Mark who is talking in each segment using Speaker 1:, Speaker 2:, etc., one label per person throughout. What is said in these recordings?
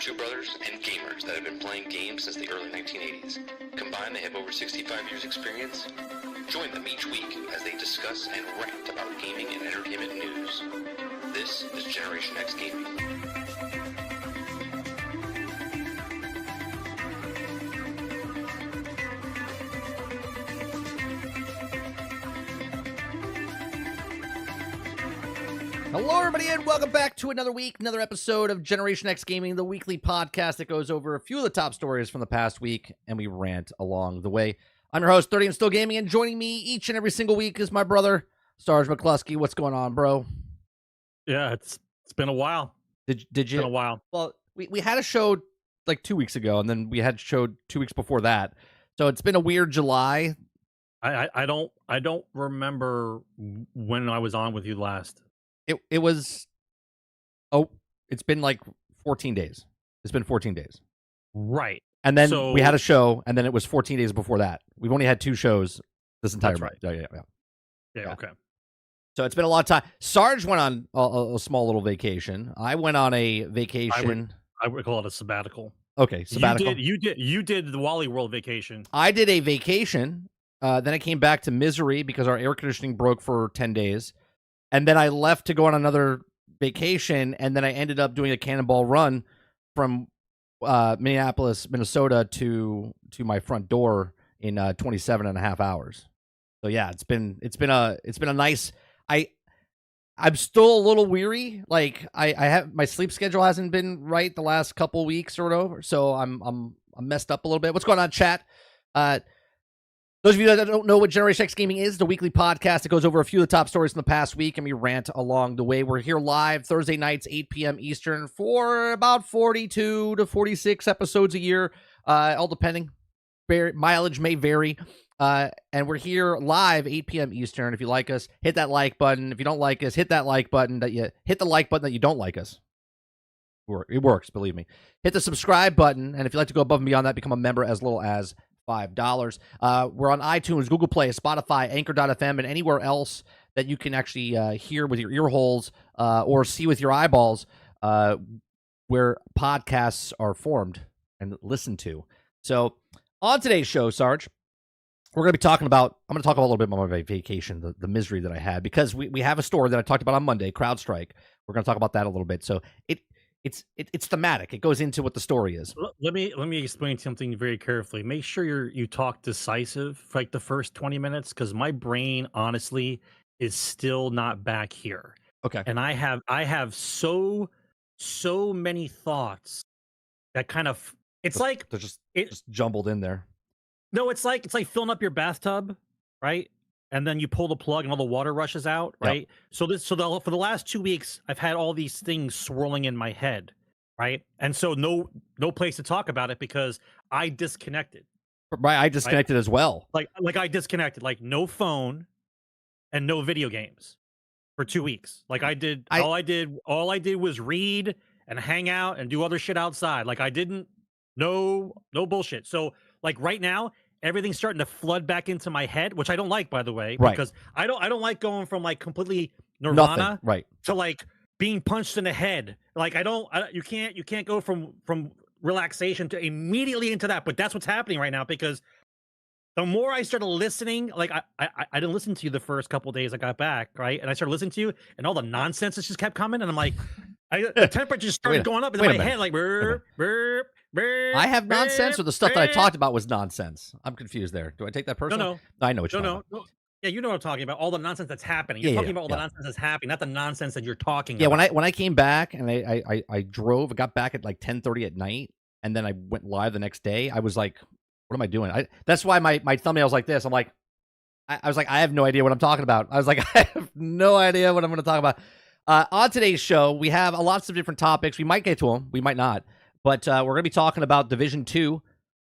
Speaker 1: two brothers and gamers that have been playing games since the early 1980s. Combined, they have over 65 years experience. Join them each week as they discuss and rant about gaming and entertainment news. This is Generation X Gaming.
Speaker 2: Hello, everybody, and welcome back to another week, another episode of Generation X Gaming, the weekly podcast that goes over a few of the top stories from the past week, and we rant along the way. I'm your host, 30 and Still Gaming, and joining me each and every single week is my brother, Sgt McClusky. What's going on, bro?
Speaker 3: Yeah, it's been a while.
Speaker 2: Did you?
Speaker 3: It's been a while.
Speaker 2: Well, we had a show like 2 weeks ago, and then we had a show 2 weeks before that. So it's been a weird July.
Speaker 3: I don't remember when I was on with you last.
Speaker 2: It was, it's been like 14 days. It's been 14 days.
Speaker 3: Right.
Speaker 2: And then we had a show, and then it was 14 days before that. We've only had 2 shows this entire month.
Speaker 3: Right. Yeah, okay.
Speaker 2: So it's been a lot of time. Sarge went on a small little vacation. I went on a vacation.
Speaker 3: I would call it a sabbatical.
Speaker 2: Okay, sabbatical.
Speaker 3: You did the Wally World vacation.
Speaker 2: I did a vacation. Then I came back to misery because our air conditioning broke for 10 days. And then I left to go on another vacation, and then I ended up doing a cannonball run from Minneapolis, Minnesota to my front door in 27 and a half hours. So yeah, it's been a nice. I'm still a little weary. Like I have my sleep schedule hasn't been right the last couple weeks or whatever. So I'm messed up a little bit. What's going on, chat? Those of you that don't know what Generation X Gaming is, the weekly podcast that goes over a few of the top stories from the past week, and we rant along the way. We're here live Thursday nights, 8 p.m. Eastern, for about 42 to 46 episodes a year, all depending. Mileage may vary. And we're here live 8 p.m. Eastern. If you like us, hit that like button. If you don't like us, hit that like button. Hit the like button that you don't like us. It works, believe me. Hit the subscribe button, and if you'd like to go above and beyond that, become a member as little as $5. We're on iTunes, Google Play, Spotify, Anchor.fm, and anywhere else that you can actually hear with your ear holes or see with your eyeballs where podcasts are formed and listened to. So on today's show, Sarge, I'm going to talk about a little bit about my vacation, the misery that I had, because we have a story that I talked about on Monday, CrowdStrike. We're going to talk about that a little bit. So it's thematic. It goes into what the story is.
Speaker 3: Let me explain something very carefully. Make sure you talk decisive for like the first 20 minutes, because my brain honestly is still not back here.
Speaker 2: Okay.
Speaker 3: And I have so many thoughts that kind of they're just jumbled in there. No, it's like filling up your bathtub, right? And then you pull the plug and all the water rushes out, right? Yep. So for the last 2 weeks, I've had all these things swirling in my head, right? And so no place to talk about it because I disconnected.
Speaker 2: Right, I disconnected as well.
Speaker 3: Like I disconnected, like no phone and no video games for 2 weeks. Like all I did was read and hang out and do other shit outside. Like I didn't no bullshit. So like right now, everything's starting to flood back into my head, which I don't like, by the way, because I don't like going from like completely nirvana to like being punched in the head. Like you can't go from relaxation to immediately into that. But that's what's happening right now, because the more I started listening, like I didn't listen to you the first couple of days I got back, right? And I started listening to you, and all the nonsense just kept coming, and I'm like, the temperature started going up in my head, like burp, burp.
Speaker 2: I have nonsense, or the stuff that I talked about was nonsense? I'm confused there. Do I take that personally?
Speaker 3: No.
Speaker 2: I know what you're talking about.
Speaker 3: Yeah, you know what I'm talking about. All the nonsense that's happening. You're talking about all the nonsense that's happening, not the nonsense that you're talking about.
Speaker 2: Yeah, when I came back and I drove, I got back at like 10:30 at night, and then I went live the next day. I was like, what am I doing? That's why my thumbnail's like this. I'm like, I was like, I have no idea what I'm talking about. I was like, I have no idea what I'm going to talk about. On today's show, we have lots of different topics. We might get to them. We might not. But we're going to be talking about Division 2.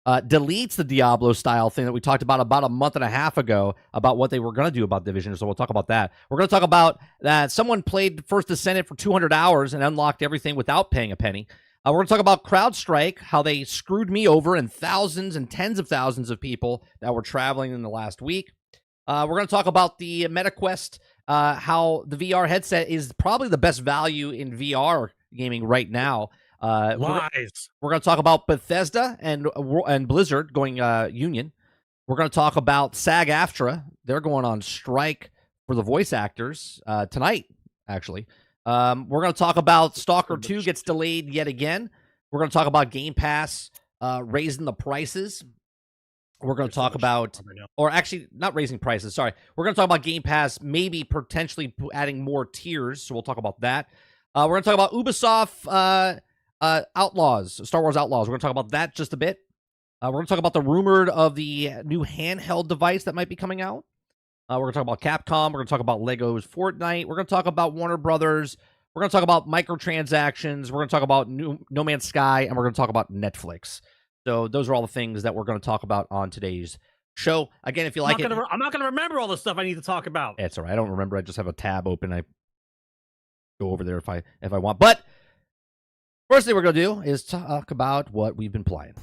Speaker 2: Deletes the Diablo style thing that we talked about a month and a half ago about what they were going to do about Division. So we'll talk about that. We're going to talk about that someone played First Descendant for 200 hours and unlocked everything without paying a penny. We're going to talk about CrowdStrike, how they screwed me over and thousands and tens of thousands of people that were traveling in the last week. We're going to talk about the MetaQuest, how the VR headset is probably the best value in VR gaming right now.
Speaker 3: Lies.
Speaker 2: We're going to talk about Bethesda and Blizzard going union. We're going to talk about SAG-AFTRA. They're going on strike for the voice actors tonight, actually. We're going to talk about Stalker 2 gets delayed yet again. We're going to talk about Game Pass raising the prices. We're going to talk about, or actually not raising prices, sorry. We're going to talk about Game Pass maybe potentially adding more tiers, so we'll talk about that. We're going to talk about Ubisoft Outlaws, Star Wars Outlaws. We're going to talk about that just a bit. We're going to talk about the rumored of the new handheld device that might be coming out. We're going to talk about Capcom. We're going to talk about Lego's Fortnite. We're going to talk about Warner Brothers. We're going to talk about microtransactions. We're going to talk about No Man's Sky, and we're going to talk about Netflix. So those are all the things that we're going to talk about on today's show. Again, if you like it,
Speaker 3: I'm not going to remember all the stuff I need to talk about.
Speaker 2: It's all right. I don't remember. I just have a tab open. I go over there if I want. But first thing we're going to do is talk about what we've been playing.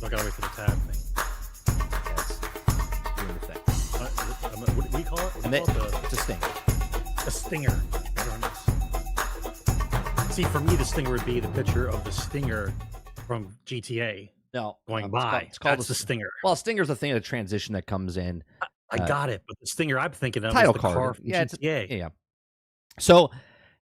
Speaker 3: I gotta wait for the tab thing. What do we call it?
Speaker 2: It's a sting.
Speaker 3: A stinger. See, for me, the stinger would be the picture of the stinger from GTA.
Speaker 2: No,
Speaker 3: going by.
Speaker 2: It's called
Speaker 3: the stinger.
Speaker 2: Well, a stinger's the thing, the transition that comes in.
Speaker 3: I got it, but the stinger I'm thinking of
Speaker 2: title
Speaker 3: is the
Speaker 2: card.
Speaker 3: car from GTA.
Speaker 2: Yeah. So,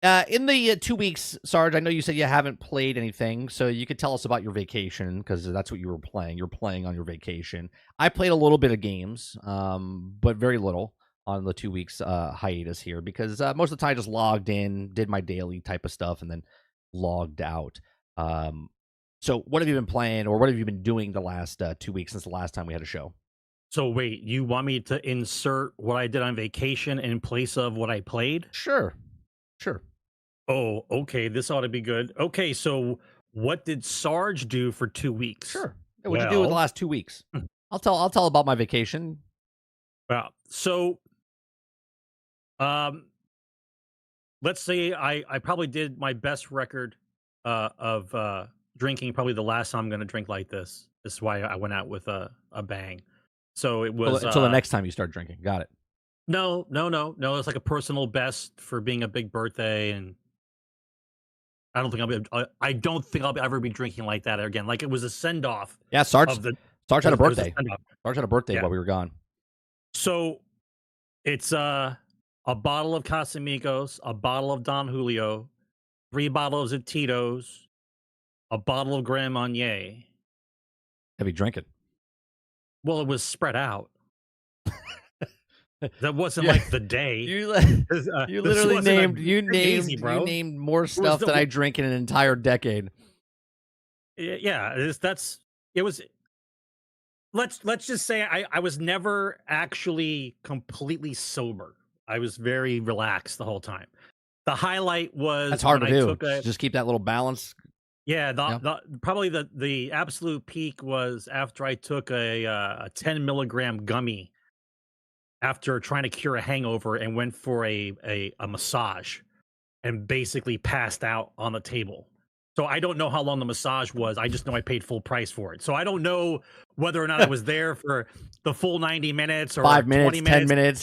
Speaker 2: in the 2 weeks, Sarge, I know you said you haven't played anything, so you could tell us about your vacation, because that's what you were playing. You're playing on your vacation. I played a little bit of games, but very little on the 2 weeks hiatus here, because most of the time I just logged in, did my daily type of stuff, and then logged out. So what have you been playing, or what have you been doing the last 2 weeks since the last time we had a show?
Speaker 3: So wait, you want me to insert what I did on vacation in place of what I played?
Speaker 2: Sure.
Speaker 3: Oh, okay. This ought to be good. Okay, so what did Sarge do for 2 weeks?
Speaker 2: Sure. What'd you do in the last 2 weeks? I'll tell about my vacation.
Speaker 3: Well, so, let's say I probably did my best record of drinking. Probably the last time I'm going to drink like this. This is why I went out with a bang. So it was
Speaker 2: until the next time you start drinking. Got it.
Speaker 3: No. It's like a personal best for being a big birthday, and I don't think I'll ever be drinking like that again. Like it was a send off.
Speaker 2: Yeah, Sarge had a birthday. Sarge had a birthday while we were gone.
Speaker 3: So it's a bottle of Casamigos, a bottle of Don Julio, 3 bottles of Tito's, a bottle of Grand Marnier.
Speaker 2: Heavy drinking.
Speaker 3: Well, it was spread out. That wasn't like the day.
Speaker 2: You literally named more stuff than I drink in an entire decade.
Speaker 3: Yeah, it was. Let's just say I was never actually completely sober. I was very relaxed the whole time. The highlight was
Speaker 2: that's hard to do. Just keep that little balance.
Speaker 3: Yeah, probably the absolute peak was after I took a 10 milligram gummy after trying to cure a hangover, and went for a massage and basically passed out on the table. So I don't know how long the massage was. I just know I paid full price for it. So I don't know whether or not I was there for the full 90 minutes or
Speaker 2: 5 minutes,
Speaker 3: 20 minutes.
Speaker 2: 10 minutes.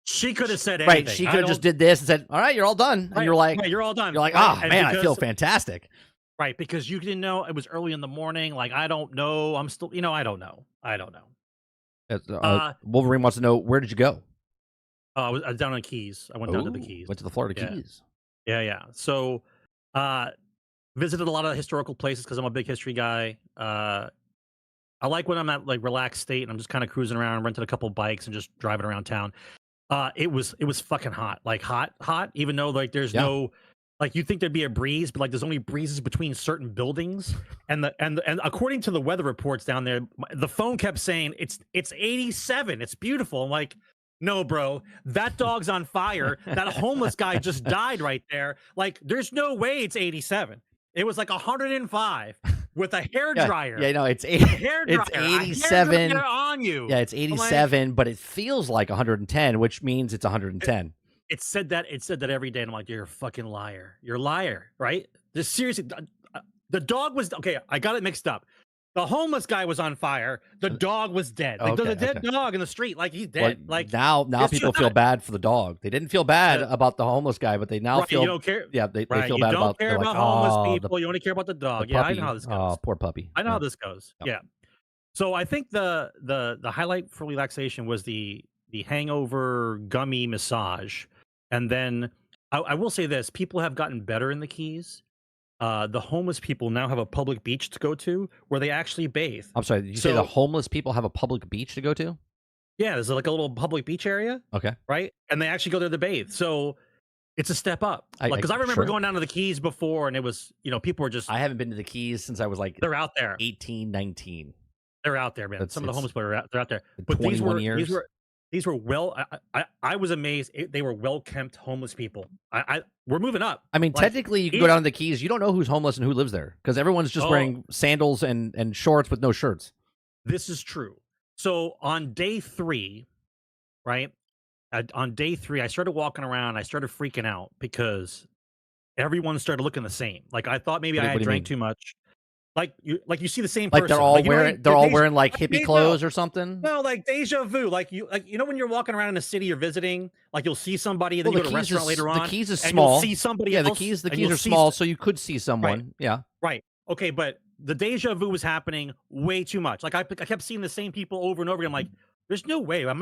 Speaker 3: She could have said anything.
Speaker 2: Right, she could have just did this and said, all right, you're all done. And you're like,
Speaker 3: right, you're all done.
Speaker 2: You're like, oh, man, I feel fantastic.
Speaker 3: Right, because you didn't know it was early in the morning. Like, I don't know. I'm still, I don't know.
Speaker 2: Wolverine wants to know, where did you go?
Speaker 3: I was down in the Keys. I went down to the Keys.
Speaker 2: Went to the Florida Keys.
Speaker 3: Yeah. So, visited a lot of historical places because I'm a big history guy. I like when I'm at like relaxed state and I'm just kind of cruising around. Rented a couple bikes and just driving around town. It was fucking hot, like hot. Even though like there's no. Like you'd think there'd be a breeze, but like there's only breezes between certain buildings, and according to the weather reports down there, the phone kept saying it's 87, it's beautiful. I'm like, no, bro, that dog's on fire. That homeless guy just died right there. Like, there's no way it's 87. It was like 105 with a hair dryer.
Speaker 2: Yeah, no, it's 87
Speaker 3: on you.
Speaker 2: Yeah, it's 87, like, but it feels like 110, which means it's 110.
Speaker 3: It said that every day, and I'm like, you're a fucking liar. You're a liar, right? Just seriously, the dog was okay. I got it mixed up. The homeless guy was on fire. The dog was dead. Like, there's a dead dog in the street. Like, he's dead.
Speaker 2: Well,
Speaker 3: like
Speaker 2: now people feel bad for the dog. They didn't feel bad about the homeless guy, but they now feel.
Speaker 3: You don't care.
Speaker 2: Yeah, they feel bad
Speaker 3: you don't
Speaker 2: about.
Speaker 3: care about homeless people. You only care about the dog. Yeah, I know how this goes.
Speaker 2: Oh, poor puppy.
Speaker 3: I know how this goes. Yeah. So I think the highlight for relaxation was the hangover gummy massage, and then I will say this: people have gotten better in the Keys. The homeless people now have a public beach to go to where they actually bathe.
Speaker 2: I'm sorry, did you say the homeless people have a public beach to go to?
Speaker 3: Yeah, there's like a little public beach area.
Speaker 2: Okay.
Speaker 3: Right? And they actually go there to bathe. So it's a step up. Because I remember going down to the Keys before and it was, people were just...
Speaker 2: I haven't been to the Keys since I was like...
Speaker 3: They're out there.
Speaker 2: 18, 19.
Speaker 3: They're out there, man. Some of the homeless people they're out there.
Speaker 2: But
Speaker 3: these were well... I was amazed. They were well-kept homeless people. We're moving up.
Speaker 2: I mean, technically, you can go down to the Keys. You don't know who's homeless and who lives there because everyone's just wearing sandals and shorts with no shirts.
Speaker 3: This is true. So on day 3, right? On day 3, I started walking around. I started freaking out because everyone started looking the same. Like I thought maybe I had drank too much. Like you see the same person.
Speaker 2: Like they're all wearing like hippie clothes or something.
Speaker 3: No, like deja vu. Like when you're walking around in a city you're visiting, like you'll see somebody and then you go to a restaurant later on.
Speaker 2: The Keys is small.
Speaker 3: You'll see somebody else.
Speaker 2: The keys are small, so you could see someone.
Speaker 3: Right.
Speaker 2: Yeah.
Speaker 3: Right. Okay, but the deja vu was happening way too much. Like I kept seeing the same people over and over again. I'm like, there's no way. I'm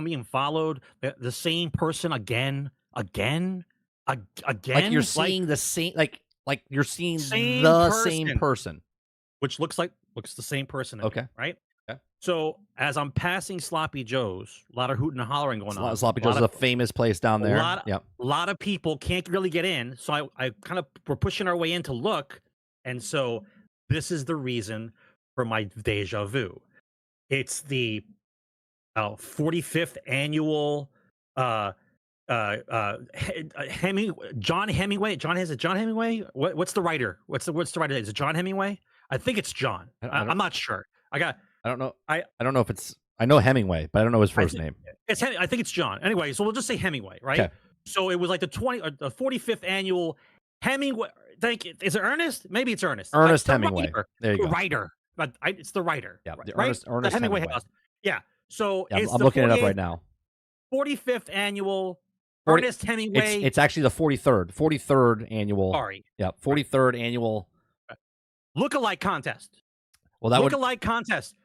Speaker 3: being followed. The same person again. Like you're seeing the same. Like you're seeing the same person. Which looks the same person.
Speaker 2: Okay.
Speaker 3: Right?
Speaker 2: Yeah.
Speaker 3: So as I'm passing Sloppy Joe's, a lot of hooting and hollering going on.
Speaker 2: Sloppy Joe's is a famous place down there.
Speaker 3: A lot of people can't really get in. So I kind of, we're pushing our way in to look. And so this is the reason for my deja vu. It's the 45th annual John Hemingway. John Hemingway? What's the writer? What's the writer? Is it John Hemingway? I think it's John. I'm not sure. I don't know. I don't know if it's.
Speaker 2: I know Hemingway, but I don't know his first name.
Speaker 3: I think it's John. Anyway, so we'll just say Hemingway, right? Okay. So it was like the 45th annual Hemingway. Is it Ernest? Maybe it's Ernest.
Speaker 2: Ernest Hemingway. There you go.
Speaker 3: Writer, but it's the writer.
Speaker 2: Yeah,
Speaker 3: right?
Speaker 2: Ernest Hemingway.
Speaker 3: Yeah. So
Speaker 2: I'm looking it up right now.
Speaker 3: 45th annual Ernest Hemingway.
Speaker 2: It's actually the 43rd annual.
Speaker 3: Sorry.
Speaker 2: Yeah, 43rd annual
Speaker 3: look-alike contest.
Speaker 2: Well, that
Speaker 3: look-alike contest.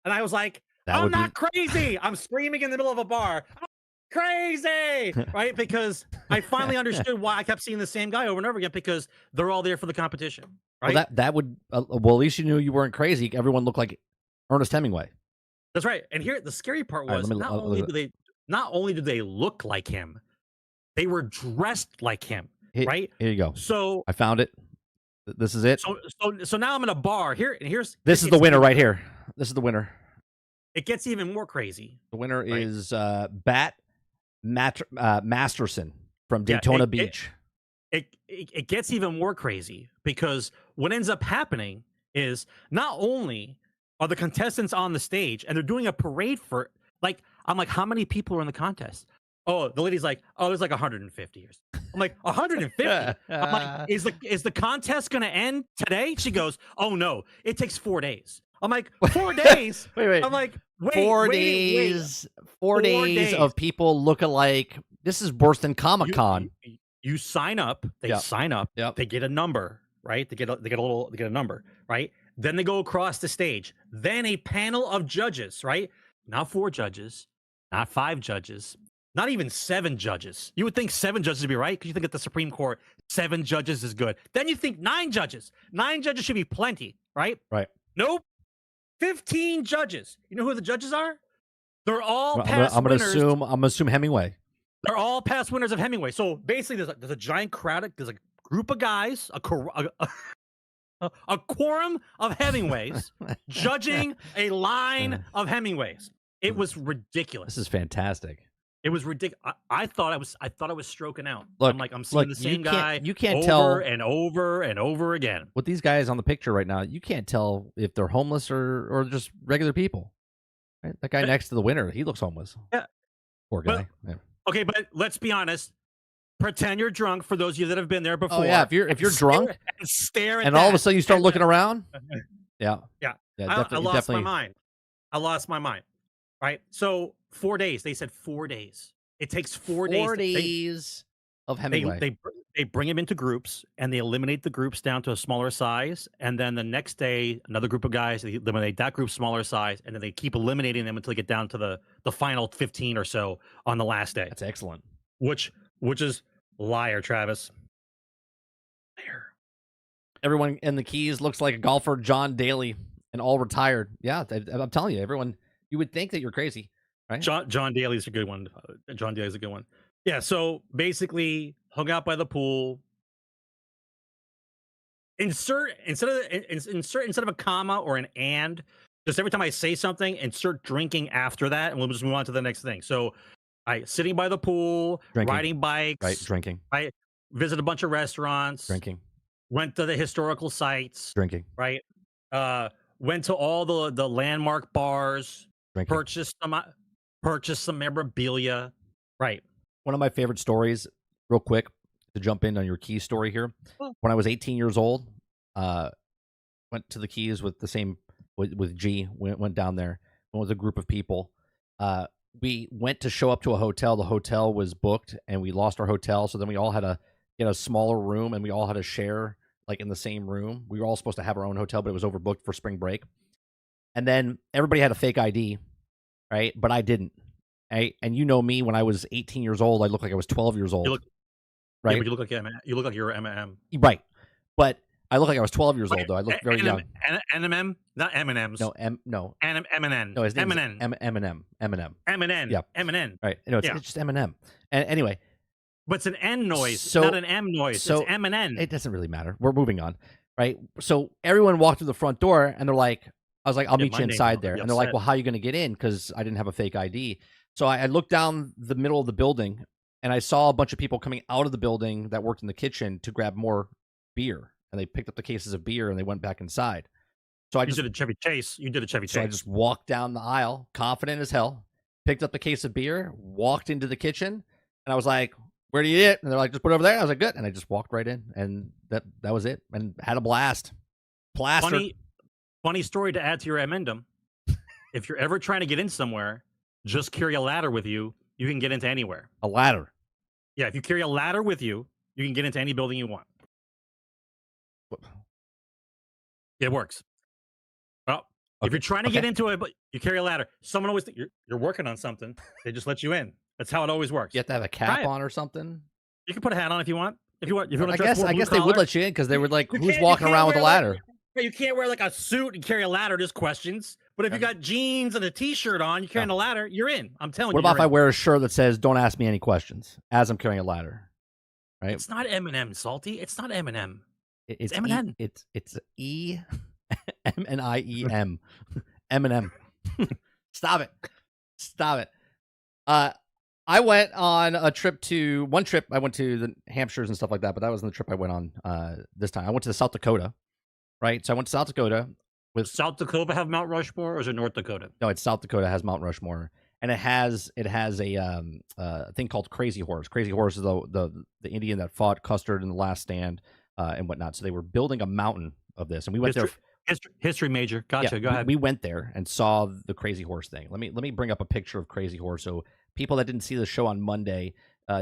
Speaker 3: And I was like, I'm not crazy. I'm screaming in the middle of a bar. I'm crazy, right? Because I finally understood why I kept seeing the same guy over and over again because they're all there for the competition, right?
Speaker 2: Well, that would well, at least you knew you weren't crazy. Everyone looked like Ernest Hemingway.
Speaker 3: That's right. And here, the scary part was not only do they look like him, they were dressed like him, right?
Speaker 2: Here you go.
Speaker 3: So
Speaker 2: I found it. This is it.
Speaker 3: So now I'm in a bar here, and
Speaker 2: this is the winner right here. This is the winner.
Speaker 3: It gets even more crazy.
Speaker 2: The winner is Masterson from Daytona Beach.
Speaker 3: It gets even more crazy because what ends up happening is not only are the contestants on the stage and they're doing a parade for I'm like, how many people are in the contest? Oh, the lady's like, there's like 150. I'm like, 150? I'm like, is the contest going to end today? She goes, oh, no, it takes 4 days. I'm like, 4 days?
Speaker 2: Wait.
Speaker 3: I'm like, wait.
Speaker 2: 4 days. 4 days of people look alike. This is worse than Comic-Con.
Speaker 3: You sign up. They sign up.
Speaker 2: Yep.
Speaker 3: They get a number, right? They get a number, right? Then they go across the stage. Then a panel of judges, right? Not 4 judges, not 5 judges. Not even 7 judges. You would think 7 judges would be right because you think at the Supreme Court, 7 judges is good. Then you think 9 judges. 9 judges should be plenty, right?
Speaker 2: Right.
Speaker 3: Nope. 15 judges. You know who the judges are? They're all past winners.
Speaker 2: I'm gonna assume Hemingway.
Speaker 3: They're all past winners of Hemingway. So basically, there's a giant crowd. There's a group of guys, a quorum of Hemingways judging a line of Hemingways. It was ridiculous.
Speaker 2: This is fantastic.
Speaker 3: It was ridiculous. I thought I was stroking out.
Speaker 2: Look,
Speaker 3: I'm seeing the same guy.
Speaker 2: You can't
Speaker 3: over
Speaker 2: tell
Speaker 3: and over and over again.
Speaker 2: With these guys on the picture right now, you can't tell if they're homeless or just regular people. Right? That guy next to the winner, he looks homeless.
Speaker 3: Yeah,
Speaker 2: poor guy.
Speaker 3: Okay, but let's be honest. Pretend you're drunk. For those of you that have been there before.
Speaker 2: Oh yeah, if you're drunk
Speaker 3: and stare at
Speaker 2: and all of a sudden you start looking around. Yeah. Yeah,
Speaker 3: I lost my
Speaker 2: definitely.
Speaker 3: mind. I lost my mind. Right. So 4 days. They said 4 days. It takes 4 days.
Speaker 2: 4 days of Hemingway.
Speaker 3: They bring them into groups and they eliminate the groups down to a smaller size, and then the next day another group of guys, they eliminate that group smaller size, and then they keep eliminating them until they get down to the final 15 or so on the last day.
Speaker 2: That's excellent.
Speaker 3: Which is liar, Travis. Liar.
Speaker 2: Everyone in the Keys looks like a golfer, John Daly, and all retired. Yeah, I'm telling you, everyone. You would think that you're crazy, right?
Speaker 3: John Daly's a good one. John Daly's a good one. Yeah. So basically, hung out by the pool. Insert instead of a comma or an and. Just every time I say something, insert drinking after that, and we'll just move on to the next thing. So, sitting by the pool,
Speaker 2: Drinking.
Speaker 3: riding bikes,
Speaker 2: Right, drinking.
Speaker 3: Right, visit a bunch of restaurants,
Speaker 2: Drinking.
Speaker 3: Went to the historical sites,
Speaker 2: Drinking.
Speaker 3: right. Went to all the landmark bars,
Speaker 2: Drinking.
Speaker 3: purchased some memorabilia, right.
Speaker 2: One of my favorite stories, real quick, to jump in on your Keys story here.
Speaker 3: Oh.
Speaker 2: When I was 18 years old, went to the Keys with the same with G. Went down there. Went with a group of people. We went to show up to a hotel. The hotel was booked, and we lost our hotel. So then we all had to get a smaller room, and we all had to share like in the same room. We were all supposed to have our own hotel, but it was overbooked for spring break. And then everybody had a fake ID, right? But I didn't. Right? And you know me, when I was 18 years old, I looked like I was 12 years old. Right?
Speaker 3: Yeah, but you look like you're M&M.
Speaker 2: Right. But I look like I was 12 years old, though. I look very young.
Speaker 3: M&M? Not M&Ms.
Speaker 2: No, no.
Speaker 3: M&N.
Speaker 2: No, his name is
Speaker 3: M&N.
Speaker 2: Eminem.
Speaker 3: M&N.
Speaker 2: Yeah.
Speaker 3: M&N.
Speaker 2: Right. No, it's just Eminem. And anyway.
Speaker 3: But it's an N noise, not an M noise. So it's M&N.
Speaker 2: It doesn't really matter. We're moving on. Right. So everyone walked through the front door, and they're like, I was like, I'll meet you inside there. And they're like, well, how are you going to get in? Because I didn't have a fake ID. So I looked down the middle of the building, and I saw a bunch of people coming out of the building that worked in the kitchen to grab more beer. And they picked up the cases of beer, and they went back inside. So
Speaker 3: you did a Chevy Chase. So
Speaker 2: I just walked down the aisle, confident as hell, picked up the case of beer, walked into the kitchen, and I was like, where do you eat? And they're like, just put it over there. I was like, good. And I just walked right in, and that was it. And had a blast. Plastered.
Speaker 3: Funny story to add to your amendum. If you're ever trying to get in somewhere, just carry a ladder with you. You can get into anywhere.
Speaker 2: A ladder?
Speaker 3: Yeah, if you carry a ladder with you, you can get into any building you want. It works. Well, if you're trying to get into it, but you carry a ladder, someone always you're working on something. They just let you in. That's how it always works.
Speaker 2: You have to have a cap on or something.
Speaker 3: You can put a hat on if you want. If you want to
Speaker 2: I guess they would let you in because they were like, who's walking around with a ladder?
Speaker 3: You can't wear like a suit and carry a ladder. Just questions. But if you got jeans and a T-shirt on, you're carrying a ladder. You're in. I'm telling you.
Speaker 2: What about if I wear a shirt that says "Don't ask me any questions" as I'm carrying a ladder? Right?
Speaker 3: It's not M&M, Salty. It's not M&M.
Speaker 2: It's
Speaker 3: M&M.
Speaker 2: It's M-N-I-E-M. M&M. Stop it. I went on a trip one trip. I went to the Hampshires and stuff like that, but that wasn't the trip I went on this time. I went to South Dakota, right? So I went to South Dakota.
Speaker 3: South Dakota have Mount Rushmore, or is it North Dakota?
Speaker 2: No, it's South Dakota has Mount Rushmore, and it has a thing called Crazy Horse. Crazy Horse is the Indian that fought Custer in the Last Stand and whatnot. So they were building a mountain of this, and we went there.
Speaker 3: History major. Gotcha.
Speaker 2: Yeah,
Speaker 3: go ahead.
Speaker 2: We went there and saw the Crazy Horse thing. Let me bring up a picture of Crazy Horse so people that didn't see the show on Monday,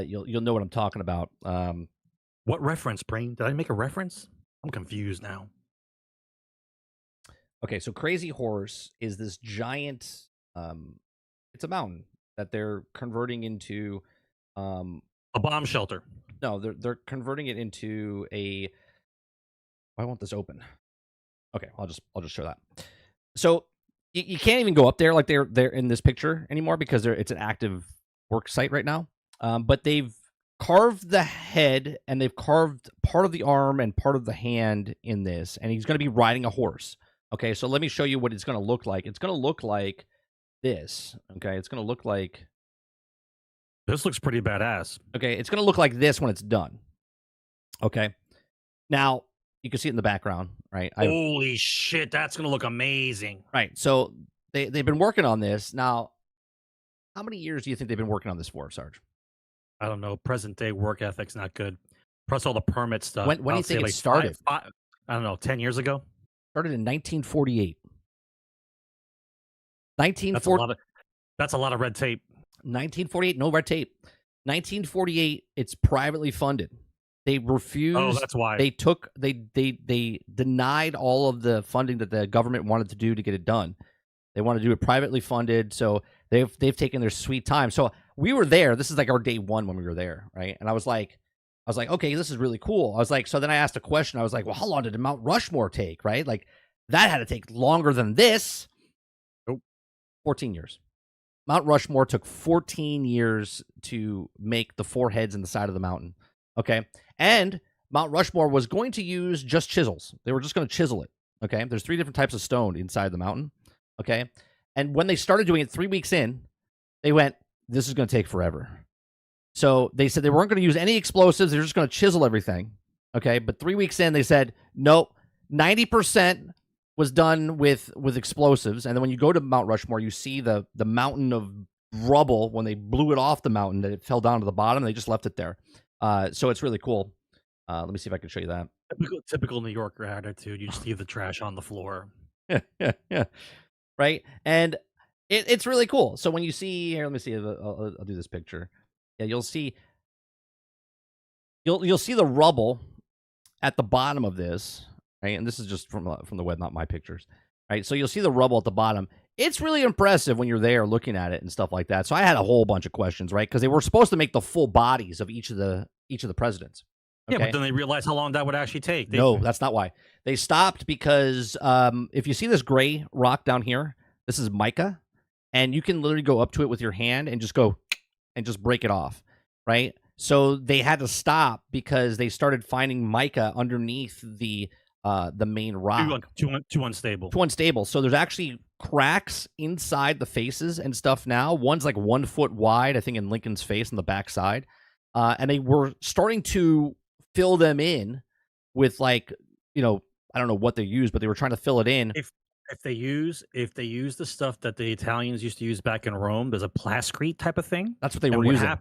Speaker 2: you'll know what I'm talking about.
Speaker 3: What reference, Brain? Did I make a reference? I'm confused now.
Speaker 2: Okay, so Crazy Horse is this giant. It's a mountain that they're converting into
Speaker 3: a bomb shelter.
Speaker 2: No, they're converting it into a. Why won't this open? Okay, I'll just show that. So you can't even go up there like they're in this picture anymore because it's an active work site right now. But they've carved the head and they've carved part of the arm and part of the hand in this, and he's going to be riding a horse. Okay, so let me show you what it's going to look like. It's going to look like this. Okay, it's going to look like.
Speaker 3: This looks pretty badass.
Speaker 2: Okay, it's going to look like this when it's done. Okay, now you can see it in the background, right?
Speaker 3: Holy shit, that's going to look amazing.
Speaker 2: Right, so they've been working on this. Now, how many years do you think they've been working on this for, Sarge?
Speaker 3: I don't know. Present day work ethic's not good. Plus all the permit stuff.
Speaker 2: When do you think it started?
Speaker 3: I don't know, 10 years ago?
Speaker 2: Started in 1948. 1940
Speaker 3: That's a lot of red tape.
Speaker 2: 1948, no red tape. 1948, it's privately funded. They refused.
Speaker 3: Oh, that's why.
Speaker 2: They denied all of the funding that the government wanted to do to get it done. They want to do it privately funded, so they've taken their sweet time. So we were there. This is like our day one when we were there, right? And I was like, okay, this is really cool. I was like, so then I asked a question. I was like, well, how long did Mount Rushmore take, right? Like that had to take longer than this.
Speaker 3: Nope.
Speaker 2: 14 years. Mount Rushmore took 14 years to make the four heads in the side of the mountain. Okay. And Mount Rushmore was going to use just chisels. They were just going to chisel it. Okay. There's 3 different types of stone inside the mountain. Okay. And when they started doing it 3 weeks in, they went, this is going to take forever. So they said they weren't going to use any explosives. They're just going to chisel everything. Okay. But 3 weeks in, they said, nope, 90% was done with explosives. And then when you go to Mount Rushmore, you see the mountain of rubble when they blew it off the mountain, that it fell down to the bottom. They just left it there. So it's really cool. Let me see if I can show you that.
Speaker 3: Typical New Yorker attitude. You just leave the trash on the floor.
Speaker 2: Yeah. Right. And it's really cool. So when you see here, let me see. I'll do this picture. Yeah, you'll see the rubble at the bottom of this, right? And this is just from the web, not my pictures, right? So you'll see the rubble at the bottom. It's really impressive when you're there looking at it and stuff like that. So I had a whole bunch of questions, right? Because they were supposed to make the full bodies of each of the presidents. Okay?
Speaker 3: Yeah, but then they realized how long that would actually take.
Speaker 2: No, that's not why. They stopped because if you see this gray rock down here, this is mica, and you can literally go up to it with your hand and just go and just break it off, right? So they had to stop because they started finding mica underneath the main rock.
Speaker 3: Too unstable.
Speaker 2: Too unstable. So there's actually cracks inside the faces and stuff now. One's like 1 foot wide, I think, in Lincoln's face on the backside. And they were starting to fill them in with like, I don't know what they used, but they were trying to fill it in.
Speaker 3: If they use the stuff that the Italians used to use back in Rome, there's a plascrete type of thing.
Speaker 2: That's what they were using.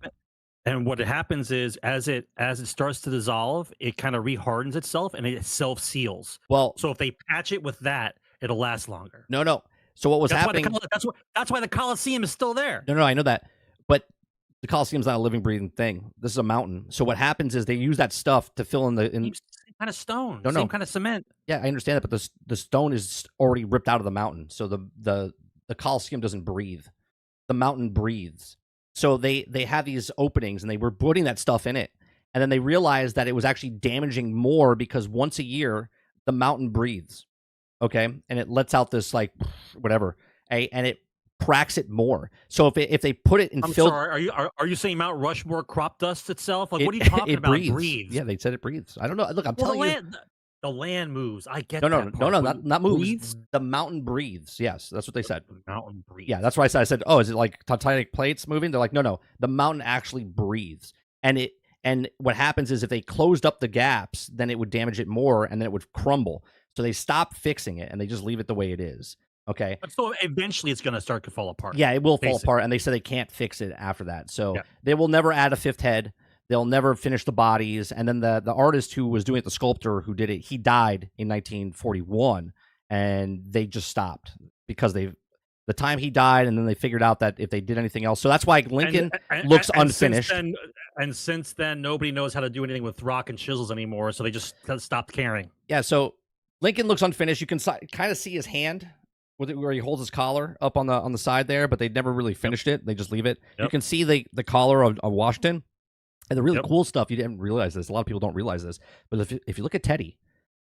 Speaker 3: And what happens is, as it starts to dissolve, it kind of rehardens itself and it self seals.
Speaker 2: Well,
Speaker 3: so if they patch it with that, it'll last longer.
Speaker 2: No. So what was happening?
Speaker 3: That's why the Colosseum is still there.
Speaker 2: No, I know that, but the Colosseum's not a living, breathing thing. This is a mountain. So what happens is they use that stuff to fill in
Speaker 3: same kind of stone, same kind of cement.
Speaker 2: Yeah, I understand that, but the stone is already ripped out of the mountain, so the Colosseum doesn't breathe. The mountain breathes. So they have these openings, and they were putting that stuff in it, and then they realized that it was actually damaging more because once a year the mountain breathes, okay, and it lets out this like whatever, and it cracks it more. So if they put it in
Speaker 3: sorry, are you saying Mount Rushmore crop dusts itself? Like what are you talking about?
Speaker 2: Breathes.
Speaker 3: It breathes.
Speaker 2: Yeah, they said it breathes. I don't know. Look, I'm telling you.
Speaker 3: The land moves. I get
Speaker 2: no, not moves.
Speaker 3: Breathes?
Speaker 2: The mountain breathes. Yes, that's what they said.
Speaker 3: The mountain breathes.
Speaker 2: Yeah, that's why I said, oh, is it like tectonic plates moving? They're like, no. The mountain actually breathes. And what happens is if they closed up the gaps, then it would damage it more and then it would crumble. So they stopped fixing it and they just leave it the way it is. Okay.
Speaker 3: But so eventually it's going to start to fall apart.
Speaker 2: Yeah, it will fall apart. And they said they can't fix it after that. So they will never add a 5th head. They'll never finish the bodies. And then the artist who was doing it, the sculptor who did it, he died in 1941. And they just stopped because the time he died, and then they figured out that if they did anything else. So that's why Lincoln looks unfinished.
Speaker 3: Since then, nobody knows how to do anything with rock and chisels anymore. So they just stopped caring.
Speaker 2: Yeah, so Lincoln looks unfinished. You can kind of see his hand where he holds his collar up on the side there, but they never really finished it. They just leave it. You can see the collar of Washington. And the really cool stuff, you didn't realize this. A lot of people don't realize this. But if you look at Teddy,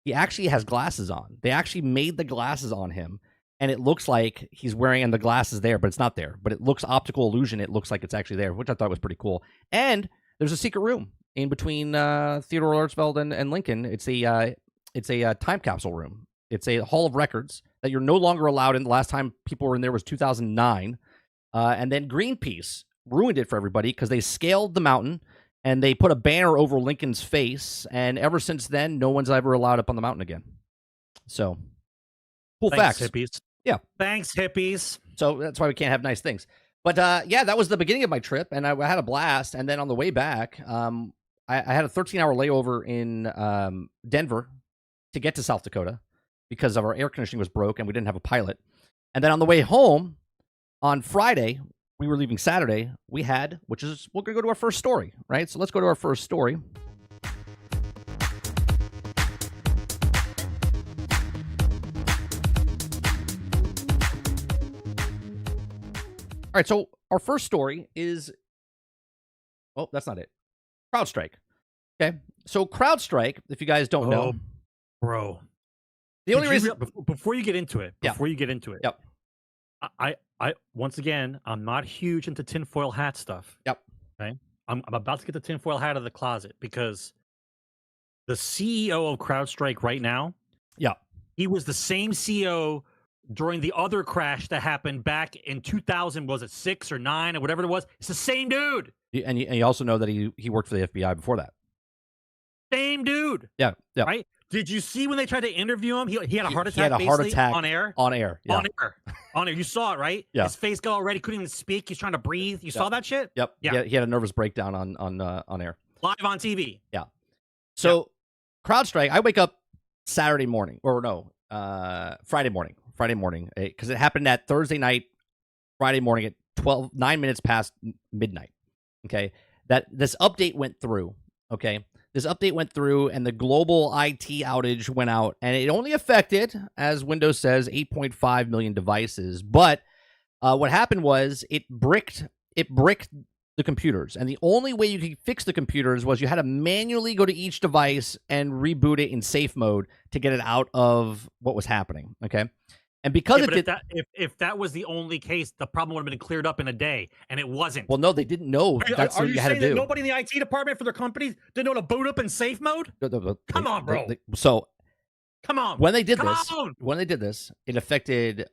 Speaker 2: he actually has glasses on. They actually made the glasses on him. And it looks like he's wearing the glasses there, but it's not there. But it looks optical illusion. It looks like it's actually there, which I thought was pretty cool. And there's a secret room in between Theodore Roosevelt and Lincoln. It's a time capsule room. It's a hall of records that you're no longer allowed in. The last time people were in there was 2009. And then Greenpeace ruined it for everybody because they scaled the mountain and they put a banner over Lincoln's face. And ever since then, no one's ever allowed up on the mountain again. So, cool
Speaker 3: Thanks,
Speaker 2: facts.
Speaker 3: Hippies.
Speaker 2: Yeah.
Speaker 3: Thanks, hippies.
Speaker 2: So that's why we can't have nice things. But yeah, that was the beginning of my trip, and I had a blast. And then on the way back, I had a 13-hour layover in Denver to get to South Dakota because of our air conditioning was broke and we didn't have a pilot. And then on the way home, On Friday, we were leaving Saturday. We're going to go to our first story, right? So let's go to our first story. All right, so our first story is, oh, that's not it. CrowdStrike. Okay, so CrowdStrike, if you guys don't know,
Speaker 3: bro,
Speaker 2: the only reason
Speaker 3: before you get into it,
Speaker 2: yep.
Speaker 3: I once again, I'm not huge into tinfoil hat stuff.
Speaker 2: Yep.
Speaker 3: Okay, I'm about to get the tinfoil hat out of the closet because the CEO of CrowdStrike right now, he was the same CEO during the other crash that happened back in 2000, was it 6 or 9 or whatever it was? It's the same dude.
Speaker 2: And you also know that he worked for the FBI before that.
Speaker 3: Same dude.
Speaker 2: Yeah.
Speaker 3: Right? Did you see when they tried to interview him? He had a heart attack.
Speaker 2: He had a heart attack
Speaker 3: on air.
Speaker 2: On air. Yeah.
Speaker 3: On air. You saw it, right?
Speaker 2: Yeah.
Speaker 3: His face got already. Couldn't even speak. He's trying to breathe. You saw that shit?
Speaker 2: Yep.
Speaker 3: Yeah.
Speaker 2: He had a nervous breakdown on air.
Speaker 3: Live on TV.
Speaker 2: Yeah. So CrowdStrike, I wake up Saturday morning, or no, Friday morning, because it happened that Thursday night, Friday morning at 9 minutes past midnight. Okay, that this update went through. Okay, this update went through, and the global IT outage went out, and it only affected, as Windows says, 8.5 million devices. But what happened was it bricked the computers, and the only way you could fix the computers was you had to manually go to each device and reboot it in safe mode to get it out of what was happening. Okay, and because
Speaker 3: if that was the only case, the problem would have been cleared up in a day, and it wasn't.
Speaker 2: Well, no, they didn't know that's what you had to do.
Speaker 3: That nobody in the IT department for their companies didn't know to boot up in safe mode? Come on, bro. Come on.
Speaker 2: When they did this, it affected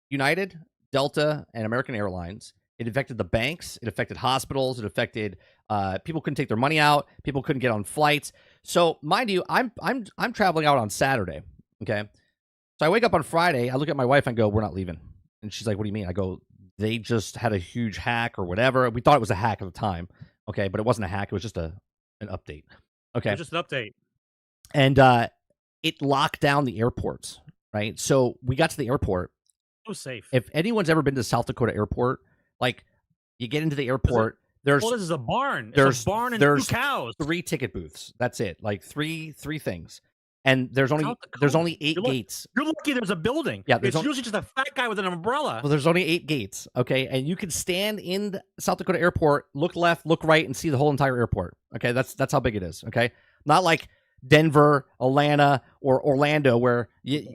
Speaker 2: United, Delta, and American Airlines. It affected the banks. It affected hospitals. It affected people couldn't take their money out. People couldn't get on flights. So, mind you, I'm traveling out on Saturday. Okay, so I wake up on Friday. I look at my wife and go, "We're not leaving." And she's like, "What do you mean?" I go, "They just had a huge hack or whatever." We thought it was a hack at the time. Okay, but it wasn't a hack. It was just an update. Okay,
Speaker 3: it was just an update.
Speaker 2: And it locked down the airports. Right. So we got to the airport.
Speaker 3: So safe.
Speaker 2: If anyone's ever been to South Dakota Airport. Like, you get into the airport. This
Speaker 3: is a barn. There's a barn and 2 cows.
Speaker 2: 3 ticket booths. That's it. Like three things. And there's only 8 gates.
Speaker 3: You're lucky there's a building.
Speaker 2: Yeah,
Speaker 3: it's usually just a fat guy with an umbrella.
Speaker 2: Well, there's only 8 gates. Okay, and you can stand in the South Dakota Airport, look left, look right, and see the whole entire airport. Okay, that's how big it is. Okay, not like Denver, Atlanta, or Orlando where you.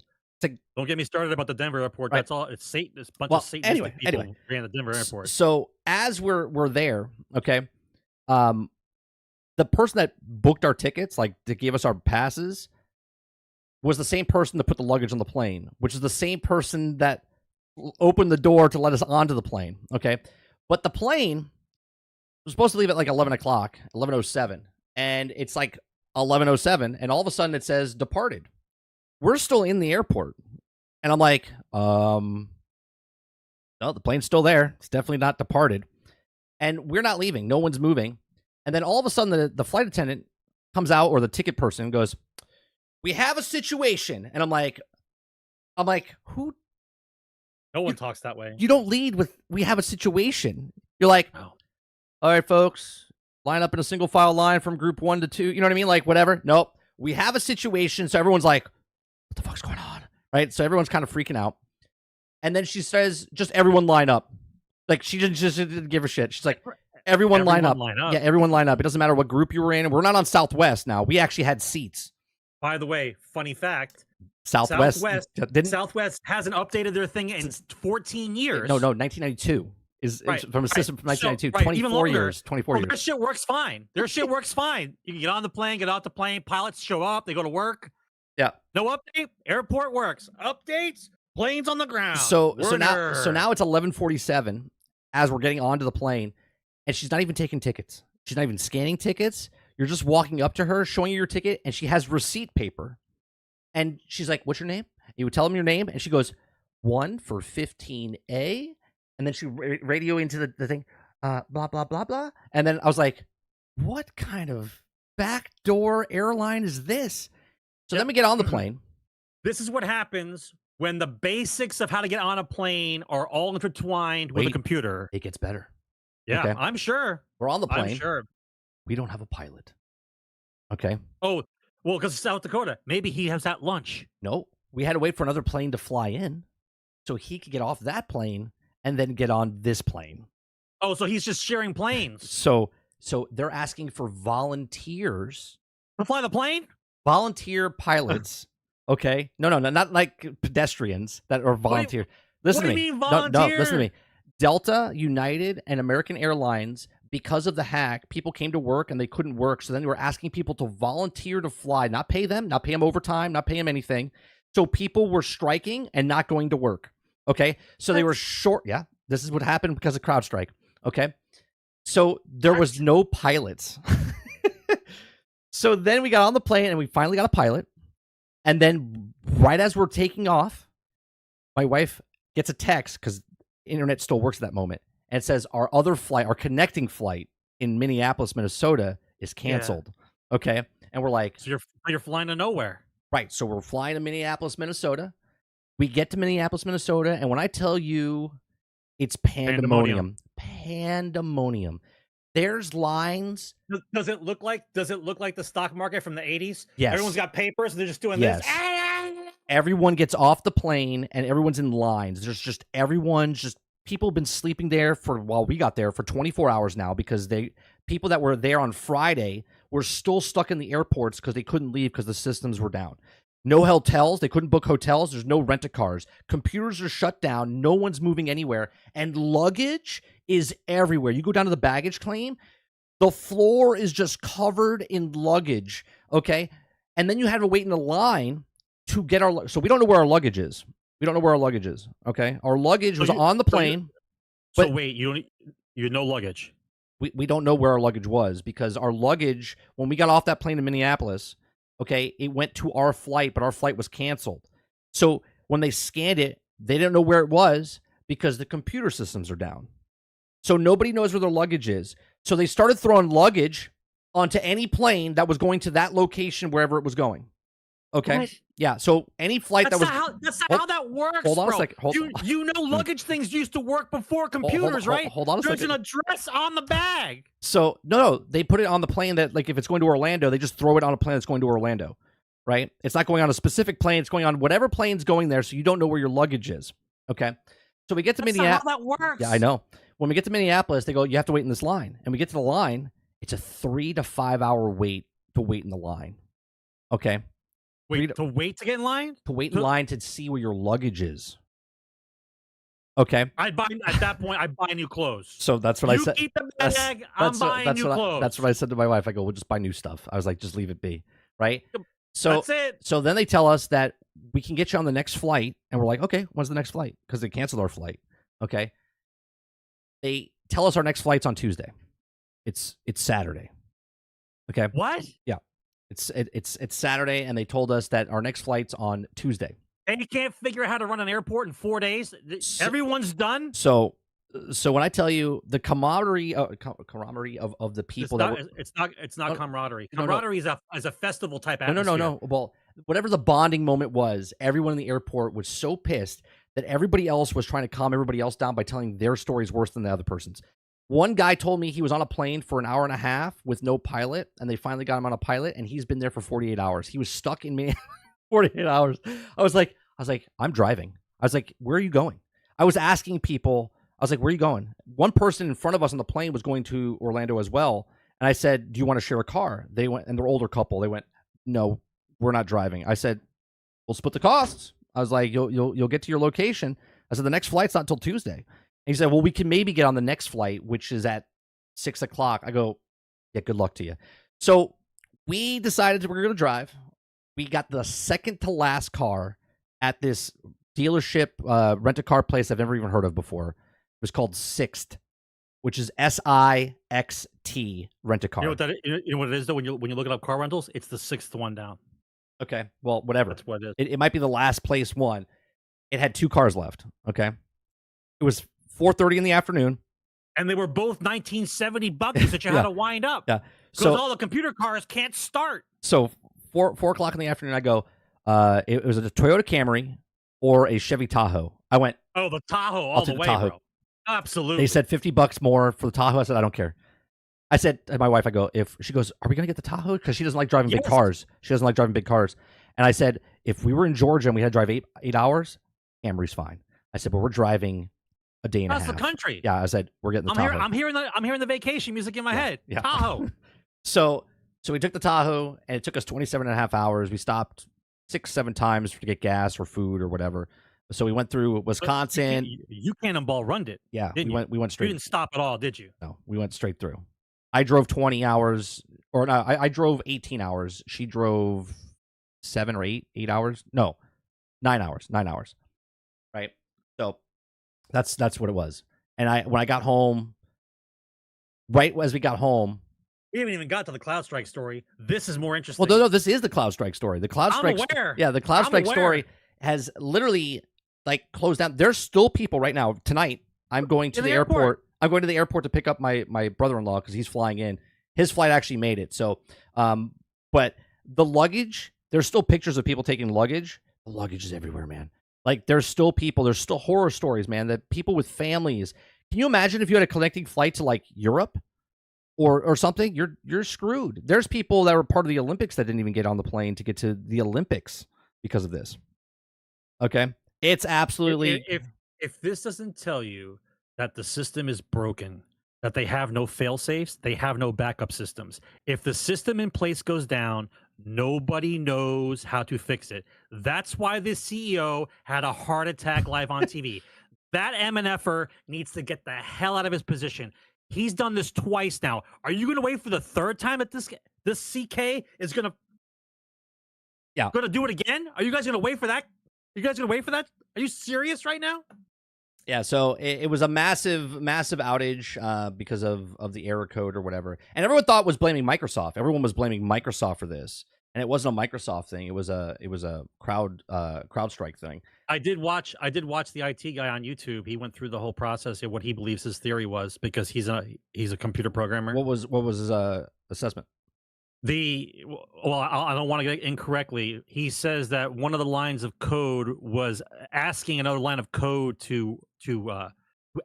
Speaker 3: Don't get me started about the Denver airport. Right. That's all. It's Satan. It's a bunch of Satanistic people ran the Denver airport.
Speaker 2: So as we're there, okay, the person that booked our tickets, like to give us our passes, was the same person that put the luggage on the plane, which is the same person that opened the door to let us onto the plane. Okay, but the plane was supposed to leave at like 11 o'clock, 11:07, and it's like 11:07, and all of a sudden it says departed. We're still in the airport. And I'm like, no, the plane's still there. It's definitely not departed. And we're not leaving. No one's moving. And then all of a sudden, the flight attendant comes out, or the ticket person goes, "We have a situation." And I'm like, who?
Speaker 3: No one talks that way.
Speaker 2: You don't lead with, "We have a situation." You're like, "All right, folks, line up in a single file line from group 1 to 2. You know what I mean? Like, whatever. Nope. We have a situation. So everyone's like, what the fuck's going on? Right? So everyone's kind of freaking out. And then she says, just everyone line up. Like, she didn't give a shit. She's like, everyone line up. Yeah, everyone line up. It doesn't matter what group you were in. We're not on Southwest now. We actually had seats.
Speaker 3: By the way, funny fact.
Speaker 2: Southwest
Speaker 3: hasn't updated their thing in 14 years.
Speaker 2: No, 1992. Is from a system from 1992. 24 years. 24 years.
Speaker 3: Their shit works fine. Their shit works fine. You can get on the plane, get off the plane. Pilots show up. They go to work.
Speaker 2: Yeah.
Speaker 3: No update. Airport works. Updates. Planes on the ground.
Speaker 2: So now it's 11:47 as we're getting onto the plane, and she's not even taking tickets. She's not even scanning tickets. You're just walking up to her, showing you your ticket, and she has receipt paper. And she's like, "What's your name?" You would tell them your name, and she goes, 1 for 15A. And then she radio into the thing, blah, blah, blah, blah. And then I was like, what kind of backdoor airline is this? So then we get on the plane.
Speaker 3: This is what happens when the basics of how to get on a plane are all intertwined with a computer.
Speaker 2: It gets better.
Speaker 3: Yeah,
Speaker 2: okay?
Speaker 3: I'm sure.
Speaker 2: We're on the plane.
Speaker 3: I'm sure.
Speaker 2: We don't have a pilot. Okay.
Speaker 3: Oh, well, because South Dakota. Maybe he has that lunch.
Speaker 2: No, we had to wait for another plane to fly in so he could get off that plane and then get on this plane.
Speaker 3: Oh, so he's just sharing planes.
Speaker 2: So they're asking for volunteers
Speaker 3: to fly the plane?
Speaker 2: Volunteer pilots. Okay. No, not like pedestrians that are volunteer. Listen to me. No, listen to me. Delta, United, and American Airlines, because of the hack, people came to work and they couldn't work. So then they were asking people to volunteer to fly, not pay them overtime, not pay them anything. So people were striking and not going to work. Okay. So they were short. Yeah. This is what happened because of CrowdStrike. Okay. So there was no pilots. So then we got on the plane and we finally got a pilot. And then right as we're taking off, my wife gets a text because internet still works at that moment. And it says our other flight, our connecting flight in Minneapolis, Minnesota is canceled. Yeah. Okay. And we're like,
Speaker 3: so you're flying to nowhere.
Speaker 2: Right. So we're flying to Minneapolis, Minnesota. We get to Minneapolis, Minnesota. And when I tell you it's pandemonium. There's lines.
Speaker 3: Does it look like the stock market from the 80s?
Speaker 2: Yes.
Speaker 3: Everyone's got papers and they're just doing this.
Speaker 2: Everyone gets off the plane and everyone's in lines. There's just people have been sleeping there while we got there for 24 hours now because people that were there on Friday were still stuck in the airports because they couldn't leave because the systems were down. No hotels. They couldn't book hotels. There's no rent-a-cars. Computers are shut down. No one's moving anywhere. And luggage is everywhere. You go down to the baggage claim, the floor is just covered in luggage, okay? And then you have to wait in a line to get our... So we don't know where our luggage is. Okay? Our luggage was on the plane.
Speaker 3: So wait, you no luggage?
Speaker 2: We don't know where our luggage was because our luggage, when we got off that plane in Minneapolis... Okay, it went to our flight, but our flight was canceled. So when they scanned it, they didn't know where it was because the computer systems are down. So nobody knows where their luggage is. So they started throwing luggage onto any plane that was going to that location, wherever it was going. Okay? What? Yeah, so any flight that's
Speaker 3: not how that works,
Speaker 2: Hold on a second.
Speaker 3: You know luggage things used to work before computers, right?
Speaker 2: Hold on a second.
Speaker 3: There's an address on the bag.
Speaker 2: So, no, they put it on the plane that, like, if it's going to Orlando, they just throw it on a plane that's going to Orlando, right? It's not going on a specific plane. It's going on whatever plane's going there, so you don't know where your luggage is, okay? So we get to Minneapolis.
Speaker 3: That's not how that works.
Speaker 2: Yeah, I know. When we get to Minneapolis, they go, you have to wait in this line. And we get to the line, it's a 3 to 5 hour wait to wait in the line, okay?
Speaker 3: Wait, to wait to get in line?
Speaker 2: To wait in line to see where your luggage is. Okay.
Speaker 3: At that point, I buy new clothes.
Speaker 2: So that's what I said.
Speaker 3: You keep the bag, I'm buying new clothes.
Speaker 2: That's what I said to my wife. I go, we'll just buy new stuff. I was like, just leave it be. Right? So
Speaker 3: that's it.
Speaker 2: So then they tell us that we can get you on the next flight. And we're like, okay, when's the next flight? Because they canceled our flight. Okay. They tell us our next flight's on Tuesday. It's Saturday. Okay.
Speaker 3: What?
Speaker 2: Yeah. It's Saturday, and they told us that our next flight's on Tuesday.
Speaker 3: And you can't figure out how to run an airport in 4 days? Everyone's done?
Speaker 2: So when I tell you the camaraderie of the people
Speaker 3: it's not camaraderie. Camaraderie is a festival type atmosphere.
Speaker 2: No. Well, whatever the bonding moment was, everyone in the airport was so pissed that everybody else was trying to calm everybody else down by telling their stories worse than the other person's. One guy told me he was on a plane for an hour and a half with no pilot, and they finally got him on a pilot, and he's been there for 48 hours. He was stuck in me 48 hours. I was like, I'm driving. I was like, where are you going? I was asking people, I was like, where are you going? One person in front of us on the plane was going to Orlando as well, and I said, do you want to share a car? They went, and they're older couple. They went, no, we're not driving. I said, we'll split the costs. I was like, you'll get to your location. I said, the next flight's not until Tuesday. And he said, well, we can maybe get on the next flight, which is at 6 o'clock. I go, yeah, good luck to you. So we decided we're going to drive. We got the second to last car at this dealership rent-a-car place I've never even heard of before. It was called Sixt, which is SIXT rent-a-car.
Speaker 3: You know what it is, though, when you look up car rentals? It's the sixth one down.
Speaker 2: Okay, well, whatever.
Speaker 3: That's what it is.
Speaker 2: It might be the last place one. It had 2 cars left, okay? It was 4:30 in the afternoon.
Speaker 3: And they were both 1970 buggies that you had to wind up.
Speaker 2: Yeah.
Speaker 3: Because all the computer cars can't start.
Speaker 2: So 4 o'clock in the afternoon, I go, it was a Toyota Camry. or a Chevy Tahoe. I went,
Speaker 3: Oh, the Tahoe
Speaker 2: I'll
Speaker 3: all the
Speaker 2: take the
Speaker 3: way,
Speaker 2: Tahoe.
Speaker 3: bro. Absolutely.
Speaker 2: They said $50 more for the Tahoe. I said, I don't care. I said to my wife, I go, if she goes, are we going to get the Tahoe? Because she doesn't like driving big cars. She doesn't like driving big cars. And I said, if we were in Georgia and we had to drive eight hours, Camry's fine. I said, but we're driving a day and a half.
Speaker 3: That's the country.
Speaker 2: Yeah, I said, we're getting the Tahoe.
Speaker 3: I'm hearing the vacation music in my head.
Speaker 2: Yeah.
Speaker 3: Tahoe.
Speaker 2: So we took the Tahoe, and it took us 27 and a half hours. We stopped 6-7 times to get gas or food or whatever. So we went through Wisconsin.
Speaker 3: You cannonball runned it.
Speaker 2: Yeah, we went straight.
Speaker 3: You didn't stop at all, did you?
Speaker 2: No, we went straight through. I drove 20 hours, or no, I drove 18 hours. She drove 7 or 8 hours. No, 9 hours. 9 hours. Right. So that's what it was. And when I got home, right as we got home,
Speaker 3: we haven't even got to the CloudStrike story. This is more interesting.
Speaker 2: Well, no, this is the CloudStrike story. The CloudStrike.
Speaker 3: I'm aware.
Speaker 2: Yeah, the CloudStrike story has literally like closed down. There's still people right now. Tonight, I'm going to the airport. I'm going to the airport to pick up my brother-in-law because he's flying in. His flight actually made it. So, but the luggage, there's still pictures of people taking luggage. The luggage is everywhere, man. Like there's still people. There's still horror stories, man. That people with families. Can you imagine if you had a connecting flight to like Europe or something? You're screwed. There's people that were part of the Olympics that didn't even get on the plane to get to the Olympics because of this. Okay, it's absolutely.
Speaker 3: If this doesn't tell you that the system is broken, that they have no fail-safes, they have no backup systems. If the system in place goes down, nobody knows how to fix it. That's why the CEO had a heart attack live on TV. That MNFer needs to get the hell out of his position. He's done this twice now. Are you going to wait for the third time that this CK is going to do it again? Are you guys going to wait for that? You guys going to wait for that? Are you serious right now?
Speaker 2: Yeah, so it was a massive outage because of the error code or whatever, and everyone thought was blaming Microsoft. Everyone was blaming Microsoft for this, and it wasn't a Microsoft thing. It was a CrowdStrike thing. I did watch
Speaker 3: the IT guy on YouTube. He went through the whole process of what he believes his theory was because he's a computer programmer.
Speaker 2: What was his assessment?
Speaker 3: I don't want to get it incorrectly. He says that one of the lines of code was asking another line of code to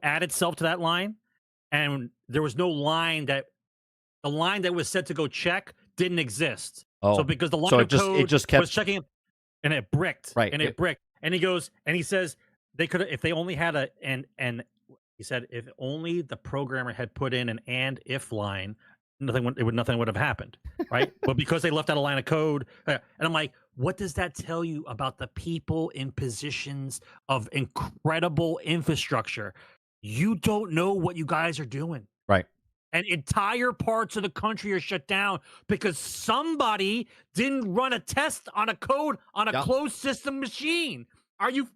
Speaker 3: add itself to that line, and there was no line that the line that was set to go check didn't exist.
Speaker 2: Oh,
Speaker 3: so because the line of code
Speaker 2: kept
Speaker 3: was checking, and it bricked,
Speaker 2: right,
Speaker 3: and it bricked, and he goes and he says they could if they only had and he said if only the programmer had put in an and if line. Nothing would have happened, right? But because they left out a line of code, and I'm like, what does that tell you about the people in positions of incredible infrastructure? You don't know what you guys are doing,
Speaker 2: right?
Speaker 3: And entire parts of the country are shut down because somebody didn't run a test on a code on a closed system machine. Are you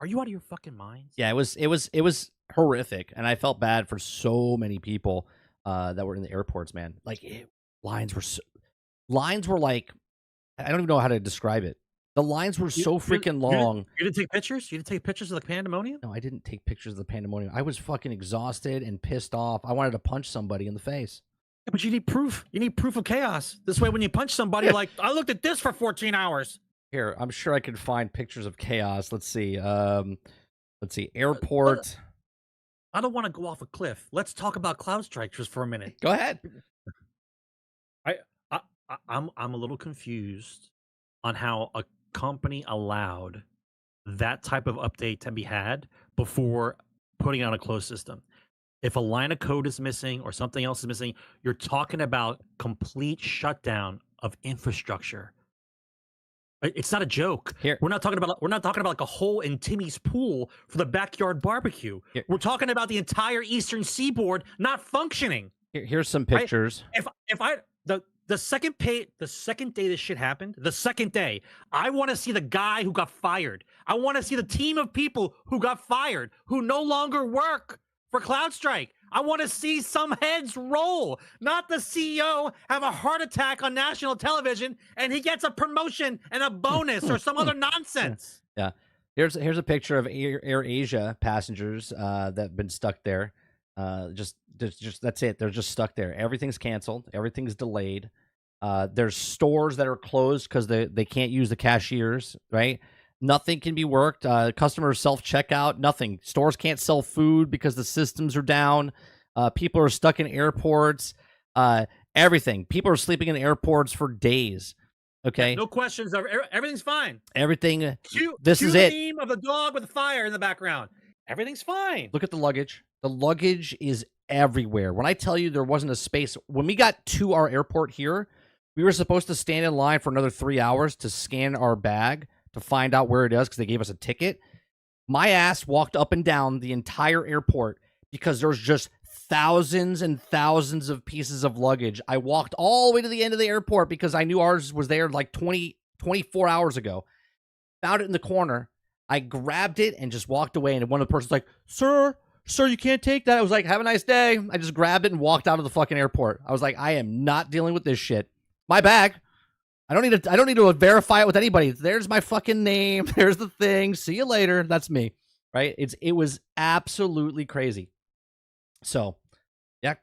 Speaker 3: out of your fucking minds?
Speaker 2: Yeah, it was horrific, and I felt bad for so many people. That were in the airports, man. Like lines were like, I don't even know how to describe it. The lines were so freaking long.
Speaker 3: You didn't take pictures? You didn't take pictures of the pandemonium?
Speaker 2: No, I didn't take pictures of the pandemonium. I was fucking exhausted and pissed off. I wanted to punch somebody in the face.
Speaker 3: Yeah, but you need proof. You need proof of chaos. This way, when you punch somebody, like, I looked at this for 14 hours.
Speaker 2: Here, I'm sure I could find pictures of chaos. Let's see. Airport.
Speaker 3: I don't want to go off a cliff. Let's talk about CloudStrike just for a minute.
Speaker 2: Go ahead.
Speaker 3: I'm a little confused on how a company allowed that type of update to be had before putting out a closed system. If a line of code is missing or something else is missing, you're talking about complete shutdown of infrastructure. It's not a joke.
Speaker 2: Here.
Speaker 3: We're not talking about like a hole in Timmy's pool for the backyard barbecue.
Speaker 2: Here.
Speaker 3: We're talking about the entire Eastern Seaboard not functioning.
Speaker 2: Here's some pictures.
Speaker 3: The second day this shit happened, the second day, I want to see the guy who got fired. I want to see the team of people who got fired, who no longer work for CloudStrike. I want to see some heads roll, not the CEO have a heart attack on national television and he gets a promotion and a bonus or some other nonsense.
Speaker 2: Yeah. Here's a picture of Air Asia passengers that have been stuck there. Just that's it. They're just stuck there. Everything's canceled. Everything's delayed. There's stores that are closed because they can't use the cashiers, right? Nothing can be worked. Customers self-checkout. Nothing. Stores can't sell food because the systems are down. People are stuck in airports. Everything. People are sleeping in airports for days. Okay.
Speaker 3: No questions. Everything's fine.
Speaker 2: Everything.
Speaker 3: This is it. The meme of the dog with the fire in the background. Everything's fine.
Speaker 2: Look at the luggage. The luggage is everywhere. When I tell you there wasn't a space, when we got to our airport here, we were supposed to stand in line for another 3 hours to scan our bag to find out where it is because they gave us a ticket. My ass walked up and down the entire airport because there's just thousands and thousands of pieces of luggage. I walked all the way to the end of the airport because I knew ours was there like 24 hours ago. Found it in the corner. I grabbed it and just walked away. And one of the persons was like, sir, you can't take that. I was like, have a nice day. I just grabbed it and walked out of the fucking airport. I was like, I am not dealing with this shit. My bag. I don't need to verify it with anybody. There's my fucking name. There's the thing. See you later. That's me. Right? It was absolutely crazy. So, yeah.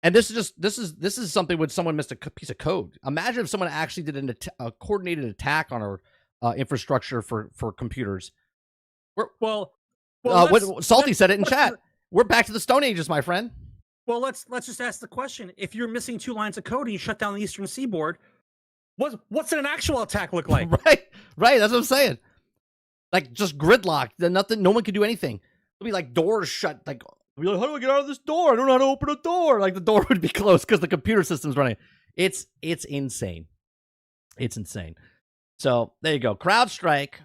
Speaker 2: And this is something when someone missed a piece of code. Imagine if someone actually did a coordinated attack on our infrastructure for computers. What Salty said it in chat. We're back to the Stone Ages, my friend.
Speaker 3: Well, let's just ask the question: if you're missing 2 lines of code and you shut down the Eastern Seaboard, what's an actual attack look like?
Speaker 2: Right. That's what I'm saying. Like just gridlock. Nothing. No one can do anything. It'll be like doors shut. Like, we'll be like, how do I get out of this door? I don't know how to open a door. Like the door would be closed because the computer system's running. It's insane. It's insane. So there you go. CrowdStrike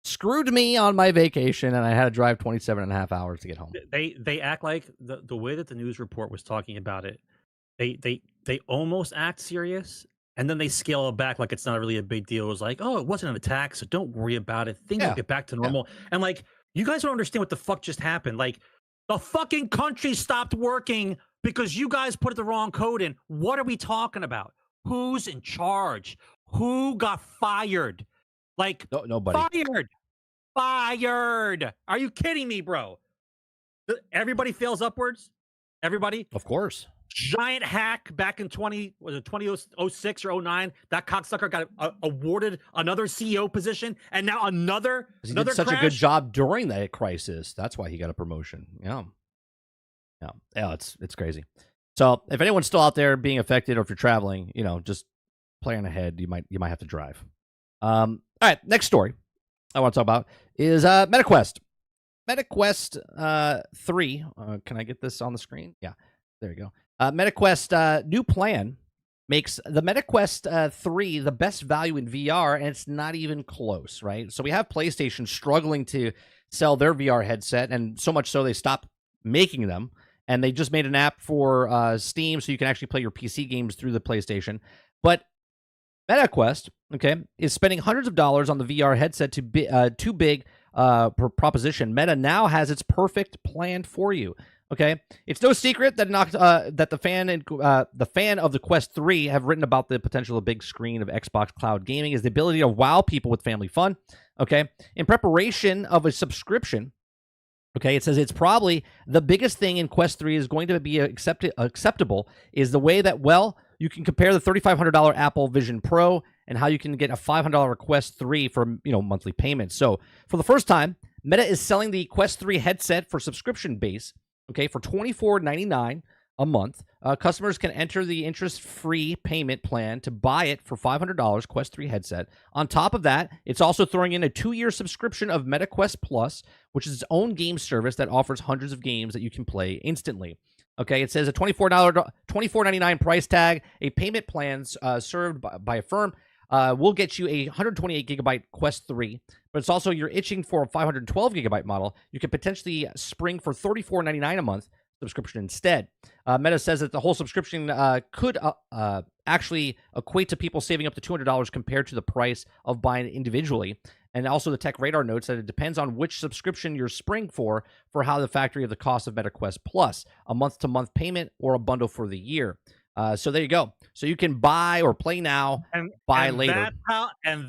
Speaker 2: screwed me on my vacation, and I had to drive 27 and a half hours to get home.
Speaker 3: They act like the way that the news report was talking about it. They almost act serious, and then they scale it back like it's not really a big deal. It was like, oh, it wasn't an attack, so don't worry about it. Things will get back to normal. Yeah. And like, you guys don't understand what the fuck just happened. Like, the fucking country stopped working because you guys put the wrong code in. What are we talking about? Who's in charge? Who got fired? Like, nobody. Fired. Are you kidding me, bro? Everybody fails upwards. Everybody.
Speaker 2: Of course.
Speaker 3: Giant hack back in 2006 or 09. That cocksucker got awarded another CEO position, and now another.
Speaker 2: He did such a good job during that crisis. That's why he got a promotion. Yeah. It's crazy. So if anyone's still out there being affected, or if you're traveling, just plan ahead. You might have to drive. All right, next story I want to talk about is MetaQuest. MetaQuest 3. Can I get this on the screen? Yeah, there you go. MetaQuest new plan makes the MetaQuest 3 the best value in VR, and it's not even close, right? So we have PlayStation struggling to sell their VR headset, and so much so they stopped making them, and they just made an app for Steam so you can actually play your PC games through the PlayStation. But MetaQuest, is spending hundreds of dollars on the VR headset too big proposition. Meta now has its perfect plan for you. Okay, it's no secret that that the fan of the Quest 3 have written about the potential of big screen of Xbox cloud gaming is the ability to wow people with family fun. Okay, in preparation of a subscription. Okay, it says it's probably the biggest thing in Quest 3 is going to be acceptable is the way that, you can compare the $3,500 Apple Vision Pro and how you can get a $500 Quest 3 for, monthly payments. So for the first time, Meta is selling the Quest 3 headset for subscription base, for $24.99 a month. Customers can enter the interest-free payment plan to buy it for $500 Quest 3 headset. On top of that, it's also throwing in a 2-year subscription of MetaQuest Plus, which is its own game service that offers hundreds of games that you can play instantly. Okay, it says a $24.99 price tag. A payment plan served by a firm will get you a 128 gigabyte Quest 3, but it's also you're itching for a 512 gigabyte model. You could potentially spring for $34.99 a month subscription instead. Meta says that the whole subscription could actually equate to people saving up to $200 compared to the price of buying it individually. And also the Tech Radar notes that it depends on which subscription you're spring for how the factory of the cost of MetaQuest Plus, a month-to-month payment or a bundle for the year. So there you go. So you can buy or play now, buy later.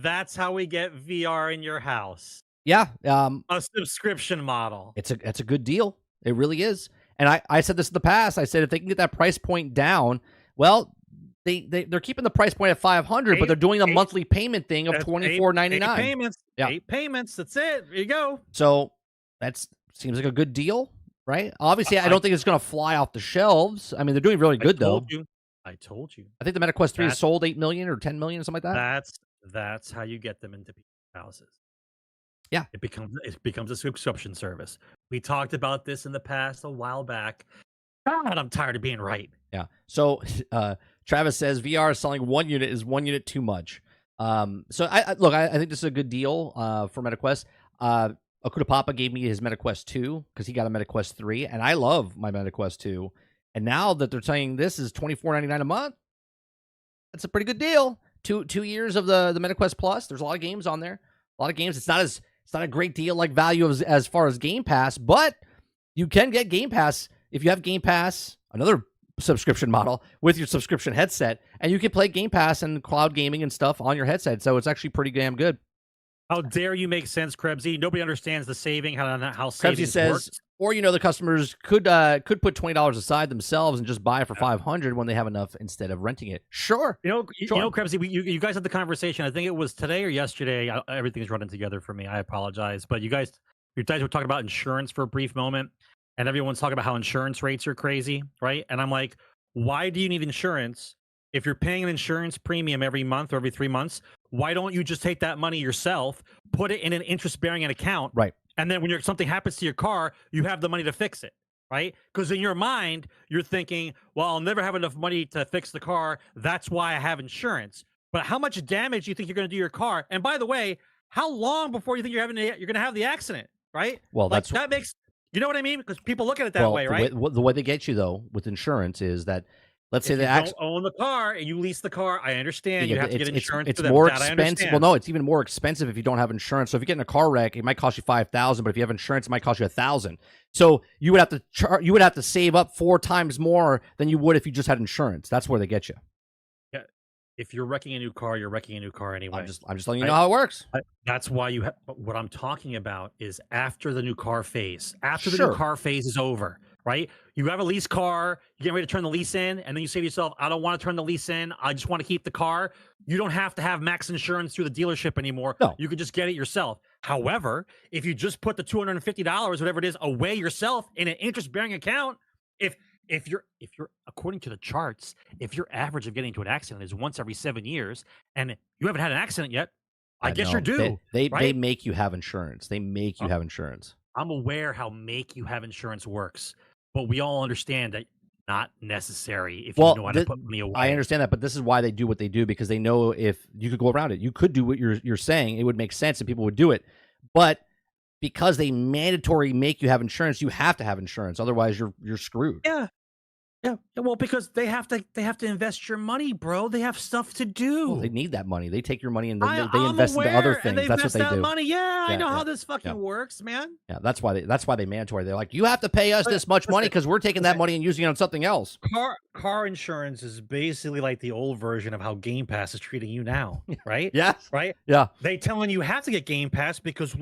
Speaker 3: That's how we get VR in your house.
Speaker 2: Yeah.
Speaker 3: A subscription model.
Speaker 2: It's a good deal. It really is. And I said this in the past. I said if they can get that price point down, they're keeping the price point at $500, but they're doing a monthly payment thing of $24.99.
Speaker 3: 8 payments. Yeah. 8 payments. That's it. There you go.
Speaker 2: So that seems like a good deal, right? Obviously, I don't think it's going to fly off the shelves. I mean, they're doing really good though.
Speaker 3: I told you.
Speaker 2: I think the MetaQuest 3 has sold 8 million or 10 million or something like that.
Speaker 3: That's how you get them into people's houses.
Speaker 2: Yeah.
Speaker 3: It becomes a subscription service. We talked about this in the past a while back. God, I'm tired of being right.
Speaker 2: Yeah. So Travis says VR is selling 1 unit is 1 unit too much. So I think this is a good deal for MetaQuest. Akuta Papa gave me his MetaQuest 2 because he got a MetaQuest 3, and I love my MetaQuest 2. And now that they're saying this is $24.99 a month, that's a pretty good deal. 2 years of the MetaQuest Plus. There's a lot of games on there. A lot of games. It's not a great deal like value as far as Game Pass, but you can get Game Pass if you have Game Pass, another subscription model with your subscription headset, and you can play Game Pass and cloud gaming and stuff on your headset. So it's actually pretty damn good.
Speaker 3: How dare you make sense, Krebsy? Nobody understands the saving, how saving
Speaker 2: says
Speaker 3: works.
Speaker 2: Or the customers could put $20 aside themselves and just buy it for $500 when they have enough instead of renting it. Sure.
Speaker 3: Krebsy, you guys had the conversation. I think it was today or yesterday. Everything's running together for me. I apologize, but you guys were talking about insurance for a brief moment, and everyone's talking about how insurance rates are crazy, right? And I'm like, why do you need insurance if you're paying an insurance premium every month or every 3 months? Why don't you just take that money yourself, put it in an interest-bearing account,
Speaker 2: right?
Speaker 3: And then when something happens to your car, you have the money to fix it, right? Because in your mind, you're thinking, well, I'll never have enough money to fix the car. That's why I have insurance. But how much damage do you think you're going to do your car? And by the way, how long before you think you're going to have the accident, right?
Speaker 2: Well,
Speaker 3: that makes, you know what I mean? Because people look at it that way, right?
Speaker 2: The way they get you though with insurance is that, let's say
Speaker 3: you don't own the car and you lease the car, I understand you have to get insurance.
Speaker 2: It's more expensive. Well, no, it's even more expensive if you don't have insurance. So if you get in a car wreck, it might cost you $5,000, but if you have insurance, it might cost you $1,000. So you would have to save up 4 times more than you would if you just had insurance. That's where they get you.
Speaker 3: Yeah, if you're wrecking a new car, you're wrecking a new car anyway.
Speaker 2: I'm just letting you know how it works.
Speaker 3: That's why you. What I'm talking about is after the new car phase. After the new car phase is over. Right? You have a lease car, you're getting ready to turn the lease in, and then you say to yourself, I don't want to turn the lease in. I just want to keep the car. You don't have to have max insurance through the dealership anymore.
Speaker 2: No.
Speaker 3: You could just get it yourself. However, if you just put the $250, whatever it is, away yourself in an interest-bearing account, if you're according to the charts, if your average of getting into an accident is once every 7 years, and you haven't had an accident yet, I guess you're due.
Speaker 2: They make you have insurance. They make you have insurance.
Speaker 3: I'm aware how make you have insurance works. But we all understand that not necessary if you know how to put money away.
Speaker 2: I understand that, but this is why they do what they do, because they know if you could go around it. You could do what you're saying. It would make sense and people would do it. But because they mandatory make you have insurance, you have to have insurance. Otherwise, you're screwed.
Speaker 3: Yeah. Yeah, well, because they have to invest your money, bro. They have stuff to do.
Speaker 2: Well, they need that money. They take your money and they invest into other things. That's what they do.
Speaker 3: Money. Yeah, I know how this fucking works, man.
Speaker 2: Yeah, that's why they mandatory. They're like, you have to pay us this much money because we're taking that money and using it on something else.
Speaker 3: Car insurance is basically like the old version of how Game Pass is treating you now, right?
Speaker 2: Yes.
Speaker 3: Right?
Speaker 2: Yeah.
Speaker 3: They telling you have to get Game Pass because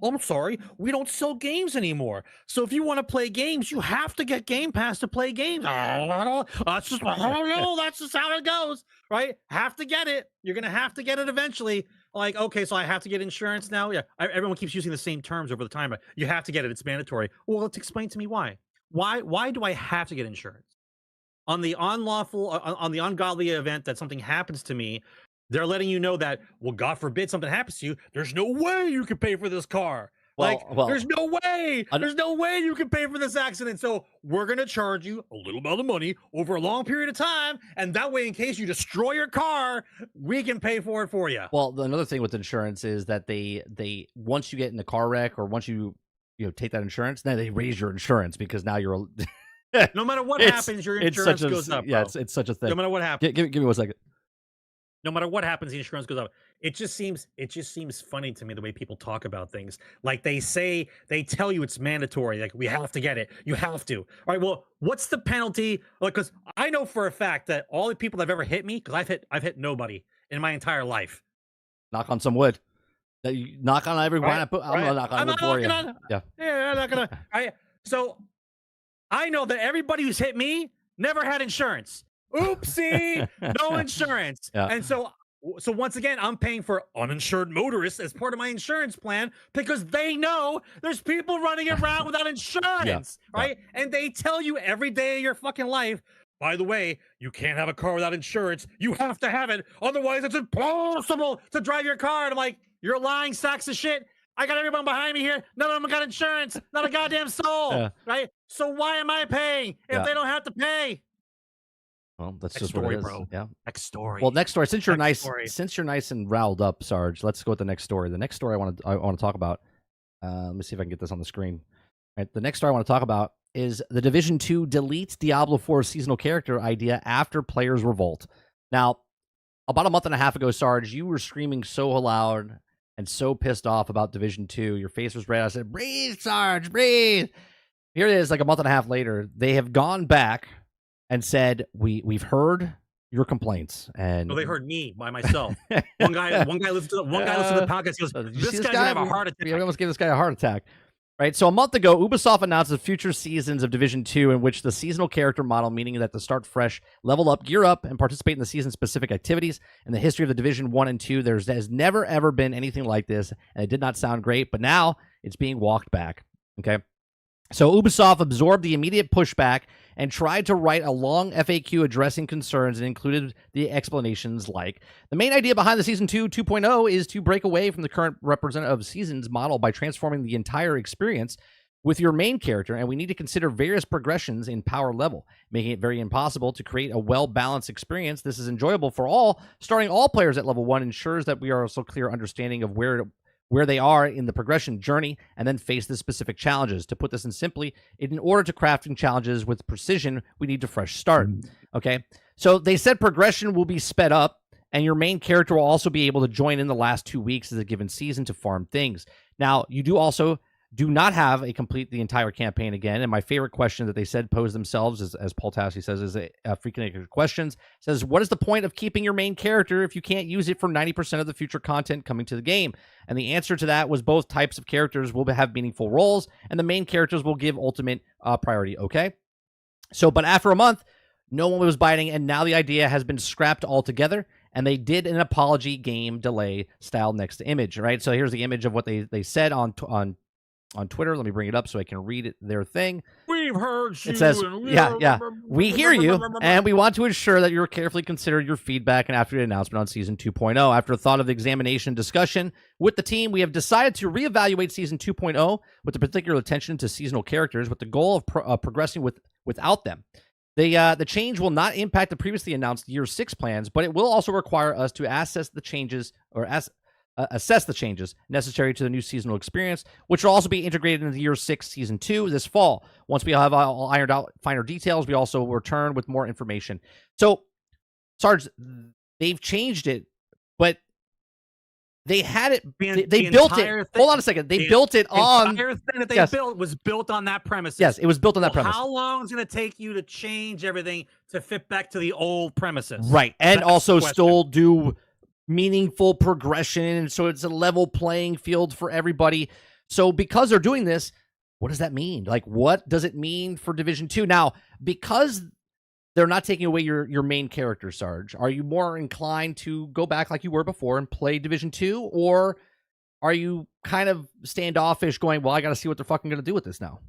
Speaker 3: I'm sorry, we don't sell games anymore. So if you want to play games, you have to get Game Pass to play games. That's just how it goes, right? Have to get it. You're gonna have to get it eventually. Like, okay, so I have to get insurance now. Yeah, everyone keeps using the same terms over the time, but you have to get it. It's mandatory. Well, let's explain to me why. Why do I have to get insurance? On the ungodly event that something happens to me, they're letting you know that, well, God forbid something happens to you. There's no way you can pay for this car. There's no way. There's no way you can pay for this accident. So we're going to charge you a little amount of money over a long period of time. And that way, in case you destroy your car, we can pay for it for you.
Speaker 2: Well, another thing with insurance is that they once you get in a car wreck or once you take that insurance, then they raise your insurance because now you're
Speaker 3: no matter what happens, your insurance goes up.
Speaker 2: Yeah, it's such a thing.
Speaker 3: No matter what happens.
Speaker 2: Give me 1 second.
Speaker 3: No matter what happens, the insurance goes up. It just seems funny to me the way people talk about things. Like they tell you it's mandatory. Like, we have to get it. You have to. All right. Well, what's the penalty? Like, because I know for a fact that all the people that have ever hit me, because I've hit nobody in my entire life.
Speaker 2: Knock on some wood. Knock on every one. I'm gonna knock on wood for you. Yeah.
Speaker 3: I'm not gonna. So I know that everybody who's hit me never had insurance. Oopsie, no insurance.
Speaker 2: Yeah.
Speaker 3: And so once again, I'm paying for uninsured motorists as part of my insurance plan because they know there's people running around without insurance, right? And they tell you every day of your fucking life, by the way, you can't have a car without insurance. You have to have it. Otherwise, it's impossible to drive your car. And I'm like, you're lying sacks of shit. I got everyone behind me here. None of them got insurance. Not a goddamn soul, right? So why am I paying if they don't have to pay?
Speaker 2: Well, that's
Speaker 3: Next
Speaker 2: just
Speaker 3: story,
Speaker 2: what it is.
Speaker 3: bro.
Speaker 2: Yeah.
Speaker 3: Next story.
Speaker 2: Well, next story. Since you're
Speaker 3: Next
Speaker 2: nice and riled up, Sarge, let's go with the next story. The next story I want to talk about. Let me see if I can get this on the screen. All right, the next story I want to talk about is the Division 2 deletes Diablo 4 seasonal character idea after players revolt. Now, about a month and a half ago, Sarge, you were screaming so loud and so pissed off about Division 2. Your face was red. I said, breathe, Sarge, breathe. Here it is, like a month and a half later. They have gone back and said, we've heard your complaints. And
Speaker 3: no, they heard me by myself. one guy listened to the podcast. He goes, this guy's gonna have a heart attack.
Speaker 2: We almost gave this guy a heart attack. Right. So a month ago, Ubisoft announced the future seasons of Division 2, in which the seasonal character model, meaning that to start fresh, level up, gear up, and participate in the season-specific activities. In the history of the Division 1 and 2, there has never, ever been anything like this, and it did not sound great, but now it's being walked back. Okay. So Ubisoft absorbed the immediate pushback and tried to write a long FAQ addressing concerns and included the explanations like, the main idea behind the Season 2 2.0 is to break away from the current representative seasons model by transforming the entire experience with your main character, and we need to consider various progressions in power level, making it very impossible to create a well-balanced experience. This is enjoyable for all. Starting all players at level 1 ensures that we are also clear understanding of where they are in the progression journey, and then face the specific challenges. To put this in simply, in order to crafting challenges with precision, we need a fresh start. Okay, so they said progression will be sped up, and your main character will also be able to join in the last 2 weeks of a given season to farm things. Now, you do not have a complete the entire campaign again. And my favorite question that they said pose themselves, as Paul Tassi says, is a freaking questions. Says, what is the point of keeping your main character if you can't use it for 90% of the future content coming to the game? And the answer to that was both types of characters will have meaningful roles, and the main characters will give ultimate priority. Okay. So, but after a month, no one was biting, and now the idea has been scrapped altogether. And they did an apology game delay style next to image. Right. So here's the image of what they said on Twitter. Let me bring it up so I can read their thing.
Speaker 3: We've heard you.
Speaker 2: It says, we hear you, and we want to ensure that you're carefully considered your feedback and after the announcement on Season 2.0. After a thought of the examination and discussion with the team, we have decided to reevaluate Season 2.0 with a particular attention to seasonal characters with the goal of progressing without them. The change will not impact the previously announced Year 6 plans, but it will also require us to assess the changes necessary to the new seasonal experience, which will also be integrated into Year 6 Season 2 this fall. Once we have all ironed out finer details, we also return with more information. So, Sarge, they've changed it, but they had it. They built it. Hold on a second. They built it on.
Speaker 3: The entire thing that they built was built on that premise.
Speaker 2: Yes, it was built on that premise.
Speaker 3: How long is it going to take you to change everything to fit back to the old premises?
Speaker 2: Right, and also still do meaningful progression, so it's a level playing field for everybody. So because they're doing this, what does that mean? Like, what does it mean for Division 2? Now, because they're not taking away your main character, Sarge, are you more inclined to go back like you were before and play Division 2? Or are you kind of standoffish going, well, I got to see what they're fucking going to do with this now?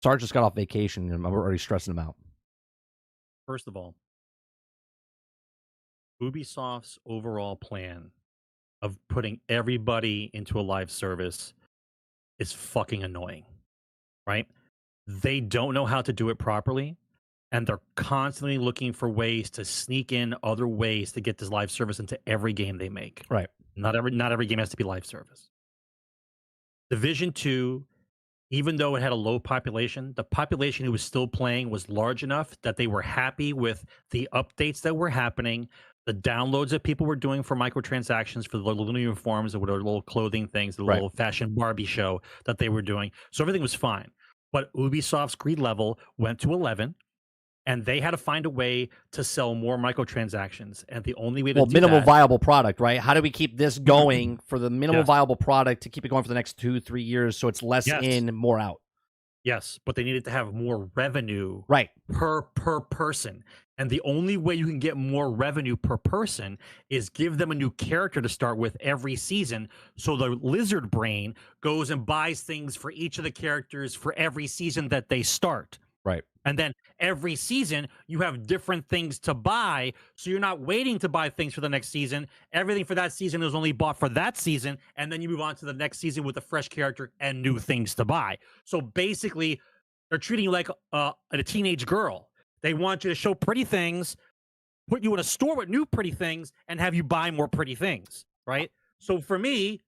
Speaker 2: Sarge just got off vacation, and I'm already stressing him out.
Speaker 3: First of all, Ubisoft's overall plan of putting everybody into a live service is fucking annoying, right? They don't know how to do it properly, and they're constantly looking for ways to sneak in other ways to get this live service into every game they make.
Speaker 2: Right.
Speaker 3: Not every game has to be live service. Division 2, even though it had a low population, the population who was still playing was large enough that they were happy with the updates that were happening, the downloads that people were doing for microtransactions for the little uniforms or their little clothing things, the little fashion Barbie show that they were doing. So everything was fine. But Ubisoft's greed level went to 11, and they had to find a way to sell more microtransactions. And the only way to do
Speaker 2: minimal
Speaker 3: that,
Speaker 2: viable product, right? How do we keep this going for the minimal viable product to keep it going for the next 2-3 years so it's less in, more out?
Speaker 3: Yes, but they needed to have more revenue per person. And the only way you can get more revenue per person is give them a new character to start with every season. So the lizard brain goes and buys things for each of the characters for every season that they start.
Speaker 2: Right.
Speaker 3: And then every season you have different things to buy. So you're not waiting to buy things for the next season. Everything for that season is only bought for that season. And then you move on to the next season with a fresh character and new things to buy. So basically, they're treating you like a teenage girl. They want you to show pretty things, put you in a store with new pretty things, and have you buy more pretty things, right? So for me,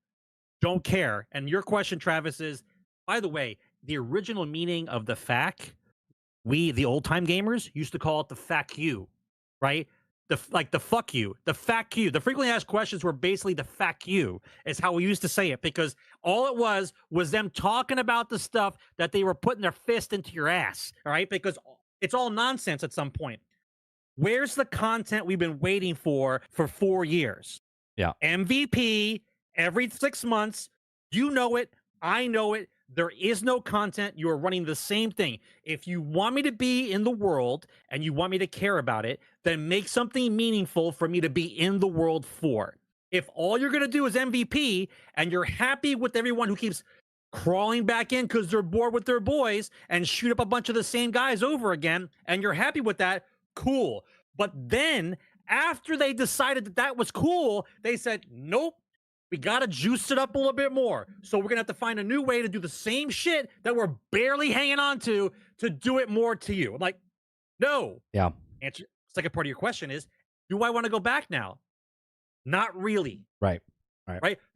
Speaker 3: don't care. And your question, Travis, is, by the way, the original meaning of the FAQ, we, the old-time gamers, used to call it the FAQ you, right? The fuck you, the FAQ you. The frequently asked questions were basically the FAQ you, is how we used to say it, because all it was them talking about the stuff that they were putting their fist into your ass, all right? Because it's all nonsense at some point. Where's the content we've been waiting for 4 years?
Speaker 2: Yeah.
Speaker 3: MVP every 6 months. You know it. I know it. There is no content. You are running the same thing. If you want me to be in the world and you want me to care about it, then make something meaningful for me to be in the world for. If all you're going to do is MVP and you're happy with everyone who keeps crawling back in because they're bored with their boys and shoot up a bunch of the same guys over again, and you're happy with that, cool. But then after they decided that that was cool, they said, nope, we got to juice it up a little bit more. So we're going to have to find a new way to do the same shit that we're barely hanging on to do it more to you. I'm like, no.
Speaker 2: Yeah.
Speaker 3: Answer. Second part of your question is, do I want to go back now? Not really.
Speaker 2: Right.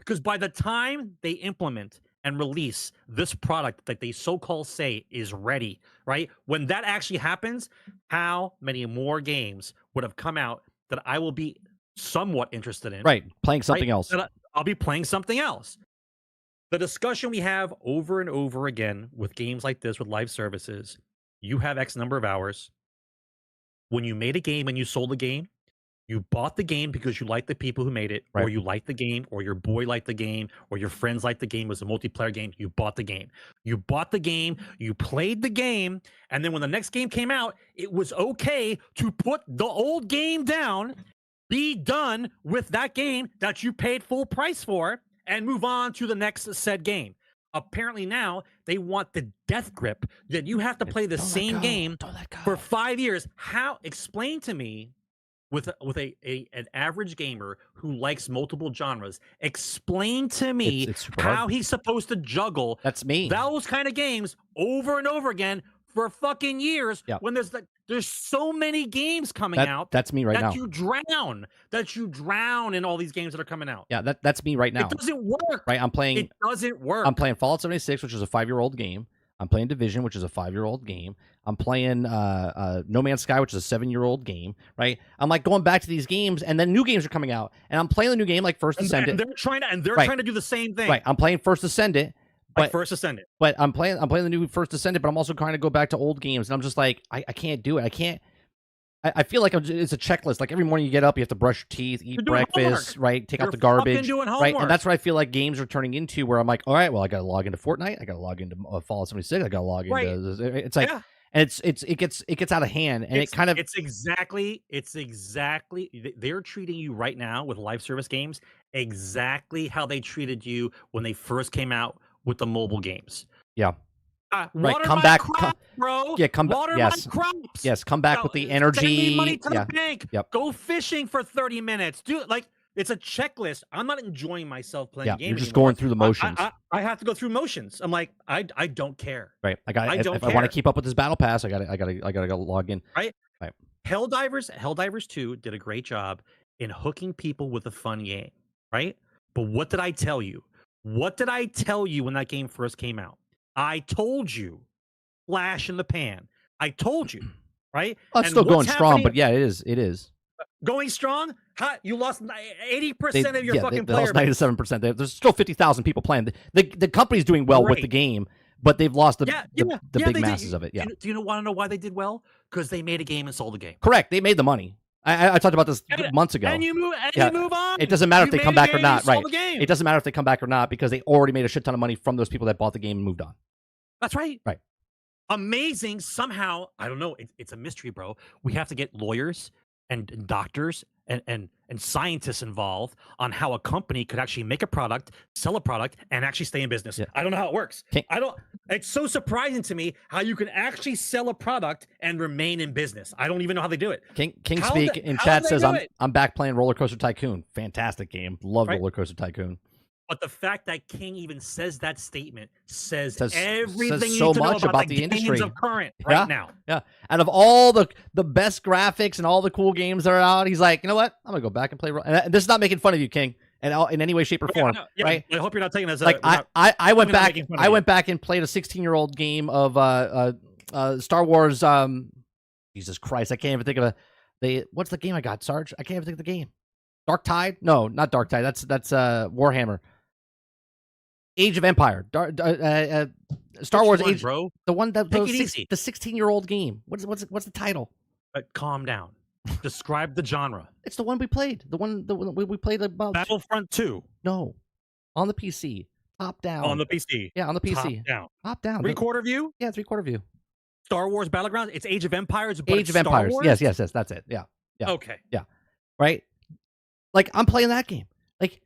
Speaker 3: Because by the time they implement and release this product that they so-called say is ready, right? When that actually happens, how many more games would have come out that I will be somewhat interested in?
Speaker 2: Right. Playing something else.
Speaker 3: I'll be playing something else. The discussion we have over and over again with games like this, with live services, you have X number of hours. When you made a game and you sold a game, you bought the game because you liked the people who made it, or you liked the game, or your boy liked the game, or your friends liked the game. It was a multiplayer game. You bought the game. You bought the game. You played the game. And then when the next game came out, it was okay to put the old game down, be done with that game that you paid full price for, and move on to the next said game. Apparently now they want the death grip that you have to play the same game for 5 years. How? Explain to me, with an average gamer who likes multiple genres, explain to me how he's supposed to juggle those kind of games over and over again for fucking years when there's so many games coming out.
Speaker 2: That's me right now.
Speaker 3: That you drown in all these games that are coming out.
Speaker 2: Yeah, that's me right now.
Speaker 3: It doesn't work.
Speaker 2: Right,
Speaker 3: It doesn't work.
Speaker 2: I'm playing Fallout 76, which is a 5-year-old game. I'm playing Division, which is a 5-year-old game. I'm playing No Man's Sky, which is a 7-year-old game. Right? I'm like going back to these games, and then new games are coming out, and I'm playing the new game like First Ascendant.
Speaker 3: And they're trying to do the same thing.
Speaker 2: Right. I'm playing First Ascendant. But
Speaker 3: But
Speaker 2: I'm playing the new First Ascendant, but I'm also trying to go back to old games, and I'm just like, I can't do it. I feel like it's a checklist. Like every morning you get up, you have to brush your teeth, eat breakfast, right? Take out the garbage, right? And that's what I feel like games are turning into. Where I'm like, all right, well, I got to log into Fortnite, I got to log into Fallout 76, I got to log into. It's like, and it gets out of hand, and it's
Speaker 3: exactly they're treating you right now with live service games exactly how they treated you when they first came out with the mobile games.
Speaker 2: Yeah.
Speaker 3: Water
Speaker 2: come
Speaker 3: my
Speaker 2: back,
Speaker 3: crops, bro.
Speaker 2: Yeah, come back.
Speaker 3: Water
Speaker 2: Yes,
Speaker 3: my crops.
Speaker 2: Yes, come back with the energy.
Speaker 3: Send me money to the bank.
Speaker 2: Yep.
Speaker 3: Go fishing for 30 minutes. It's a checklist. I'm not enjoying myself playing games.
Speaker 2: You're just going through the motions.
Speaker 3: I have to go through motions. I'm like, I don't care.
Speaker 2: Right. If I want to keep up with this battle pass, I gotta go log in.
Speaker 3: Right. Helldivers 2 did a great job in hooking people with a fun game. Right. But what did I tell you? What did I tell you when that game first came out? I told you, flash in the pan. I told you, right?
Speaker 2: Well, it's still going strong, but yeah, it is.
Speaker 3: Going strong? You lost 80% of your fucking
Speaker 2: they
Speaker 3: player
Speaker 2: lost 97%. There's still 50,000 people playing. The company's doing well with the game, but they've lost the
Speaker 3: yeah,
Speaker 2: big masses of it. Yeah.
Speaker 3: Do you want to know why they did well? Because they made a game and sold a game.
Speaker 2: Correct. They made the money. I talked about this months ago.
Speaker 3: And you move on.
Speaker 2: It doesn't matter if they come back or not. Right.
Speaker 3: It
Speaker 2: doesn't matter if they come back or not because they already made a shit ton of money from those people that bought the game and moved on.
Speaker 3: That's right.
Speaker 2: Right.
Speaker 3: Amazing. Somehow, I don't know. It's a mystery, bro. We have to get lawyers and doctors and scientists involved on how a company could actually make a product, sell a product, and actually stay in business. Yeah. I don't know how it works. It's so surprising to me how you can actually sell a product and remain in business. I don't even know how they do it.
Speaker 2: King Speak in chat says I'm back playing Roller Coaster Tycoon. Fantastic game. Love Roller Coaster Tycoon.
Speaker 3: But the fact that King even says that statement says everything
Speaker 2: so
Speaker 3: you need to
Speaker 2: much
Speaker 3: know
Speaker 2: about
Speaker 3: the
Speaker 2: the industry
Speaker 3: of current right now.
Speaker 2: Yeah. Out of all the best graphics and all the cool games that are out, he's like, you know what? I'm gonna go back and play. And this is not making fun of you, King, and in any way, shape, or form. Right?
Speaker 3: I hope you're not taking this
Speaker 2: like I went back. I went back and played a 16-year-old game of Star Wars. Jesus Christ, I can't even think of what's the game I got, Sarge? I can't even think of the game. Dark Tide? No, not Dark Tide. That's Warhammer. Age of Empire, Star Wars Age,
Speaker 3: bro.
Speaker 2: The one that the 16-year-old game. What's the title?
Speaker 3: Calm down. Describe the genre.
Speaker 2: It's the one we played. The one we played about
Speaker 3: Battlefront 2.
Speaker 2: No, on the PC, top down.
Speaker 3: On the PC.
Speaker 2: Yeah, on the PC. Top down.
Speaker 3: 3/4 view.
Speaker 2: Yeah, 3/4 view.
Speaker 3: Star Wars Battlegrounds. It's Age of Empires. But
Speaker 2: Age of Empires. Yes, that's it. Yeah.
Speaker 3: Okay.
Speaker 2: Yeah. Right. Like I'm playing that game. Like.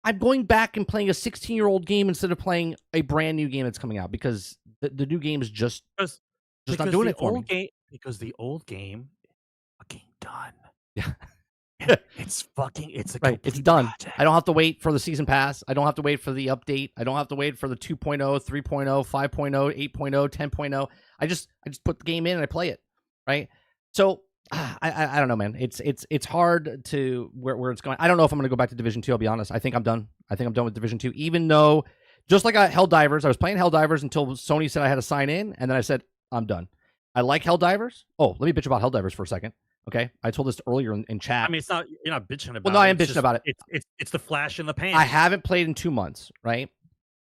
Speaker 2: I'm going back and playing a 16-year-old game instead of playing a brand new game that's coming out because the new game is just not doing it for me.
Speaker 3: Because the old game is fucking done.
Speaker 2: Yeah.
Speaker 3: It's
Speaker 2: it's done.
Speaker 3: project.
Speaker 2: I don't have to wait for the season pass. I don't have to wait for the update. I don't have to wait for the 2.0, 3.0, 5.0, 8.0, 10.0. I just put the game in and I play it. Right. So I don't know, man. It's hard to where it's going. I don't know if I'm going to go back to Division 2. I'll be honest. I think I'm done. I'm done with Division 2. Even though, just like Helldivers, I was playing Helldivers until Sony said I had to sign in, and then I said I'm done. I like Helldivers. Oh, let me bitch about Helldivers for a second. Okay, I told this earlier in chat.
Speaker 3: I mean, you're not bitching about.
Speaker 2: Well, no, I am bitching about it.
Speaker 3: It's the flash in the pan.
Speaker 2: I haven't played in 2 months. Right.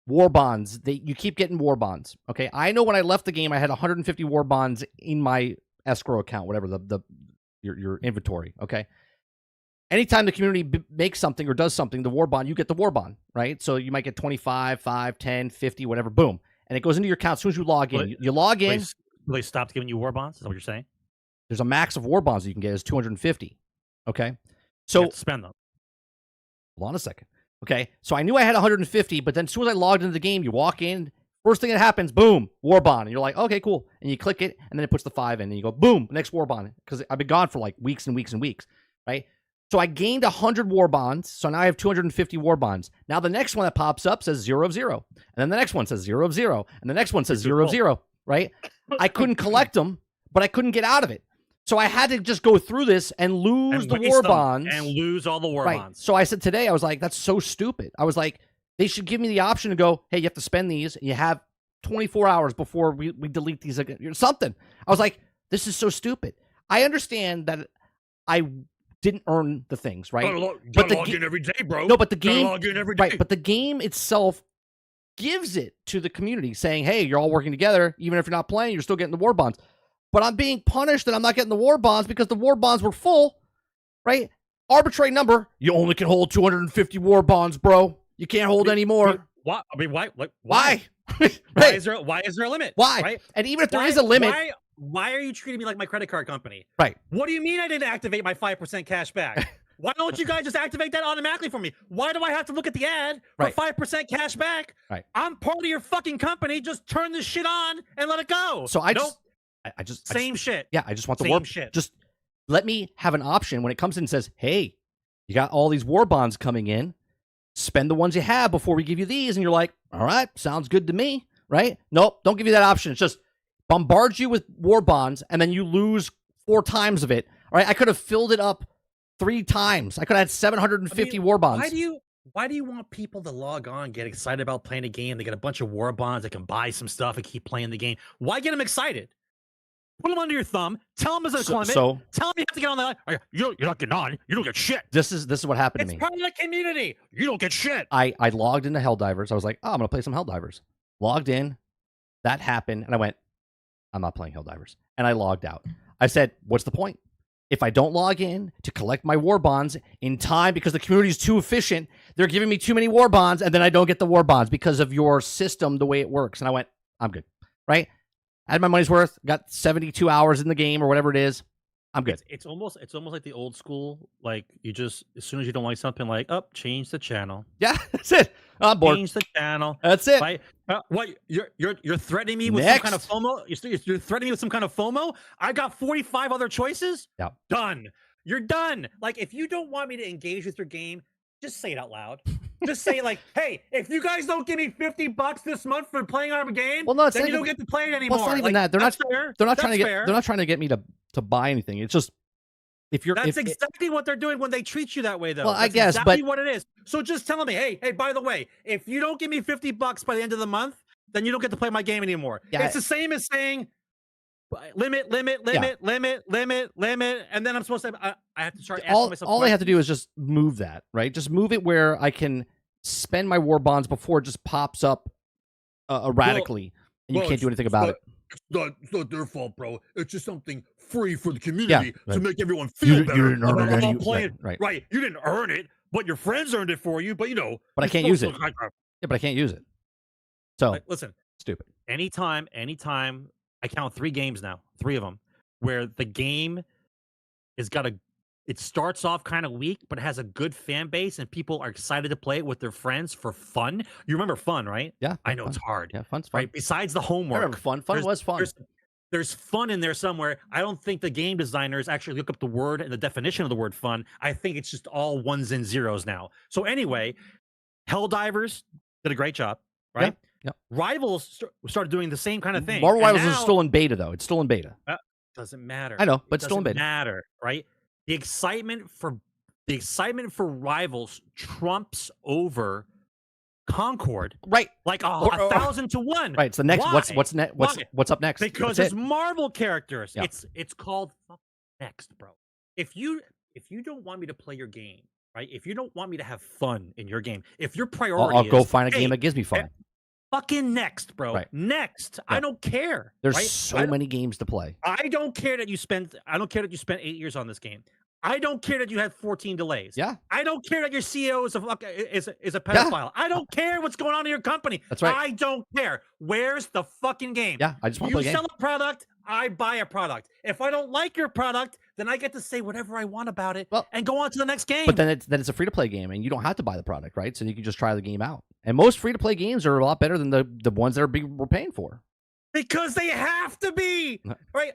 Speaker 2: War bonds. You keep getting war bonds. Okay, I know when I left the game, I had 150 war bonds in my escrow account, whatever your inventory. Okay. Anytime the community makes something or does something, the war bond, you get the war bond, right? So you might get 25, 5, 10, 50, whatever, boom. And it goes into your account as soon as you log in. You log in.
Speaker 3: They stopped giving you war bonds? Is that what you're saying?
Speaker 2: There's a max of war bonds that you can get is 250. Okay. So
Speaker 3: you have to spend them.
Speaker 2: Hold on a second. Okay. So I knew I had 150, but then as soon as I logged into the game, you walk in, first thing that happens, boom, war bond. And you're like, okay, cool. And you click it, and then it puts the 5 in, and you go, boom, next war bond. Because I've been gone for like weeks and weeks and weeks, right? So I gained 100 war bonds. So now I have 250 war bonds. Now the next one that pops up says 0 of 0. And then the next one says 0 of 0. And the next one says 0 of 0, right? I couldn't collect them, but I couldn't get out of it. So I had to just go through this and lose the war bonds.
Speaker 3: And lose all the war bonds.
Speaker 2: So I said today, I was like, that's so stupid. I was like, they should give me the option to go, hey, you have to spend these. And you have 24 hours before we delete these again. Something. I was like, this is so stupid. I understand that I didn't earn the things, right?
Speaker 3: But log in every day, bro.
Speaker 2: No, but the game,
Speaker 3: log in every day.
Speaker 2: Right? But the game itself gives it to the community, saying, "Hey, you're all working together. Even if you're not playing, you're still getting the war bonds." But I'm being punished that I'm not getting the war bonds because the war bonds were full, right? Arbitrary number. You only can hold 250 war bonds, bro. You can't hold any more.
Speaker 3: Why? I mean, why?
Speaker 2: Why?
Speaker 3: Right. Why is there a limit?
Speaker 2: Why?
Speaker 3: Right?
Speaker 2: And even if there is a limit,
Speaker 3: why are you treating me like my credit card company?
Speaker 2: Right.
Speaker 3: What do you mean I didn't activate my 5% cash back? Why don't you guys just activate that automatically for me? Why do I have to look at the ad for 5% cash back?
Speaker 2: Right.
Speaker 3: I'm part of your fucking company. Just turn this shit on and let it go.
Speaker 2: So I
Speaker 3: just
Speaker 2: shit. Yeah, I just want the war
Speaker 3: shit.
Speaker 2: Just let me have an option when it comes in and says, "Hey, you got all these war bonds coming in. Spend the ones you have before we give you these." And you're like, "All right, sounds good to me." Right? Nope, don't give you that option. It's just bombard you with war bonds, and then you lose 4 times of it. All right, I could have filled it up 3 times. I could have had 750 war bonds.
Speaker 3: Why do you want people to log on, get excited about playing a game? They get a bunch of war bonds. They can buy some stuff and keep playing the game. Why get them excited? Put them under your thumb. Tell them as a climate. Tell them you have to get on the line. You're not getting on. You don't get shit.
Speaker 2: This is what happened to me.
Speaker 3: It's part of the community. You don't get shit.
Speaker 2: I logged into Helldivers. I was like, oh, I'm gonna play some Helldivers. logged in, that happened, and I went, I'm not playing Helldivers. And I logged out. I said, what's the point? If I don't log in to collect my war bonds in time because the community is too efficient, they're giving me too many war bonds, and then I don't get the war bonds because of your system, the way it works. And I went, I'm good, right? I had my money's worth, got 72 hours in the game or whatever it is. I'm good.
Speaker 3: It's almost like the old school, like you just, as soon as you don't like something, like, change the channel.
Speaker 2: Yeah, that's it. I'm bored.
Speaker 3: Change the channel.
Speaker 2: That's it.
Speaker 3: Right? What you're threatening me with
Speaker 2: Next.
Speaker 3: some kind of FOMO? You're threatening me with some kind of FOMO? I got 45 other choices.
Speaker 2: Yeah.
Speaker 3: Done. You're done. Like, if you don't want me to engage with your game, just say it out loud. Just say, like, hey, if you guys don't give me $50 this month for playing our game, then you don't get to play it anymore.
Speaker 2: Well, it's not even that. They're not trying to get me to buy anything. It's just
Speaker 3: that's exactly what they're doing when they treat you that way, though.
Speaker 2: Well,
Speaker 3: that's
Speaker 2: I guess,
Speaker 3: exactly what it is. So just tell me, hey, by the way, if you don't give me $50 by the end of the month, then you don't get to play my game anymore. Yeah. It's the same as saying limit, and then I'm supposed to. I have to start asking myself.
Speaker 2: All I have to do is just move that, right? Just move it where I can spend my war bonds before it just pops up erratically, and you can't do anything about it.
Speaker 4: It's not their fault, bro. It's just something free for the community to make everyone feel better.
Speaker 2: You didn't earn it.
Speaker 3: Playing, right. You didn't earn it, but your friends earned it for you. But
Speaker 2: But I can't use it. Yeah, but I can't use it. So
Speaker 3: listen,
Speaker 2: stupid.
Speaker 3: Anytime, I count 3 games now, 3 of them, where the game it starts off kind of weak, but it has a good fan base and people are excited to play it with their friends for fun. You remember fun, right?
Speaker 2: Yeah.
Speaker 3: I know it's hard.
Speaker 2: Yeah, fun's fun.
Speaker 3: Right? Besides the homework.
Speaker 2: I remember fun. Fun was fun.
Speaker 3: There's fun in there somewhere. I don't think the game designers actually look up the word and the definition of the word fun. I think it's just all ones and zeros now. So anyway, Helldivers did a great job, right?
Speaker 2: Yeah.
Speaker 3: Rivals started doing the same kind of thing.
Speaker 2: Marvel Rivals is still in beta, though. It's still in beta.
Speaker 3: Doesn't matter.
Speaker 2: I know, but it's still in beta.
Speaker 3: Doesn't matter, right? The excitement for Rivals trumps over Concord,
Speaker 2: right?
Speaker 3: Like 1,000 to 1.
Speaker 2: Right. So next, what's up next?
Speaker 3: Because it's Marvel characters.
Speaker 2: Yeah.
Speaker 3: It's called next, bro. If you don't want me to play your game, right? If you don't want me to have fun in your game, if your priority
Speaker 2: I'll go find a game that gives me fun.
Speaker 3: Fucking next, bro.
Speaker 2: Right.
Speaker 3: Next. Yeah. I don't care.
Speaker 2: There's so many games to play.
Speaker 3: I don't care that you spent 8 years on this game. I don't care that you had 14 delays.
Speaker 2: Yeah.
Speaker 3: I don't care that your CEO is a pedophile. Yeah. I don't care what's going on in your company.
Speaker 2: That's right.
Speaker 3: I don't care. Where's the fucking game?
Speaker 2: Yeah, I just want to play a game.
Speaker 3: You sell a product, I buy a product. If I don't like your product, then I get to say whatever I want about it and go on to the next game.
Speaker 2: But then it's a free-to-play game, and you don't have to buy the product, right? So you can just try the game out. And most free-to-play games are a lot better than the ones that we're paying for.
Speaker 3: Because they have to be, right?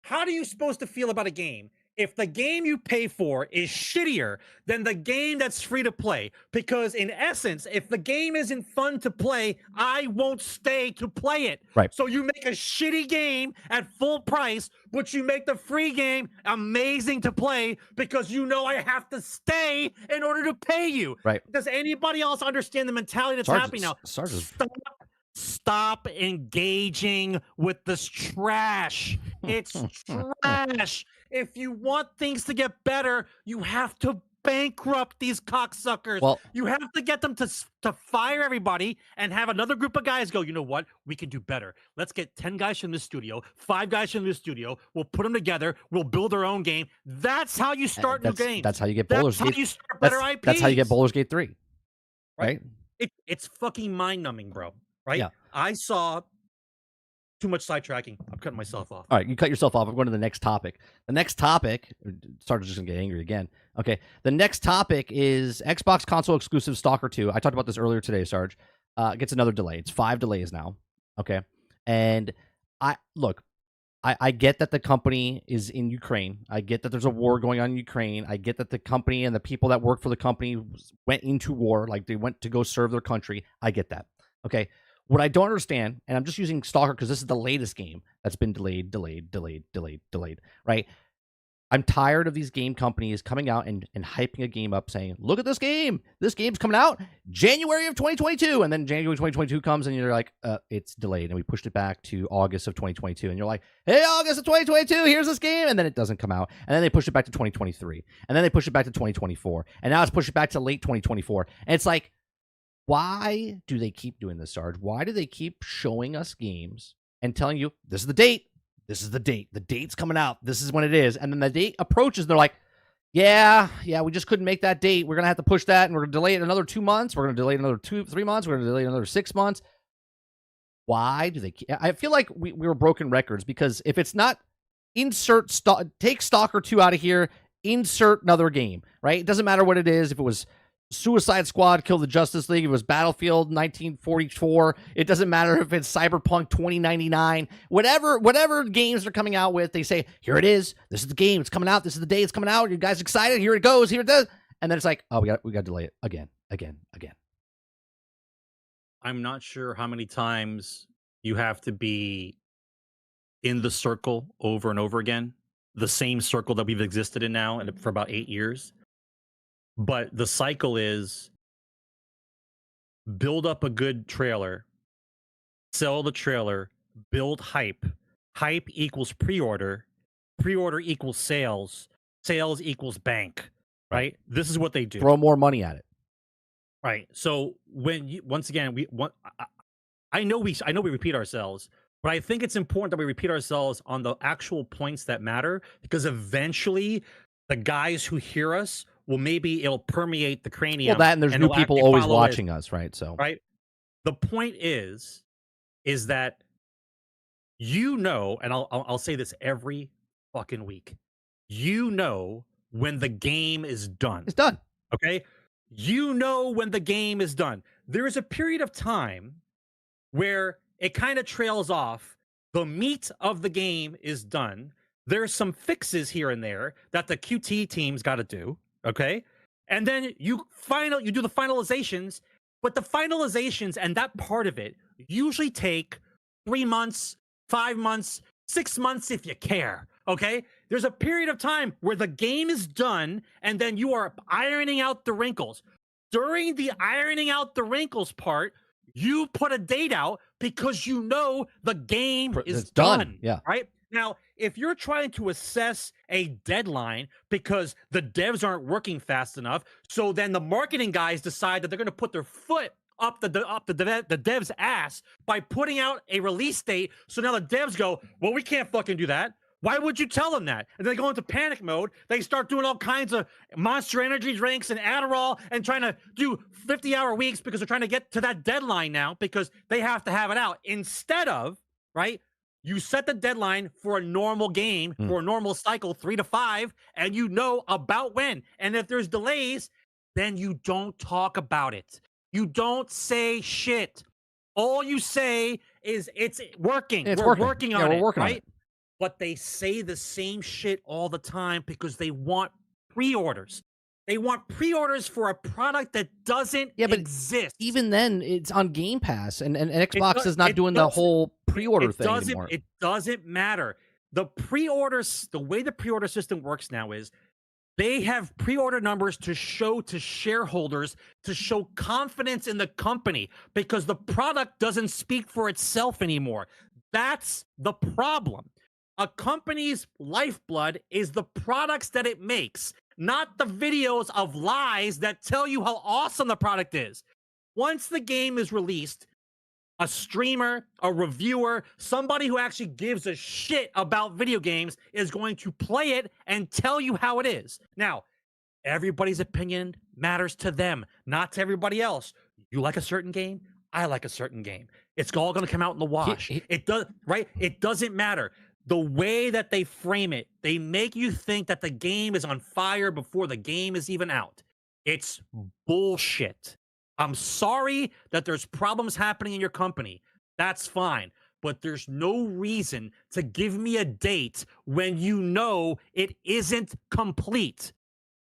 Speaker 3: How are you supposed to feel about a game if the game you pay for is shittier than the game that's free to play? Because in essence, if the game isn't fun to play, I won't stay to play it.
Speaker 2: Right.
Speaker 3: So you make a shitty game at full price, but you make the free game amazing to play because you know I have to stay in order to pay you.
Speaker 2: Right.
Speaker 3: Does anybody else understand the mentality that's happening now? Stop engaging with this trash. It's trash. If you want things to get better, you have to bankrupt these cocksuckers.
Speaker 2: Well,
Speaker 3: you have to get them to fire everybody and have another group of guys go, you know what? We can do better. Let's get 10 guys from this studio, 5 guys from this studio. We'll put them together. We'll build our own game. That's how you start new games.
Speaker 2: That's how you get Baldur's Gate.
Speaker 3: That's how you start better IPs.
Speaker 2: That's how you get Baldur's Gate 3. Right?
Speaker 3: It's fucking mind-numbing, bro. Right?
Speaker 2: Yeah.
Speaker 3: I saw too much sidetracking. I'm cutting myself off.
Speaker 2: All right, you cut yourself off. I'm going to the next topic. The next topic, Sarge's just going to get angry again. Okay, the next topic is Xbox console exclusive Stalker 2. I talked about this earlier today, Sarge. Gets another delay. It's 5 delays now. Okay, and I get that the company is in Ukraine. I get that there's a war going on in Ukraine. I get that the company and the people that work for the company went into war, like they went to go serve their country. I get that. Okay. What I don't understand, and I'm just using Stalker because this is the latest game that's been delayed, right? I'm tired of these game companies coming out and hyping a game up saying, look at this game. This game's coming out January of 2022. And then January 2022 comes and you're like, it's delayed. And we pushed it back to August of 2022. And you're like, hey, August of 2022, here's this game. And then it doesn't come out. And then they push it back to 2023. And then they push it back to 2024. And now it's pushed it back to late 2024. And it's like, Why do they keep doing this, Sarge? Why do they keep showing us games and telling you, this is the date, this is the date, the date's coming out, this is when it is, and then the date approaches, and they're like, yeah, we just couldn't make that date. We're going to have to push that, and we're going to delay it another 2 months. We're going to delay it another 3 months. We're going to delay it another 6 months. Why do they? I feel like we were broken records, because if it's not take Stalker 2 out of here, insert another game, right? It doesn't matter what it is. If it was Suicide Squad Kill the Justice League, if it was Battlefield 1944, it doesn't matter if it's Cyberpunk 2099, whatever games they're coming out with, they say, here it is, this is the game, it's coming out, this is the day it's coming out, you guys excited, here it goes, here it does, and then it's like, oh, we got to delay it again.
Speaker 3: I'm not sure how many times you have to be in the circle over and over again, the same circle that we've existed in now and for about 8 years. But the cycle is build up a good trailer, sell the trailer, build hype. Hype equals pre-order. Pre-order equals sales. Sales equals bank. Right? This is what they do.
Speaker 2: Throw more money at it.
Speaker 3: Right. So when you, once again, I know we repeat ourselves, but I think it's important that we repeat ourselves on the actual points that matter, because eventually the guys who hear us will, maybe it'll permeate the cranium.
Speaker 2: Well, that, and there's new people always watching us, right? So,
Speaker 3: right. The point is that, and I'll say this every fucking week, when the game is done.
Speaker 2: It's done.
Speaker 3: Okay? When the game is done. There is a period of time where it kind of trails off. The meat of the game is done. There's some fixes here and there that the QT team's got to do. Okay. And then you do the finalizations, but the finalizations and that part of it usually take 3 months, 5 months, 6 months if you care. Okay. There's a period of time where the game is done and then you are ironing out the wrinkles. During the ironing out the wrinkles part, you put a date out because the game is done.
Speaker 2: Yeah.
Speaker 3: Right. Now, if you're trying to assess a deadline because the devs aren't working fast enough, so then the marketing guys decide that they're going to put their foot up the devs' ass by putting out a release date. So now the devs go, well, we can't fucking do that. Why would you tell them that? And they go into panic mode. They start doing all kinds of Monster Energy drinks and Adderall and trying to do 50-hour weeks because they're trying to get to that deadline now because they have to have it out. Instead of, right, you set the deadline for a normal game, for a normal cycle, 3 to 5, and you know about when. And if there's delays, then you don't talk about it. You don't say shit. All you say is it's working. We're working on it, right? But they say the same shit all the time because they want pre-orders. They want pre-orders for a product that doesn't exist.
Speaker 2: Even then, it's on Game Pass, and Xbox is not doing the whole pre-order thing anymore.
Speaker 3: It doesn't matter. The pre-orders, the way the pre-order system works now is they have pre-order numbers to show to shareholders to show confidence in the company because the product doesn't speak for itself anymore. That's the problem. A company's lifeblood is the products that it makes, not the videos of lies that tell you how awesome the product is. Once the game is released, a streamer, a reviewer, somebody who actually gives a shit about video games is going to play it and tell you how it is. Now, everybody's opinion matters to them, not to everybody else. You like a certain game, I like a certain game. It's all going to come out in the wash. It does, right? It doesn't matter. The way that they frame it, they make you think that the game is on fire before the game is even out. It's bullshit. I'm sorry that there's problems happening in your company. That's fine. But there's no reason to give me a date when you know it isn't complete.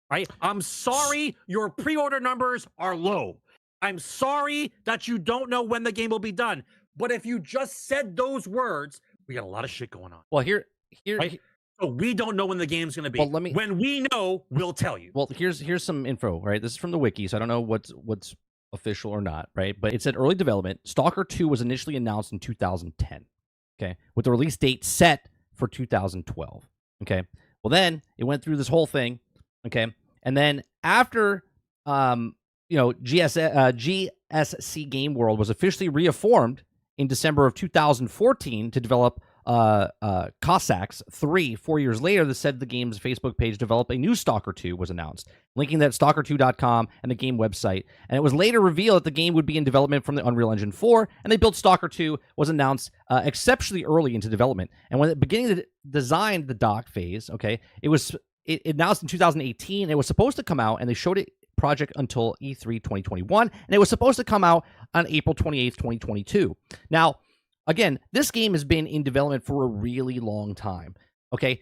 Speaker 3: Right? I'm sorry your pre-order numbers are low. I'm sorry that you don't know when the game will be done. But if you just said those words, we got a lot of shit going on.
Speaker 2: Well, here,
Speaker 3: right? So we don't know when the game's going to be. Well, when we know, we'll tell you.
Speaker 2: Well, here's some info, right? This is from the wiki, so I don't know what's official or not, right? But it said early development. Stalker 2 was initially announced in 2010, okay, with the release date set for 2012, okay. Well, then it went through this whole thing, okay, and then after, GSC CSC Game World was officially reformed in December of 2014 to develop Cossacks 3. 4 years later, the game's Facebook page developed a new Stalker 2 was announced, linking that stalker2.com and the game website. And it was later revealed that the game would be in development from the Unreal Engine 4, and they built Stalker 2 was announced exceptionally early into development. And when the beginning to design the dock phase, it announced in 2018, it was supposed to come out, and they showed it project until E3 2021, and it was supposed to come out on April 28th, 2022. Now, again, this game has been in development for a really long time, okay?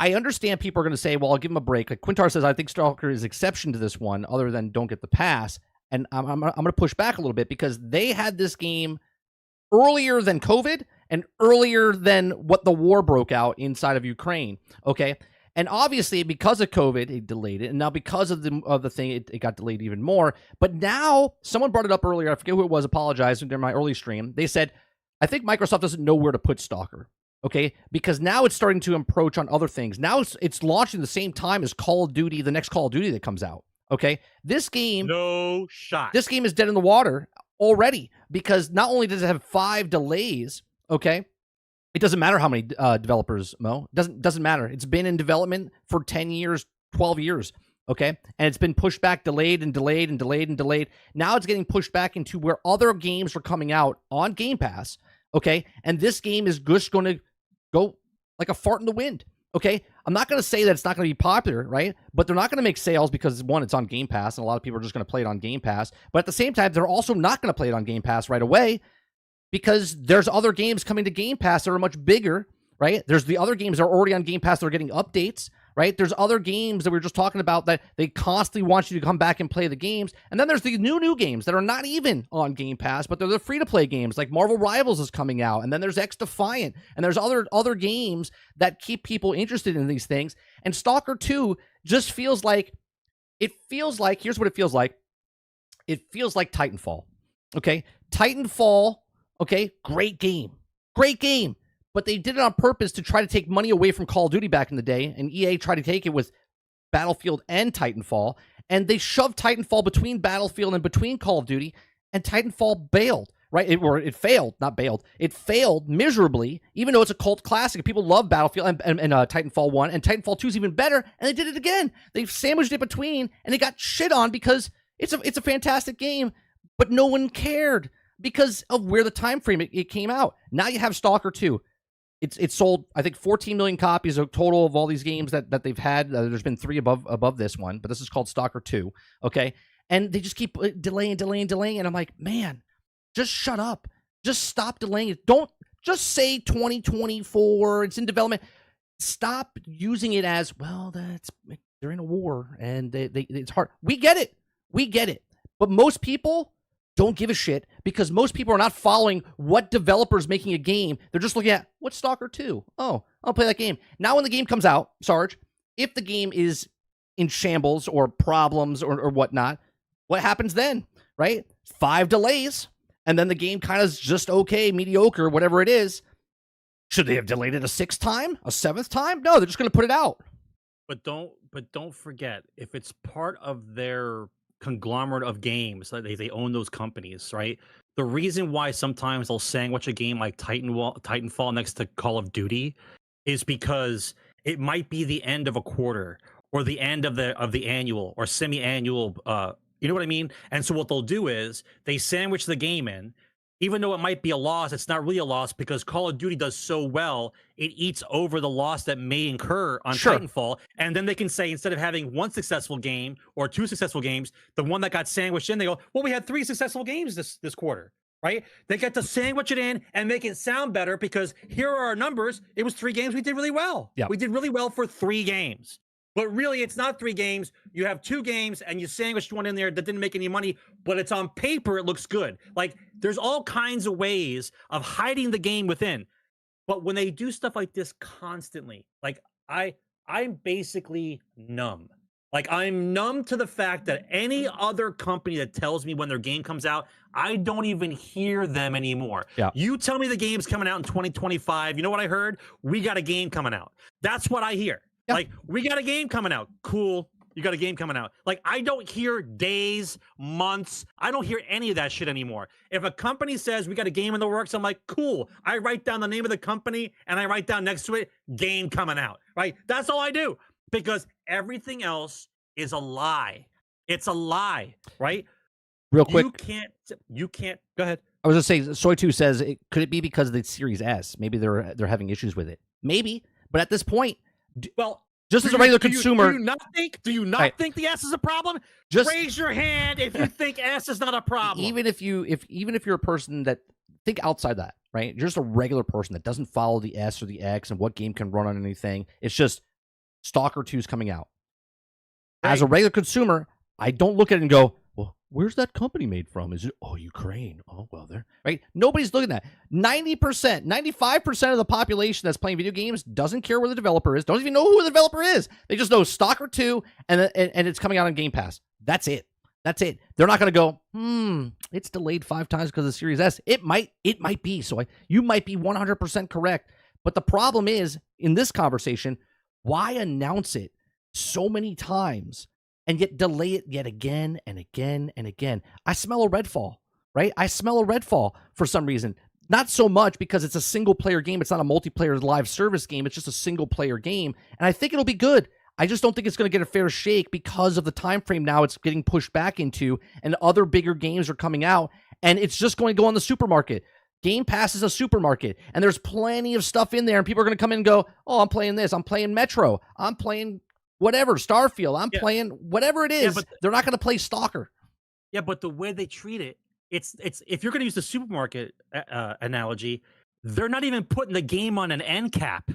Speaker 2: I understand people are going to say, well, I'll give them a break. Like Quintar says, I think Stalker is exception to this one, other than don't get the pass. And I'm going to push back a little bit because they had this game earlier than COVID and earlier than what the war broke out inside of Ukraine, okay? And obviously, because of COVID, it delayed it. And now because of the thing, it got delayed even more. But now, someone brought it up earlier. I forget who it was, apologized during my early stream. They said, I think Microsoft doesn't know where to put Stalker, okay? Because now it's starting to encroach on other things. Now it's launching the same time as Call of Duty, the next Call of Duty that comes out, okay? This game...
Speaker 3: No shot.
Speaker 2: This game is dead in the water already because not only does it have 5 delays, okay? It doesn't matter how many developers, Mo. It doesn't matter. It's been in development for 10 years, 12 years, okay? And it's been pushed back, delayed and delayed and delayed and delayed. Now it's getting pushed back into where other games are coming out on Game Pass, okay? And this game is just going to go like a fart in the wind, okay? I'm not going to say that it's not going to be popular, right? But they're not going to make sales because, one, it's on Game Pass, and a lot of people are just going to play it on Game Pass. But at the same time, they're also not going to play it on Game Pass right away because there's other games coming to Game Pass that are much bigger, right? There's the other games that are already on Game Pass that are getting updates, right? There's other games that we were just talking about that they constantly want you to come back and play the games. And then there's the new games that are not even on Game Pass, but they're the free-to-play games, like Marvel Rivals is coming out. And then there's X Defiant. And there's other games that keep people interested in these things. And Stalker 2 just feels like, here's what it feels like. It feels like Titanfall, okay? Titanfall, okay, great game. But they did it on purpose to try to take money away from Call of Duty back in the day, and EA tried to take it with Battlefield and Titanfall, and they shoved Titanfall between Battlefield and between Call of Duty, and Titanfall bailed, right? It failed, not bailed. It failed miserably, even though it's a cult classic. People love Battlefield and Titanfall 1, and Titanfall 2 is even better, and they did it again. They sandwiched it between, and it got shit on because it's a fantastic game, but no one cared because of where the time frame it came out. Now you have Stalker 2. It's sold, I think, 14 million copies of total of all these games that they've had. There's been 3 above this one, but this is called Stalker 2, okay? And they just keep delaying, and I'm like, man, just shut up. Just stop delaying it. Don't just say 2024, it's in development. Stop using it as, well, they're in a war, and it's hard. We get it. But most people don't give a shit because most people are not following what developer's making a game. They're just looking at, what's Stalker 2? Oh, I'll play that game. Now when the game comes out, Sarge, if the game is in shambles or problems or whatnot, what happens then, right? 5 delays, and then the game kind of is just okay, mediocre, whatever it is. Should they have delayed it a 6th time? A 7th time? No, they're just going to put it out.
Speaker 3: But don't forget, if it's part of their conglomerate of games, like they own those companies, right? The reason why sometimes they'll sandwich a game like Titanfall next to Call of Duty is because it might be the end of a quarter or the end of the annual or semi-annual, you know what I mean? And so what they'll do is they sandwich the game in. Even though it might be a loss, it's not really a loss because Call of Duty does so well, it eats over the loss that may incur on Titanfall. And then they can say, instead of having 1 successful game or 2 successful games, the one that got sandwiched in, they go, well, we had 3 successful games this quarter, right? They get to sandwich it in and make it sound better because here are our numbers. It was 3 games. We did really well.
Speaker 2: Yeah.
Speaker 3: We did really well for 3 games. But really, it's not 3 games. You have 2 games, and you sandwiched one in there that didn't make any money, but it's on paper, it looks good. Like, there's all kinds of ways of hiding the game within. But when they do stuff like this constantly, like, I'm basically numb. Like, I'm numb to the fact that any other company that tells me when their game comes out, I don't even hear them anymore.
Speaker 2: Yeah.
Speaker 3: You tell me the game's coming out in 2025. You know what I heard? We got a game coming out. That's what I hear. Yeah. Like, we got a game coming out. Cool. you got a game coming out. Like, I don't hear days, months. I don't hear any of that shit anymore. If a company says we got a game in the works, I'm like, cool. I write down the name of the company and I write down next to it, game coming out, right? That's all I do, because everything else is a lie. It's a lie, right?
Speaker 2: Real quick.
Speaker 3: You can't, go ahead.
Speaker 2: I was going to say, Soy2 says, could it be because of the Series S? Maybe they're having issues with it. Maybe. But at this point,
Speaker 3: well,
Speaker 2: just as a regular consumer,
Speaker 3: do you not think the S is a problem?
Speaker 2: Just
Speaker 3: raise your hand if you think S is not a problem.
Speaker 2: Even if you're a person that think outside that, right? You're just a regular person that doesn't follow the S or the X and what game can run on anything. It's just Stalker 2 is coming out. Right. As a regular consumer, I don't look at it and go, well, where's that company made from? Is it Ukraine? Oh, well, there, right? Nobody's looking at that. 90%, 95% of the population that's playing video games doesn't care where the developer is, don't even know who the developer is. They just know Stalker 2 and it's coming out on Game Pass. That's it. That's it. They're not going to go, it's delayed 5 times because of Series S. It might be. So you might be 100% correct. But the problem is, in this conversation, why announce it so many times and yet delay it yet again and again and again? I smell a Redfall, right? I smell a Redfall for some reason. Not so much because it's a single-player game. It's not a multiplayer live service game. It's just a single-player game. And I think it'll be good. I just don't think it's going to get a fair shake because of the time frame now it's getting pushed back into, and other bigger games are coming out, and it's just going to go on the supermarket. Game Pass is a supermarket, and there's plenty of stuff in there, and people are going to come in and go, oh, I'm playing this. I'm playing Metro. I'm playing whatever, Starfield. I'm playing whatever it is. They're not going to play Stalker.
Speaker 3: Yeah, but the way they treat it, it's if you're going to use the supermarket analogy, they're not even putting the game on an end cap.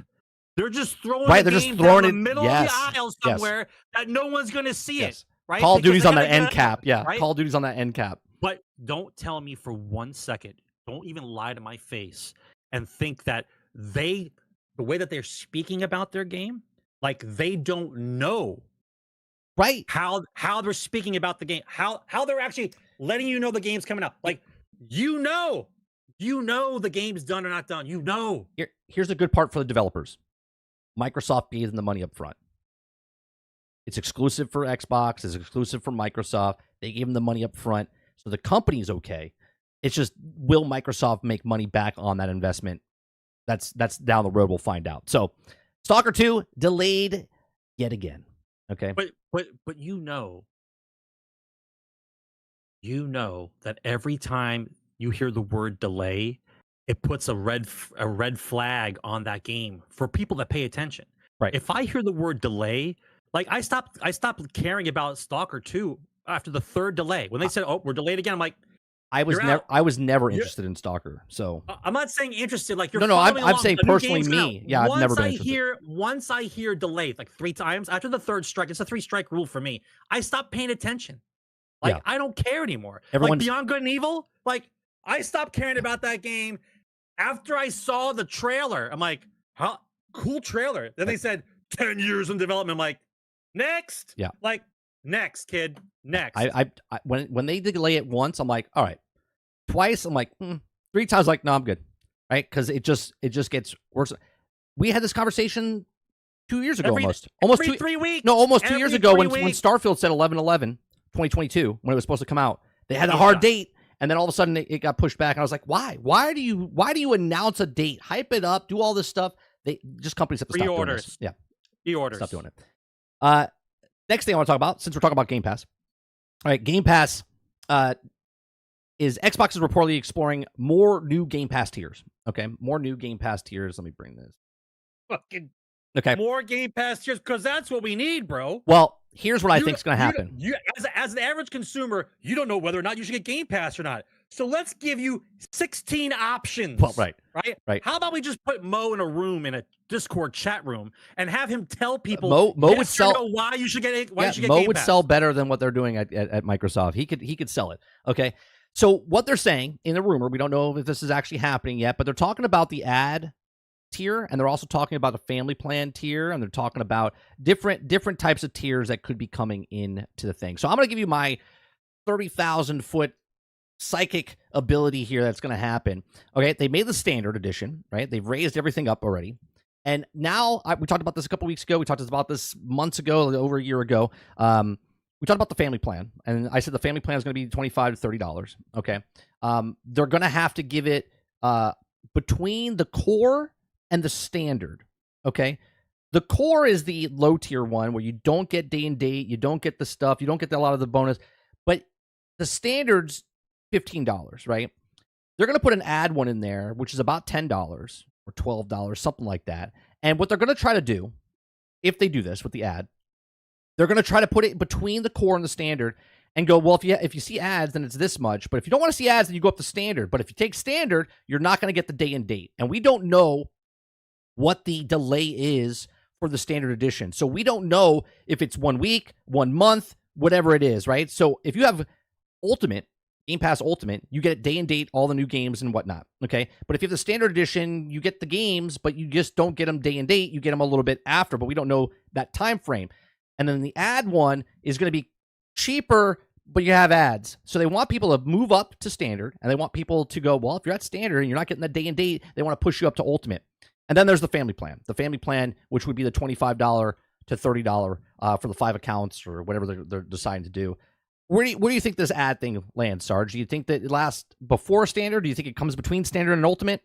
Speaker 3: They're just throwing the game down the middle of the aisle somewhere that no one's going to see it. Right?
Speaker 2: Call of Duty's on that end cap. Yeah, right? Call of Duty's on that end cap.
Speaker 3: But don't tell me for 1 second, don't even lie to my face and think that the way that they're speaking about their game, like they don't know,
Speaker 2: right?
Speaker 3: How they're speaking about the game, how they're actually letting you know the game's coming out. Like, you know the game's done or not done. You know.
Speaker 2: Here's the good part for the developers. Microsoft gave them the money up front. It's exclusive for Xbox. It's exclusive for Microsoft. They gave them the money up front, so the company's okay. It's just, will Microsoft make money back on that investment? That's down the road. We'll find out. So, Stalker 2 delayed yet again. Okay,
Speaker 3: but you know that every time you hear the word delay, it puts a red flag on that game for people that pay attention.
Speaker 2: Right.
Speaker 3: If I hear the word delay, like I stopped caring about Stalker 2 after the 3rd delay. When they said, "Oh, we're delayed again," I'm like,
Speaker 2: I was never interested in Stalker. So
Speaker 3: I'm not saying interested. Like, you're
Speaker 2: no. I'm saying personally me. Yeah, I've never been interested.
Speaker 3: Once I hear delayed, like 3 times after the 3rd strike, it's a 3-strike rule for me. I stopped paying attention. Like, I don't care anymore. Like Beyond Good and Evil, like I stopped caring about that game after I saw the trailer. I'm like, huh, cool trailer. Then they said 10 years in development. I'm like, next.
Speaker 2: Yeah.
Speaker 3: Like, next, kid. Next.
Speaker 2: I when they delay it once, I'm like, all right. Twice, I'm like, 3 times, like, no, I'm good. Right? Because it just gets worse. We had this conversation 2 years ago, almost
Speaker 3: 3 weeks.
Speaker 2: No, almost 2 years ago when Starfield said 11/11, 2022, when it was supposed to come out. They had a hard date, and then all of a sudden it got pushed back. And I was like, why? Why do you announce a date, hype it up, do all this stuff? Companies have to stop doing this. Yeah.
Speaker 3: Pre-orders.
Speaker 2: Stop doing it. Next thing I want to talk about, since we're talking about Game Pass. All right, Game Pass is Xbox is reportedly exploring more new Game Pass tiers. Okay, more new Game Pass tiers. Let me bring this. Okay.
Speaker 3: More Game Pass tiers, because that's what we need, bro.
Speaker 2: Well, here's what I think is going to happen.
Speaker 3: As an average consumer, you don't know whether or not you should get Game Pass or not. So let's give you 16 options.
Speaker 2: Well, right.
Speaker 3: How about we just put Mo in a room, in a Discord chat room, and have him tell people
Speaker 2: Mo would sell
Speaker 3: why you should get
Speaker 2: Mo
Speaker 3: Game
Speaker 2: would
Speaker 3: Pass.
Speaker 2: sell better than what they're doing at Microsoft. He could sell it. Okay. So what they're saying in the rumor, we don't know if this is actually happening yet, but they're talking about the ad tier, and they're also talking about the family plan tier, and they're talking about different types of tiers that could be coming in to the thing. So I'm going to give you my 30,000 foot psychic ability here that's going to happen. Okay, they made the standard edition, right? They've raised everything up already. And now we talked about this a couple weeks ago. We talked about this months ago, over a year ago. We talked about the family plan, and I said the family plan is going to be $25 to $30. Okay, they're going to have to give it between the core and the standard. Okay, the core is the low tier one where you don't get day and date, you don't get the stuff, you don't get a lot of the bonus, but the standard's $15, right? They're going to put an ad one in there, which is about $10 or $12, something like that. And what they're going to try to do, if they do this with the ad, they're going to try to put it between the core and the standard and go, well, if you see ads, then it's this much. But if you don't want to see ads, then you go up to standard. But if you take standard, you're not going to get the day and date. And we don't know what the delay is for the standard edition. So we don't know if it's 1 week, 1 month, whatever it is, right? So if you have Ultimate, Game Pass Ultimate, you get day and date, all the new games and whatnot, okay? But if you have the standard edition, you get the games, but you just don't get them day and date. You get them a little bit after, but we don't know that time frame. And then the ad one is going to be cheaper, but you have ads. So they want people to move up to standard, and they want people to go, well, if you're at standard and you're not getting the day and date, they want to push you up to Ultimate. And then there's the family plan. The family plan, which would be the $25 to $30 for the 5 accounts or whatever they're deciding to do. Where do you think this ad thing lands, Sarge? Do you think that it lasts before standard? Do you think it comes between standard and ultimate?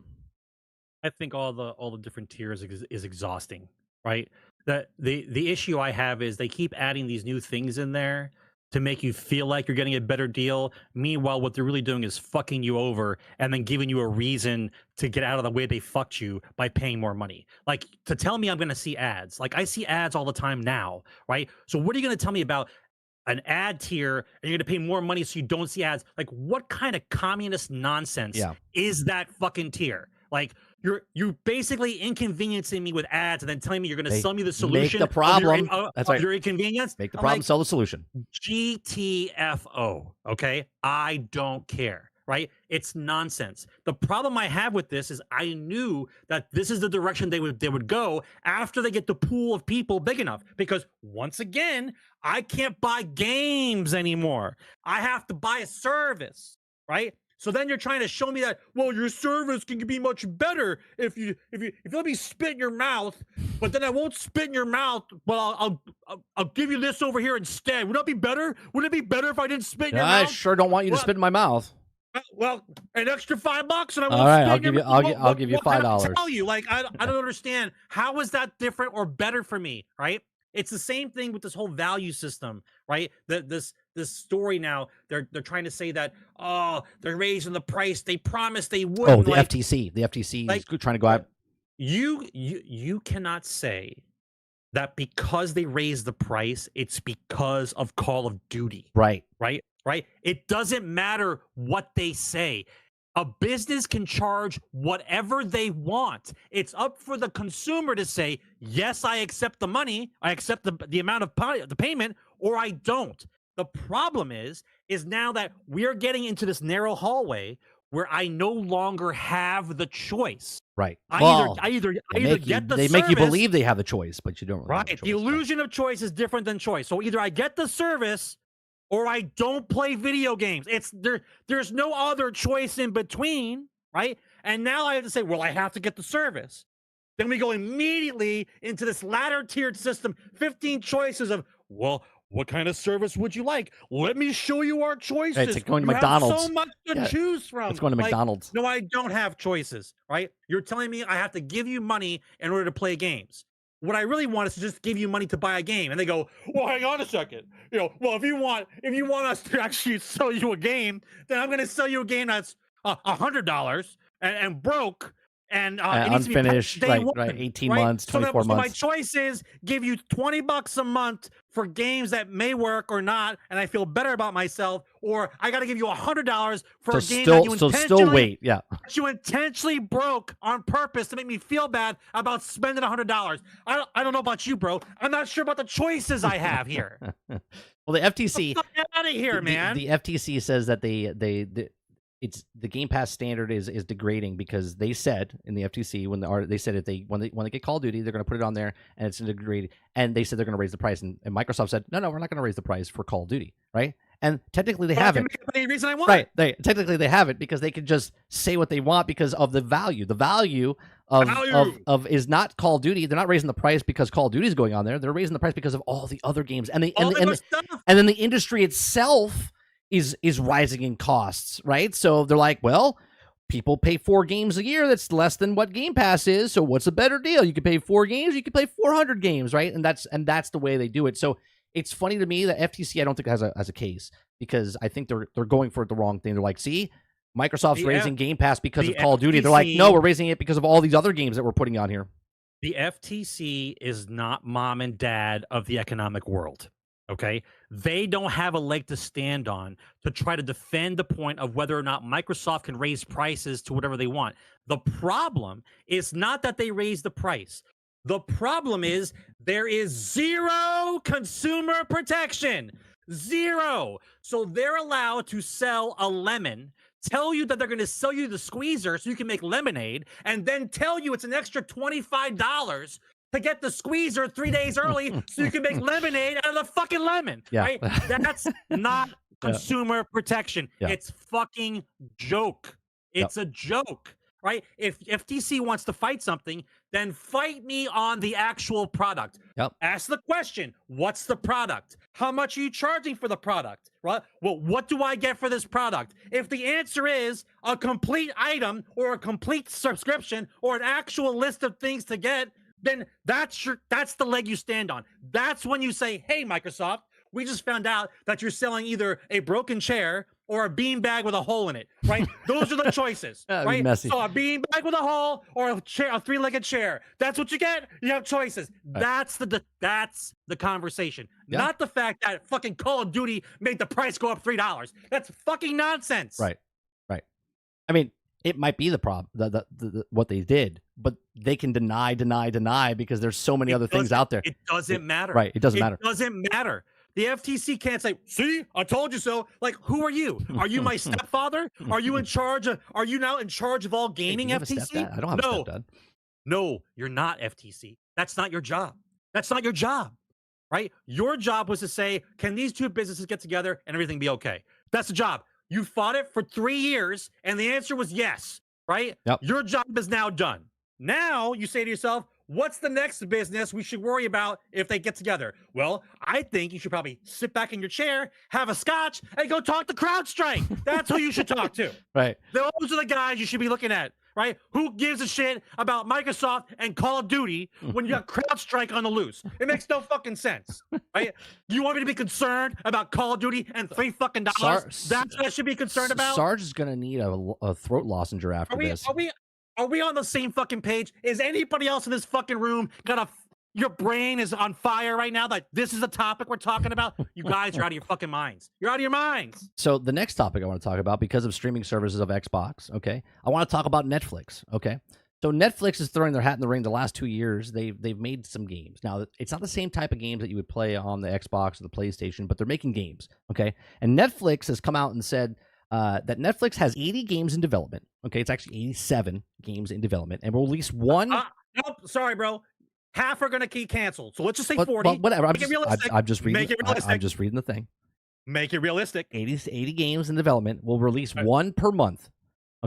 Speaker 3: I think all the different tiers is exhausting, right? The issue I have is they keep adding these new things in there to make you feel like you're getting a better deal. Meanwhile, what they're really doing is fucking you over and then giving you a reason to get out of the way they fucked you by paying more money. Like, to tell me I'm going to see ads. Like, I see ads all the time now, right? So what are you going to tell me about an ad tier and you're going to pay more money so you don't see ads? Like, what kind of communist nonsense is that fucking tier? Like, you're basically inconveniencing me with ads and then telling me you're going to sell me the solution.
Speaker 2: Make the problem.
Speaker 3: That's right. Your inconvenience.
Speaker 2: Make the problem, sell the solution.
Speaker 3: GTFO. Okay, I don't care. Right? It's nonsense. The problem I have with this is I knew that this is the direction they would go after they get the pool of people big enough. Because once again, I can't buy games anymore. I have to buy a service, right? So then you're trying to show me that, well, your service can be much better if you let me spit in your mouth, but then I won't spit in your mouth. Well, I'll give you this over here instead. Would that be better? Would it be better if I didn't spit in your mouth?
Speaker 2: I sure don't want you to spit in my mouth.
Speaker 3: Well, an extra $5 and I won't.
Speaker 2: All right, I'll give you $5.
Speaker 3: Tell you, like, I don't understand. How is that different or better for me? Right? It's the same thing with this whole value system, right? This story now, they're trying to say that, oh, they're raising the price. They promised they would.
Speaker 2: Oh, the FTC is trying to go out.
Speaker 3: You cannot say that because they raised the price, it's because of Call of Duty.
Speaker 2: Right.
Speaker 3: It doesn't matter what they say. A business can charge whatever they want. It's up for the consumer to say, yes, I accept the money, I accept the amount of the payment, or I don't. The problem is now that we're getting into this narrow hallway where I no longer have the choice.
Speaker 2: Right.
Speaker 3: I either get the service.
Speaker 2: They make you believe they have the choice, but you don't really have the choice.
Speaker 3: The illusion of choice is different than choice. So either I get the service or I don't play video games. There's no other choice in between, right? And now I have to say, well, I have to get the service. Then we go immediately into this ladder tiered system, 15 choices of, well, what kind of service would you like? Let me show you our choices.
Speaker 2: It's like going to McDonald's.
Speaker 3: So much to choose from.
Speaker 2: It's going to McDonald's.
Speaker 3: No, I don't have choices, right? You're telling me I have to give you money in order to play games. What I really want is to just give you money to buy a game. And they go, well, hang on a second. Well, if you want us to actually sell you a game, then I'm going to sell you a game that's $100 and broke. And it needs
Speaker 2: unfinished,
Speaker 3: to be
Speaker 2: right, 18 months, 24 months.
Speaker 3: So my choice is give you $20 a month for games that may work or not, and I feel better about myself, or I got to give you $100 for a game that you intentionally broke on purpose to make me feel bad about spending $100. I don't know about you, bro. I'm not sure about the choices I have here.
Speaker 2: Well, the FTC,
Speaker 3: get out of here, man.
Speaker 2: The FTC says that it's the Game Pass standard is degrading because they said in the FTC when they get Call of Duty, they're going to put it on there and it's degraded, and they said they're going to raise the price, and Microsoft said no, we're not going to raise the price for Call of Duty, right? And technically they
Speaker 3: But I
Speaker 2: have
Speaker 3: can
Speaker 2: it.
Speaker 3: make up any reason I want.
Speaker 2: Right. Technically they have it because they can just say what they want because of the value. The value of is not Call of Duty. They're not raising the price because Call of Duty is going on there. They're raising the price because of all the other games. And then the industry itself is rising in costs, right? So they're like, well, people pay 4 games a year. That's less than what Game Pass is. So what's a better deal? You can pay 4 games. You can play 400 games, right? And that's the way they do it. So it's funny to me that FTC I don't think has a case because I think they're going for the wrong thing. They're like, see, Microsoft's raising Game Pass because of Call of Duty. They're like, no, we're raising it because of all these other games that we're putting on here.
Speaker 3: The FTC is not mom and dad of the economic world. Okay, they don't have a leg to stand on to try to defend the point of whether or not Microsoft can raise prices to whatever they want. The problem is not that they raise the price. The problem is there is zero consumer protection. Zero. So they're allowed to sell a lemon, tell you that they're going to sell you the squeezer so you can make lemonade, and then tell you it's an extra $25 to get the squeezer 3 days early so you can make lemonade out of the fucking lemon, right? That's not consumer protection. It's fucking joke. It's a joke, right? If FTC wants to fight something, then fight me on the actual product. Ask the question, what's the product? How much are you charging for the product? Right? Well, what do I get for this product? If the answer is a complete item or a complete subscription or an actual list of things to get, then that's the leg you stand on. That's when you say, hey, Microsoft, we just found out that you're selling either a broken chair or a beanbag with a hole in it, right? Those are the choices, right?
Speaker 2: Messy.
Speaker 3: So a beanbag with a hole or a chair, a 3-legged chair. That's what you get. You have choices. Right. That's the conversation, not the fact that fucking Call of Duty made the price go up $3. That's fucking nonsense.
Speaker 2: Right. I mean, it might be the problem, the what they did, but they can deny because there's so many other things out there.
Speaker 3: It doesn't matter.
Speaker 2: Right. It doesn't matter.
Speaker 3: It doesn't matter. The FTC can't say, see, I told you so. Like, who are you? Are you my stepfather? Are you now in charge of all gaming, FTC?
Speaker 2: I don't have a stepdad.
Speaker 3: No, you're not, FTC. That's not your job. That's not your job, right? Your job was to say, can these two businesses get together and everything be okay? That's the job. You fought it for 3 years, and the answer was yes, right? Your job is now done. Now you say to yourself, what's the next business we should worry about if they get together? Well, I think you should probably sit back in your chair, have a scotch, and go talk to CrowdStrike. That's who you should talk to.
Speaker 2: Right.
Speaker 3: Those are the guys you should be looking at, right? Who gives a shit about Microsoft and Call of Duty when you got CrowdStrike on the loose? It makes no fucking sense, right? You want me to be concerned about Call of Duty and $3 fucking dollars? That's what I should be concerned about?
Speaker 2: Sarge is going to need a throat lozenger after this.
Speaker 3: Are we on the same fucking page? Is anybody else in this fucking room your brain is on fire right now that this is the topic we're talking about? You guys are out of your fucking minds. You're out of your minds.
Speaker 2: So the next topic I want to talk about, because of streaming services of Xbox, okay, I want to talk about Netflix, okay? So Netflix is throwing their hat in the ring the last 2 years. They've made some games. Now, it's not the same type of games that you would play on the Xbox or the PlayStation, but they're making games, okay? And Netflix has come out and said that Netflix has 80 games in development. Okay, it's actually 87 games in development, and will release one.
Speaker 3: Nope, sorry, bro. Half are going to get canceled. So let's just say 40.
Speaker 2: But whatever. I'm just reading.
Speaker 3: Make it realistic.
Speaker 2: I'm just reading the thing.
Speaker 3: Make it realistic.
Speaker 2: 80 games in development. Will release one per month.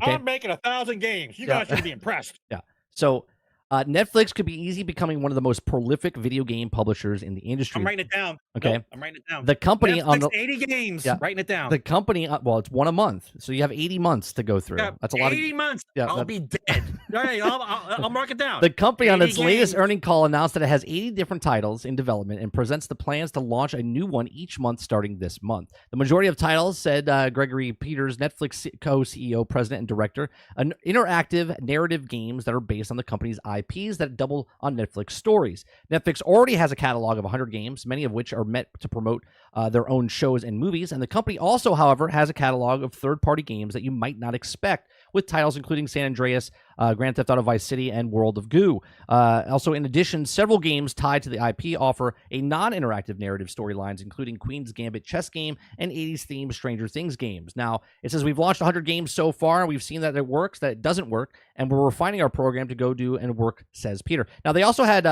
Speaker 2: Okay.
Speaker 3: I'm making 1,000 games. You guys should be impressed.
Speaker 2: Yeah. So Netflix could be easy becoming one of the most prolific video game publishers in the industry.
Speaker 3: I'm writing it down.
Speaker 2: Okay.
Speaker 3: Nope, I'm writing it down.
Speaker 2: The company
Speaker 3: Netflix,
Speaker 2: on the
Speaker 3: 80 games. Writing it down.
Speaker 2: The company, well, it's one a month, so you have 80 months to go through.
Speaker 3: Yeah,
Speaker 2: That's a lot.
Speaker 3: 80 months. Yeah, I'll be dead. All right, I'll mark it down.
Speaker 2: The company on its latest earning call announced that it has 80 different titles in development and presents the plans to launch a new one each month starting this month. The majority of titles, said Gregory Peters, Netflix co-CEO, president, and director, an interactive narrative games that are based on the company's IPs that double on Netflix stories. Netflix already has a catalog of 100 games, many of which are meant to promote their own shows and movies. And the company also, however, has a catalog of third-party games that you might not expect, with titles including San Andreas, Grand Theft Auto Vice City, and World of Goo. Also, in addition, several games tied to the IP offer a non-interactive narrative storylines, including Queen's Gambit chess game and 80s-themed Stranger Things games. Now, it says we've launched 100 games so far, and we've seen that it works, that it doesn't work, and we're refining our program to go do and work, says Peter. Now, they also had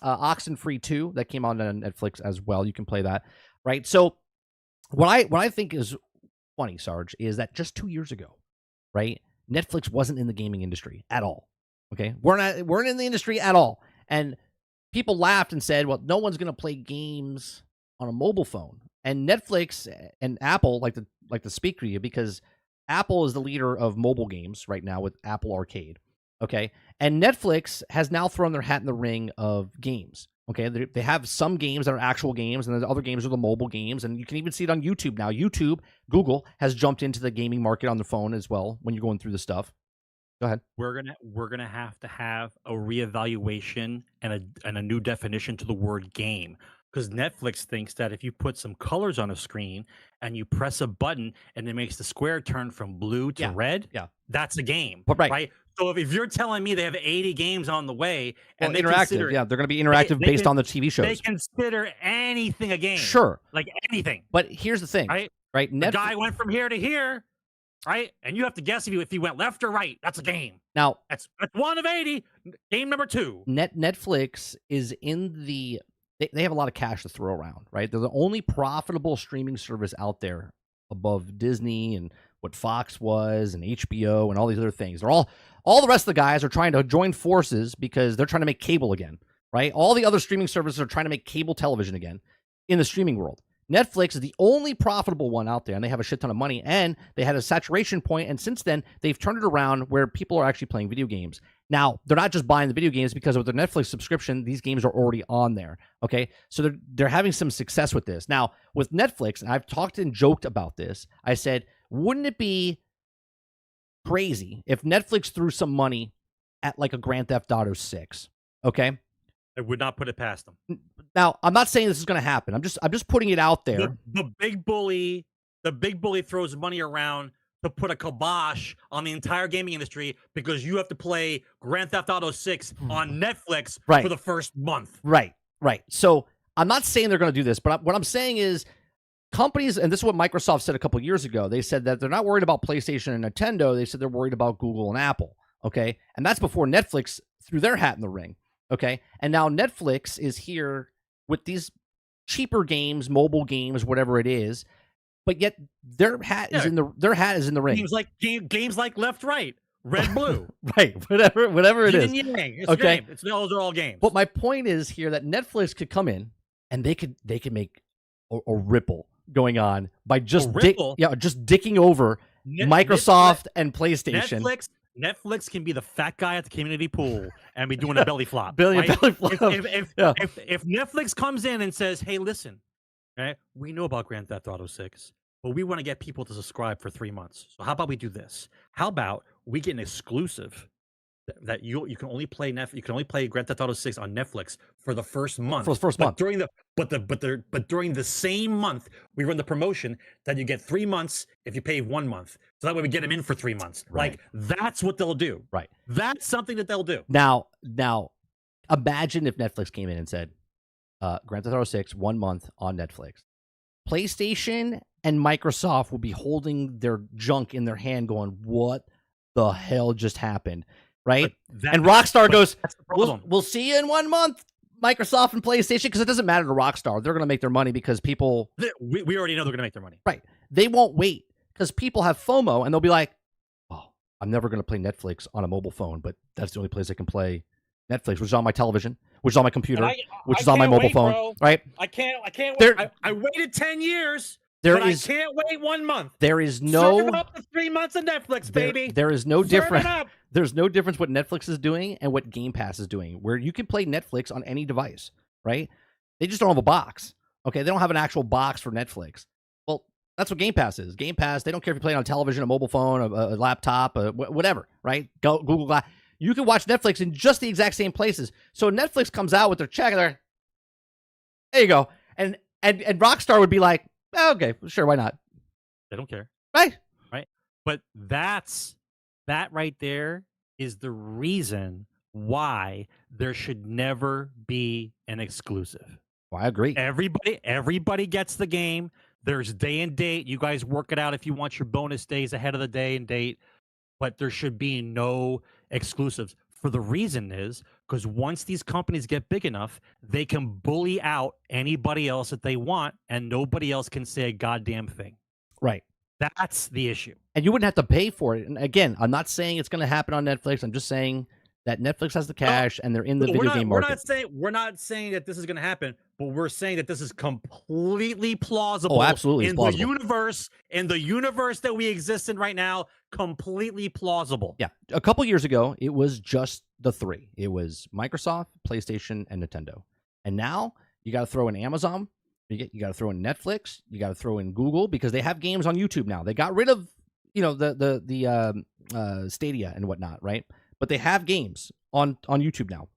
Speaker 2: Oxenfree 2 that came on Netflix as well. You can play that, right? So What I think is funny, Sarge, is that just 2 years ago, right? Netflix wasn't in the gaming industry at all. Okay, weren't in the industry at all, and people laughed and said, "Well, no one's going to play games on a mobile phone." And Netflix and Apple like to speak to you because Apple is the leader of mobile games right now with Apple Arcade. Okay, and Netflix has now thrown their hat in the ring of games. Okay, they have some games that are actual games, and the other games are the mobile games, and you can even see it on YouTube now. Google has jumped into the gaming market on the phone as well when you're going through the stuff. Go ahead.
Speaker 3: We're gonna have to have a reevaluation and a new definition to the word game, because Netflix thinks that if you put some colors on a screen and you press a button and it makes the square turn from blue to red, that's a game, right? So if you're telling me they have 80 games on the way and they
Speaker 2: interactive,
Speaker 3: consider,
Speaker 2: they're going to be interactive based on the TV shows.
Speaker 3: They consider anything a game,
Speaker 2: sure,
Speaker 3: like anything.
Speaker 2: But here's the thing, right?
Speaker 3: The guy went from here to here. Right, and you have to guess if he went left or right. That's a game.
Speaker 2: Now
Speaker 3: that's 1 of 80. Game number 2.
Speaker 2: Netflix is in the. They have a lot of cash to throw around, right? They're the only profitable streaming service out there above Disney and what Fox was and HBO and all these other things. They're all the rest of the guys are trying to join forces because they're trying to make cable again, right? All the other streaming services are trying to make cable television again in the streaming world. Netflix is the only profitable one out there, and they have a shit ton of money, and they had a saturation point, and since then, they've turned it around where people are actually playing video games. Now, they're not just buying the video games because with their Netflix subscription, these games are already on there, okay? So they're having some success with this. Now, with Netflix, and I've talked and joked about this, I said, wouldn't it be crazy if Netflix threw some money at like a Grand Theft Auto 6, okay?
Speaker 3: I would not put it past them.
Speaker 2: Now, I'm not saying this is going to happen. I'm just putting it out there.
Speaker 3: The big bully throws money around to put a kibosh on the entire gaming industry because you have to play Grand Theft Auto 6 on Netflix for the first month.
Speaker 2: Right. So I'm not saying they're going to do this, but what I'm saying is companies, and this is what Microsoft said a couple of years ago. They said that they're not worried about PlayStation and Nintendo. They said they're worried about Google and Apple. Okay, and that's before Netflix threw their hat in the ring. Okay, and now Netflix is here with these cheaper games, mobile games, whatever it is, but yet their hat is in the ring.
Speaker 3: Games like Left, Right, Red, Blue,
Speaker 2: right? Whatever it is.
Speaker 3: It's okay, those are all games.
Speaker 2: But my point is here that Netflix could come in and they could make a ripple going on by just dicking over Microsoft and PlayStation.
Speaker 3: Netflix can be the fat guy at the community pool and be doing a belly flop.
Speaker 2: Belly flop.
Speaker 3: If Netflix comes in and says, "Hey, listen, right? We know about Grand Theft Auto 6, but we want to get people to subscribe for 3 months. So how about we do this? How about we get an exclusive that you can only play Grand Theft Auto 6 on Netflix for the first month. During the same month, we run the promotion that you get 3 months if you pay 1 month. So that way we get them in for 3 months.
Speaker 2: Right.
Speaker 3: Like that's what they'll do.
Speaker 2: Right.
Speaker 3: That's something that they'll do.
Speaker 2: Now, imagine if Netflix came in and said, Grand Theft Auto 6, 1 month on Netflix. PlayStation and Microsoft would be holding their junk in their hand going, what the hell just happened? Right? And Rockstar goes, we'll see you in 1 month, Microsoft and PlayStation, because it doesn't matter to Rockstar. They're going to make their money because people...
Speaker 3: We already know they're going to make their money.
Speaker 2: Right. They won't wait because people have FOMO, and they'll be like, oh, I'm never going to play Netflix on a mobile phone, but that's the only place I can play Netflix, which is on my television, which is on my computer, which is on my mobile phone.
Speaker 3: Bro.
Speaker 2: Right?
Speaker 3: I can't wait. I waited 10 years. I can't wait 1 month.
Speaker 2: There is no...
Speaker 3: Serve up the 3 months of Netflix, baby.
Speaker 2: There is no difference. There's no difference what Netflix is doing and what Game Pass is doing, where you can play Netflix on any device, right? They just don't have a box. Okay, they don't have an actual box for Netflix. Well, that's what Game Pass is. Game Pass, they don't care if you play it on television, a mobile phone, a laptop, whatever, right? Google Glass. You can watch Netflix in just the exact same places. So Netflix comes out with their check, and there you go. And Rockstar would be like, okay, sure, why not?
Speaker 3: They don't care.
Speaker 2: Right.
Speaker 3: But that right there is the reason why there should never be an exclusive.
Speaker 2: Well, I agree.
Speaker 3: Everybody gets the game. There's day and date. You guys work it out if you want your bonus days ahead of the day and date. But there should be no exclusives. for the reason is because once these companies get big enough, they can bully out anybody else that they want, and nobody else can say a goddamn thing.
Speaker 2: Right.
Speaker 3: That's the issue.
Speaker 2: And you wouldn't have to pay for it. And again, I'm not saying it's going to happen on Netflix. I'm just saying that Netflix has the cash and they're in the video game market.
Speaker 3: We're not saying that this is going to happen, but we're saying that this is completely plausible.
Speaker 2: Oh, absolutely,
Speaker 3: in the universe that we exist in right now. Completely plausible.
Speaker 2: Yeah, a couple years ago, it was just the three. It was Microsoft, PlayStation, and Nintendo. And now you got to throw in Amazon. You got to throw in Netflix. You got to throw in Google because they have games on YouTube now. They got rid of the Stadia and whatnot, right? But they have games on YouTube now.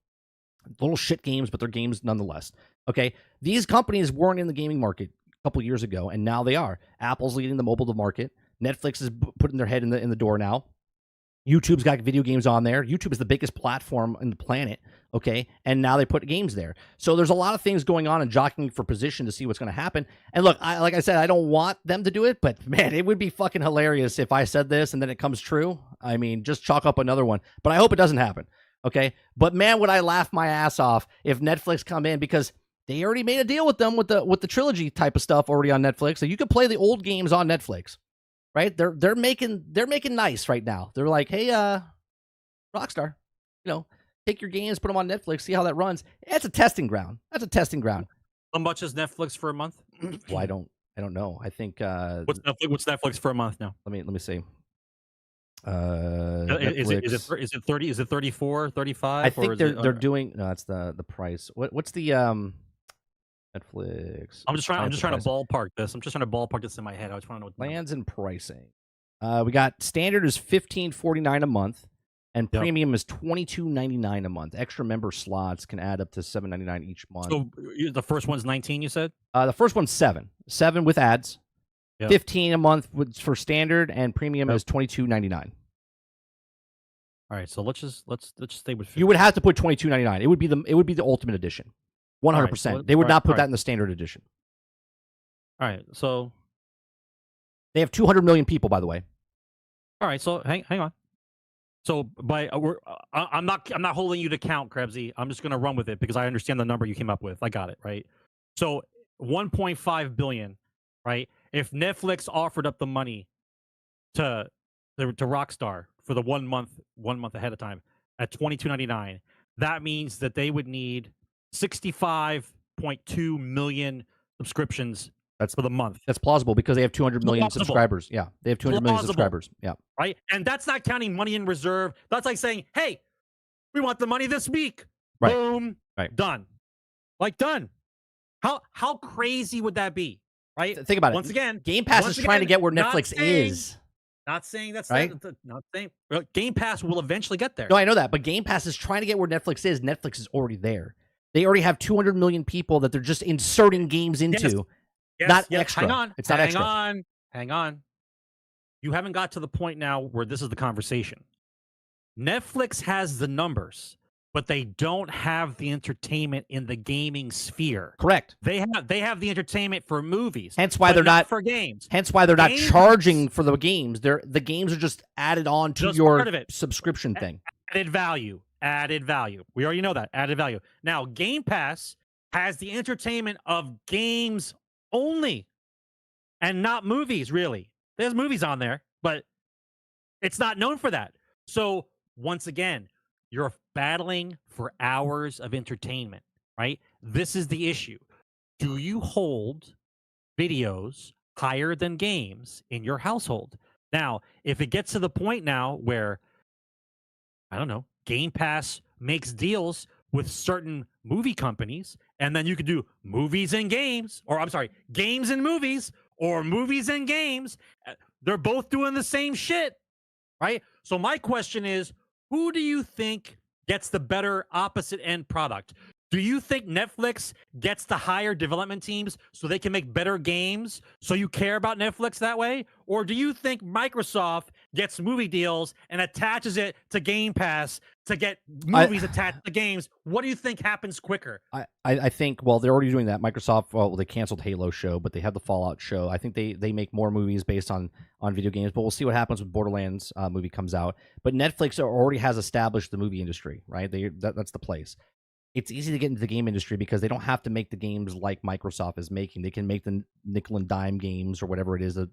Speaker 2: Little shit games, but they're games nonetheless. Okay, these companies weren't in the gaming market a couple years ago, and now they are. Apple's leading the mobile market. Netflix is putting their head in the door now. YouTube's got video games on there. YouTube is the biggest platform on the planet, okay? And now they put games there. So there's a lot of things going on and jockeying for position to see what's going to happen. And look, like I said, I don't want them to do it, but man, it would be fucking hilarious if I said this and then it comes true. I mean, just chalk up another one. But I hope it doesn't happen, okay? But man, would I laugh my ass off if Netflix come in, because they already made a deal with them with the trilogy type of stuff already on Netflix. So you can play the old games on Netflix. Right? They're making nice right now. They're like, hey, Rockstar, take your games, put them on Netflix, see how that runs. It's a testing ground. That's a testing ground.
Speaker 3: How much is Netflix for a month?
Speaker 2: Well, I don't know. I think
Speaker 3: what's Netflix for a month now?
Speaker 2: Let me see.
Speaker 3: Is it 30? Is it 34, 35?
Speaker 2: I think they're doing no, that's the price. What's the Netflix.
Speaker 3: I'm just trying to ballpark this. I'm just trying to ballpark this in my head. I just want to know what
Speaker 2: plans and pricing. We got standard is $15.49 a month, and premium is $22.99 a month. Extra member slots can add up to $7.99 each month.
Speaker 3: So the first one's 19, you said?
Speaker 2: The first one's $7 with ads. Yep. $15 a month for standard, and premium is $22.99.
Speaker 3: All right, so let's just stay with 15.
Speaker 2: You would have to put $22.99. It would be the ultimate edition. 100%. Right, so they would not put that in the standard edition.
Speaker 3: All right, so
Speaker 2: they have 200 million people, by the way.
Speaker 3: All right, so hang on. So I'm not holding you to count, Krebsy. I'm just going to run with it because I understand the number you came up with. I got it, right? So 1.5 billion, right? If Netflix offered up the money to Rockstar for the 1 month ahead of time at $22.99, that means that they would need 65.2 million subscriptions for the month.
Speaker 2: That's plausible because they have 200 million subscribers. Yeah, they have 200 million subscribers. Yeah.
Speaker 3: Right? And that's not counting money in reserve. That's like saying, hey, we want the money this week.
Speaker 2: Right.
Speaker 3: Boom.
Speaker 2: Right.
Speaker 3: Done. Like done. How crazy would that be? Right?
Speaker 2: Think about it.
Speaker 3: Once again,
Speaker 2: Game Pass is trying to get where Netflix is.
Speaker 3: Not saying that's
Speaker 2: right.
Speaker 3: Not saying Game Pass will eventually get there.
Speaker 2: No, I know that, but Game Pass is trying to get where Netflix is. Netflix is already there. They already have 200 million people that they're just inserting games into.
Speaker 3: Yes,
Speaker 2: not extra.
Speaker 3: Hang on.
Speaker 2: It's not extra.
Speaker 3: Hang on. You haven't got to the point now where this is the conversation. Netflix has the numbers, but they don't have the entertainment in the gaming sphere.
Speaker 2: Correct.
Speaker 3: They have the entertainment for movies.
Speaker 2: Hence why they're not
Speaker 3: for games.
Speaker 2: Hence why they're not charging for the games. The games are just added on to your subscription thing.
Speaker 3: Added value. We already know that. Added value. Now, Game Pass has the entertainment of games only and not movies, really. There's movies on there, but it's not known for that. So, once again, you're battling for hours of entertainment, right? This is the issue. Do you hold videos higher than games in your household? Now, if it gets to the point now where, I don't know, Game Pass makes deals with certain movie companies, and then you could do movies and games, or I'm sorry, games and movies, or movies and games. They're both doing the same shit, right? So my question is, who do you think gets the better opposite end product? Do you think Netflix gets to hire development teams so they can make better games, so you care about Netflix that way? Or do you think Microsoft gets movie deals and attaches it to Game Pass to get movies attached to games, what do you think happens quicker?
Speaker 2: I think, well, they're already doing that. Microsoft, well, they canceled Halo show, but they have the Fallout show. I think they make more movies based on video games, but we'll see what happens when Borderlands movie comes out. But Netflix already has established the movie industry, right? That's the place. It's easy to get into the game industry because they don't have to make the games like Microsoft is making. They can make the nickel and dime games or whatever it is, the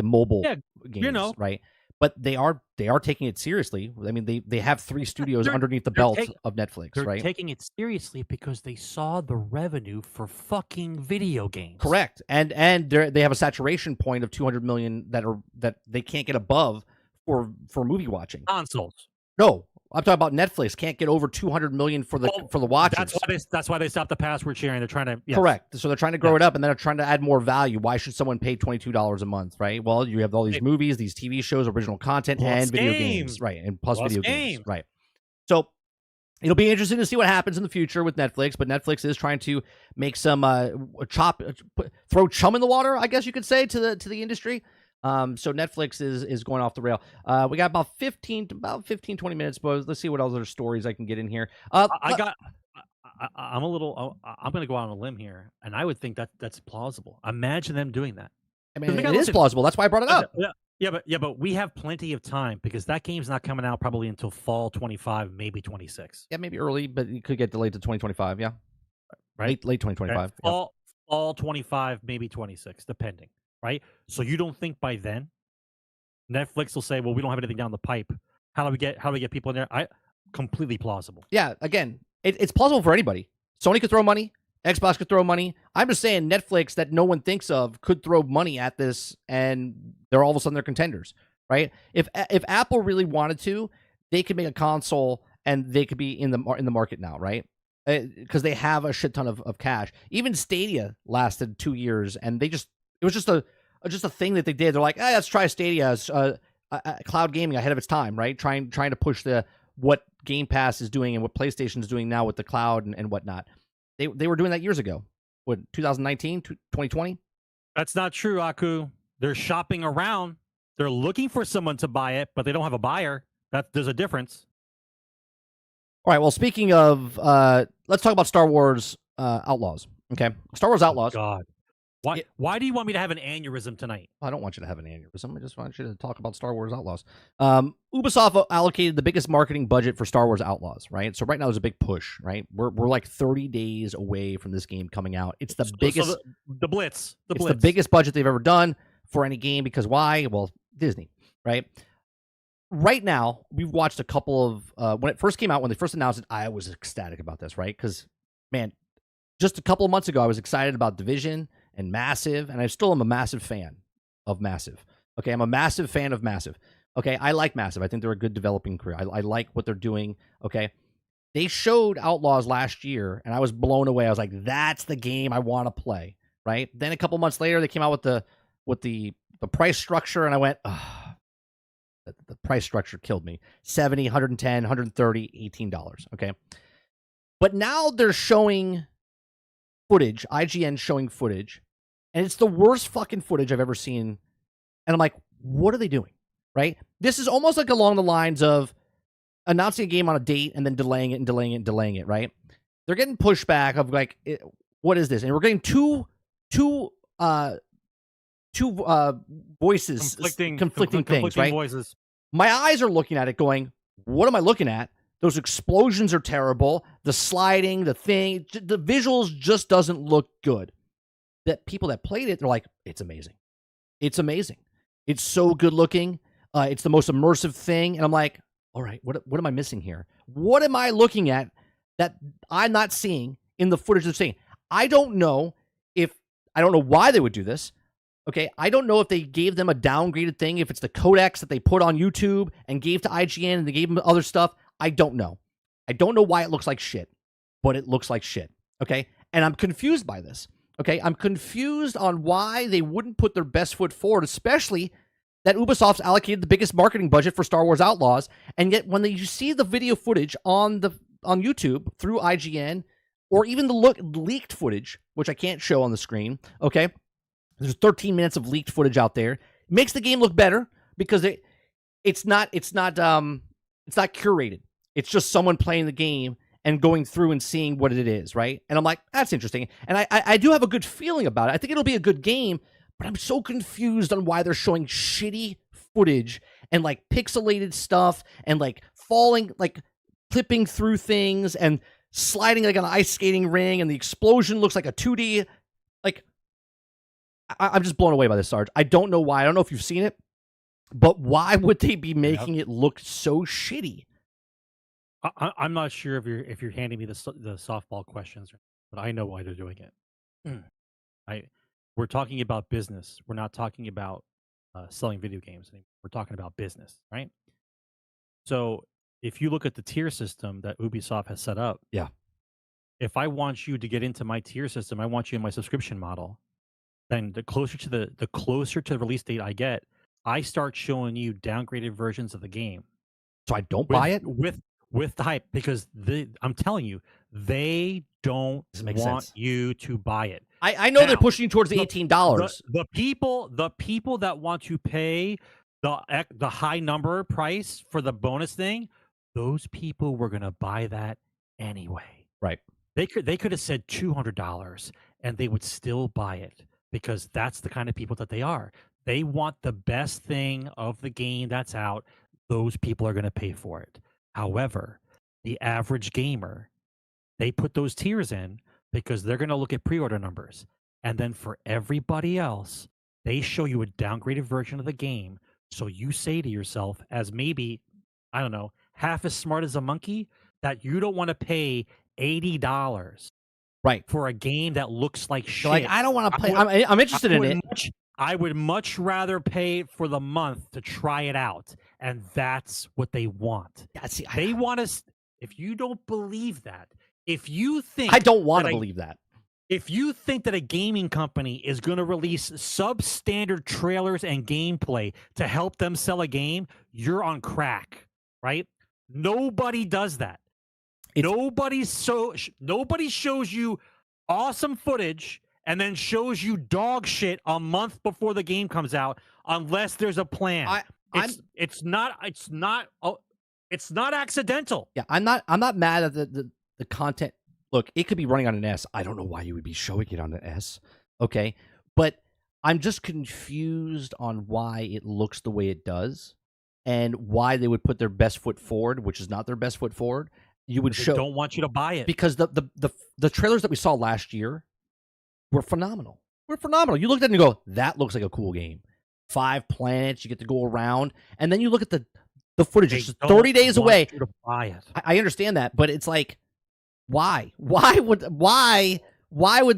Speaker 2: mobile games, right? But they are taking it seriously. I mean, they have 3 studios underneath the belt of Netflix,
Speaker 5: they're
Speaker 2: right?
Speaker 5: They're taking it seriously because they saw the revenue for fucking video games.
Speaker 2: Correct, and they have a saturation point of 200 million that they can't get above for movie watching.
Speaker 3: Consoles.
Speaker 2: No, I'm talking about Netflix can't get over 200 million for the watchers.
Speaker 3: That's why they stopped the password sharing. They're trying to
Speaker 2: correct. So they're trying to grow it up, and then they're trying to add more value. Why should someone pay $22 a month, right? Well, you have all these movies, these TV shows, original content, and video games, right? And plus video games, right? So it'll be interesting to see what happens in the future with Netflix. But Netflix is trying to make some throw chum in the water, I guess you could say, to the industry. So Netflix is going off the rail. We got about 15, 20 minutes, but let's see what other stories I can get in here.
Speaker 3: I'm going to go out on a limb here, and I would think that's plausible. Imagine them doing that.
Speaker 2: I mean, it is plausible. That's why I brought it up.
Speaker 3: But we have plenty of time because that game's not coming out probably until fall 25, maybe 26.
Speaker 2: Yeah, maybe early, but it could get delayed to 2025. Yeah,
Speaker 3: right,
Speaker 2: late 2025.
Speaker 3: Right. Fall 25, maybe 26, depending. Right, so you don't think by then Netflix will say, "Well, we don't have anything down the pipe. How do we get people in there?" Completely plausible.
Speaker 2: Yeah, again, it's plausible for anybody. Sony could throw money. Xbox could throw money. I'm just saying Netflix that no one thinks of could throw money at this, and they're all of a sudden they're contenders, right? If Apple really wanted to, they could make a console and they could be in the market now, right? Because they have a shit ton of cash. Even Stadia lasted 2 years, and it was just a thing that they did. They're like, let's try Stadia as cloud gaming ahead of its time, right? Trying to push what Game Pass is doing and what PlayStation is doing now with the cloud and whatnot. They were doing that years ago. What, 2019, 2020?
Speaker 3: That's not true, Aku. They're shopping around. They're looking for someone to buy it, but they don't have a buyer. There's a difference.
Speaker 2: All right. Well, speaking of, let's talk about Star Wars Outlaws. Okay, Star Wars Outlaws.
Speaker 3: Oh, God. Why do you want me to have an aneurysm tonight?
Speaker 2: I don't want you to have an aneurysm. I just want you to talk about Star Wars Outlaws. Ubisoft allocated the biggest marketing budget for Star Wars Outlaws, right? So right now there's a big push, right? We're like 30 days away from this game coming out. It's the biggest.
Speaker 3: So the Blitz.
Speaker 2: It's the biggest budget they've ever done for any game because why? Well, Disney, right? Right now, we've watched a couple of when it first came out, when they first announced it, I was ecstatic about this, right? Because, man, just a couple of months ago, I was excited about Division and Massive, and I still am a massive fan of Massive. Okay, I'm a massive fan of Massive. Okay, I like Massive. I think they're a good developing crew. I like what they're doing. Okay, they showed Outlaws last year, and I was blown away. I was like, that's the game I want to play, right? Then a couple months later, they came out with the price structure, and I went, the price structure killed me. $70, $110, $130, $18. Okay, but now they're showing footage. IGN showing footage. And it's the worst fucking footage I've ever seen. And I'm like, what are they doing? Right? This is almost like along the lines of announcing a game on a date and then delaying it and delaying it and delaying it, right? They're getting pushback of like, what is this? And we're getting two voices, conflicting things, right?
Speaker 3: Voices.
Speaker 2: My eyes are looking at it going, what am I looking at? Those explosions are terrible. The sliding, the visuals just doesn't look good. That people that played it, they're like, it's amazing. It's amazing. It's so good looking. It's the most immersive thing. And I'm like, all right, what am I missing here? What am I looking at that I'm not seeing in the footage they're seeing? I don't know why they would do this. Okay, I don't know if they gave them a downgraded thing, if it's the codecs that they put on YouTube and gave to IGN and they gave them other stuff. I don't know. I don't know why it looks like shit, but it looks like shit. Okay, and I'm confused by this. Okay, I'm confused on why they wouldn't put their best foot forward, especially that Ubisoft's allocated the biggest marketing budget for Star Wars Outlaws, and yet when you see the video footage on YouTube through IGN, or even the leaked footage, which I can't show on the screen, okay, there's 13 minutes of leaked footage out there, it makes the game look better because it's not curated. It's just someone playing the game and going through and seeing what it is, right? And I'm like, that's interesting. And I do have a good feeling about it. I think it'll be a good game, but I'm so confused on why they're showing shitty footage and like pixelated stuff and like falling, like clipping through things and sliding like on an ice skating ring, and the explosion looks like a 2D. Like, I'm just blown away by this, Sarge. I don't know why. I don't know if you've seen it, but why would they be making it look so shitty?
Speaker 3: I'm not sure if you're handing me the softball questions, but I know why they're doing it. We're talking about business. We're not talking about selling video games anymore. We're talking about business, right? So if you look at the tier system that Ubisoft has set up,
Speaker 2: yeah.
Speaker 3: If I want you to get into my tier system, I want you in my subscription model. Then the closer to the release date I get, I start showing you downgraded versions of the game.
Speaker 2: So I don't buy it
Speaker 3: with the hype, because I'm telling you, they don't want you to buy it.
Speaker 2: I know they're pushing towards the $18.
Speaker 3: The people that want to pay the high number price for the bonus thing, those people were gonna buy that anyway.
Speaker 2: Right.
Speaker 3: They could have said $200 and they would still buy it, because that's the kind of people that they are. They want the best thing of the game that's out. Those people are going to pay for it. However, the average gamer, they put those tiers in because they're going to look at pre-order numbers. And then for everybody else, they show you a downgraded version of the game. So you say to yourself, as maybe, I don't know, half as smart as a monkey, that you don't want to pay $80
Speaker 2: right
Speaker 3: for a game that looks like shit.
Speaker 2: Like, I don't want to play. I'm interested in it.
Speaker 3: I would much rather pay for the month to try it out, and that's what they want.
Speaker 2: Yeah, see,
Speaker 3: they want us. If you don't believe that, if you think
Speaker 2: I don't want to believe that.
Speaker 3: If you think that a gaming company is going to release substandard trailers and gameplay to help them sell a game, you're on crack, right? Nobody does that. Nobody shows you awesome footage and then shows you dog shit a month before the game comes out, unless there's a plan. It's not accidental.
Speaker 2: Yeah, I'm not mad at the content. Look, it could be running on an S. I don't know why you would be showing it on an S. Okay, but I'm just confused on why it looks the way it does, and why they would put their best foot forward, which is not their best foot forward. You would show.
Speaker 3: They don't want you to buy it,
Speaker 2: because the trailers that we saw last year were phenomenal. You looked at it and you go, that looks like a cool game. 5 planets, you get to go around, and then you look at the footage. It's just 30 days away.
Speaker 3: You to buy it.
Speaker 2: I understand that, but it's like, why? Why would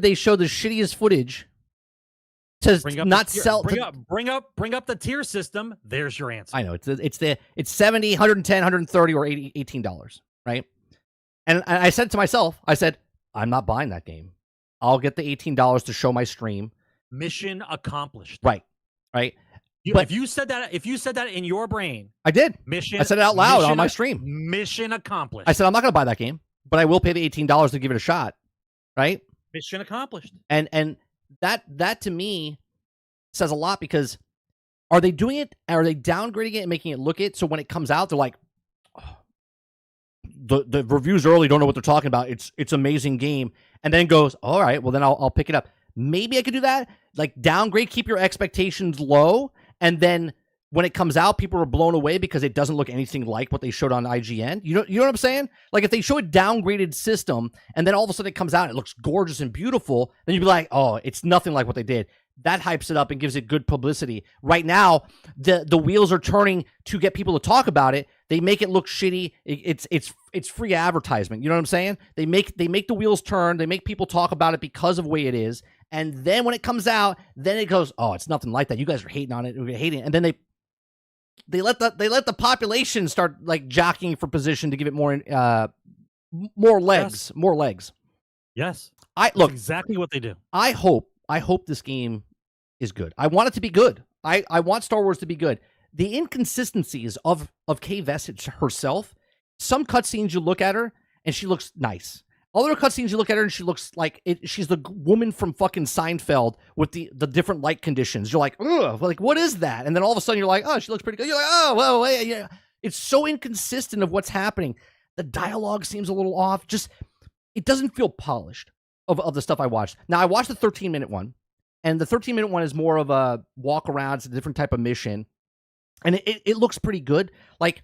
Speaker 2: they show the shittiest footage to not sell?
Speaker 3: Bring up the tier system. There's your answer.
Speaker 2: I know it's $70, $110, $130, or $18, right? And I said to myself, I said, I'm not buying that game. I'll get the $18 to show my stream.
Speaker 3: Mission accomplished.
Speaker 2: Right.
Speaker 3: But if you said that in your brain,
Speaker 2: I did. I said it out loud on my stream.
Speaker 3: Mission accomplished.
Speaker 2: I said I'm not going to buy that game, but I will pay the $18 to give it a shot. Right.
Speaker 3: Mission accomplished.
Speaker 2: And that to me says a lot, because are they doing it? Are they downgrading it and making it look it so when it comes out they're like, oh, the reviews early don't know what they're talking about. It's amazing game, and then goes, all right, well then I'll pick it up. Maybe I could do that. Like, downgrade, keep your expectations low, and then when it comes out, people are blown away because it doesn't look anything like what they showed on IGN. You know what I'm saying? Like, if they show a downgraded system and then all of a sudden it comes out and it looks gorgeous and beautiful, then you'd be like, oh, it's nothing like what they did. That hypes it up and gives it good publicity. Right now, the wheels are turning to get people to talk about it. They make it look shitty. It's free advertisement. You know what I'm saying? They make the wheels turn. They make people talk about it because of the way it is. And then when it comes out, then it goes, oh, it's nothing like that. You guys are hating on it. We're hating it. And then they let the population start like jockeying for position to give it more legs.
Speaker 3: Yes.
Speaker 2: More legs.
Speaker 3: Yes.
Speaker 2: That's
Speaker 3: exactly what they do.
Speaker 2: I hope this game is good. I want it to be good. I want Star Wars to be good. The inconsistencies of Kay Vesich herself, some cutscenes you look at her and she looks nice. All her cutscenes, you look at her and she looks like she's the woman from fucking Seinfeld with the different light conditions. You're like, ugh, like what is that? And then all of a sudden you're like, oh, she looks pretty good. You're like, oh, well, yeah. It's so inconsistent of what's happening. The dialogue seems a little off. Just it doesn't feel polished of the stuff I watched. Now I watched the 13-minute one, and the 13-minute one is more of a walk around. It's a different type of mission, and it looks pretty good. Like.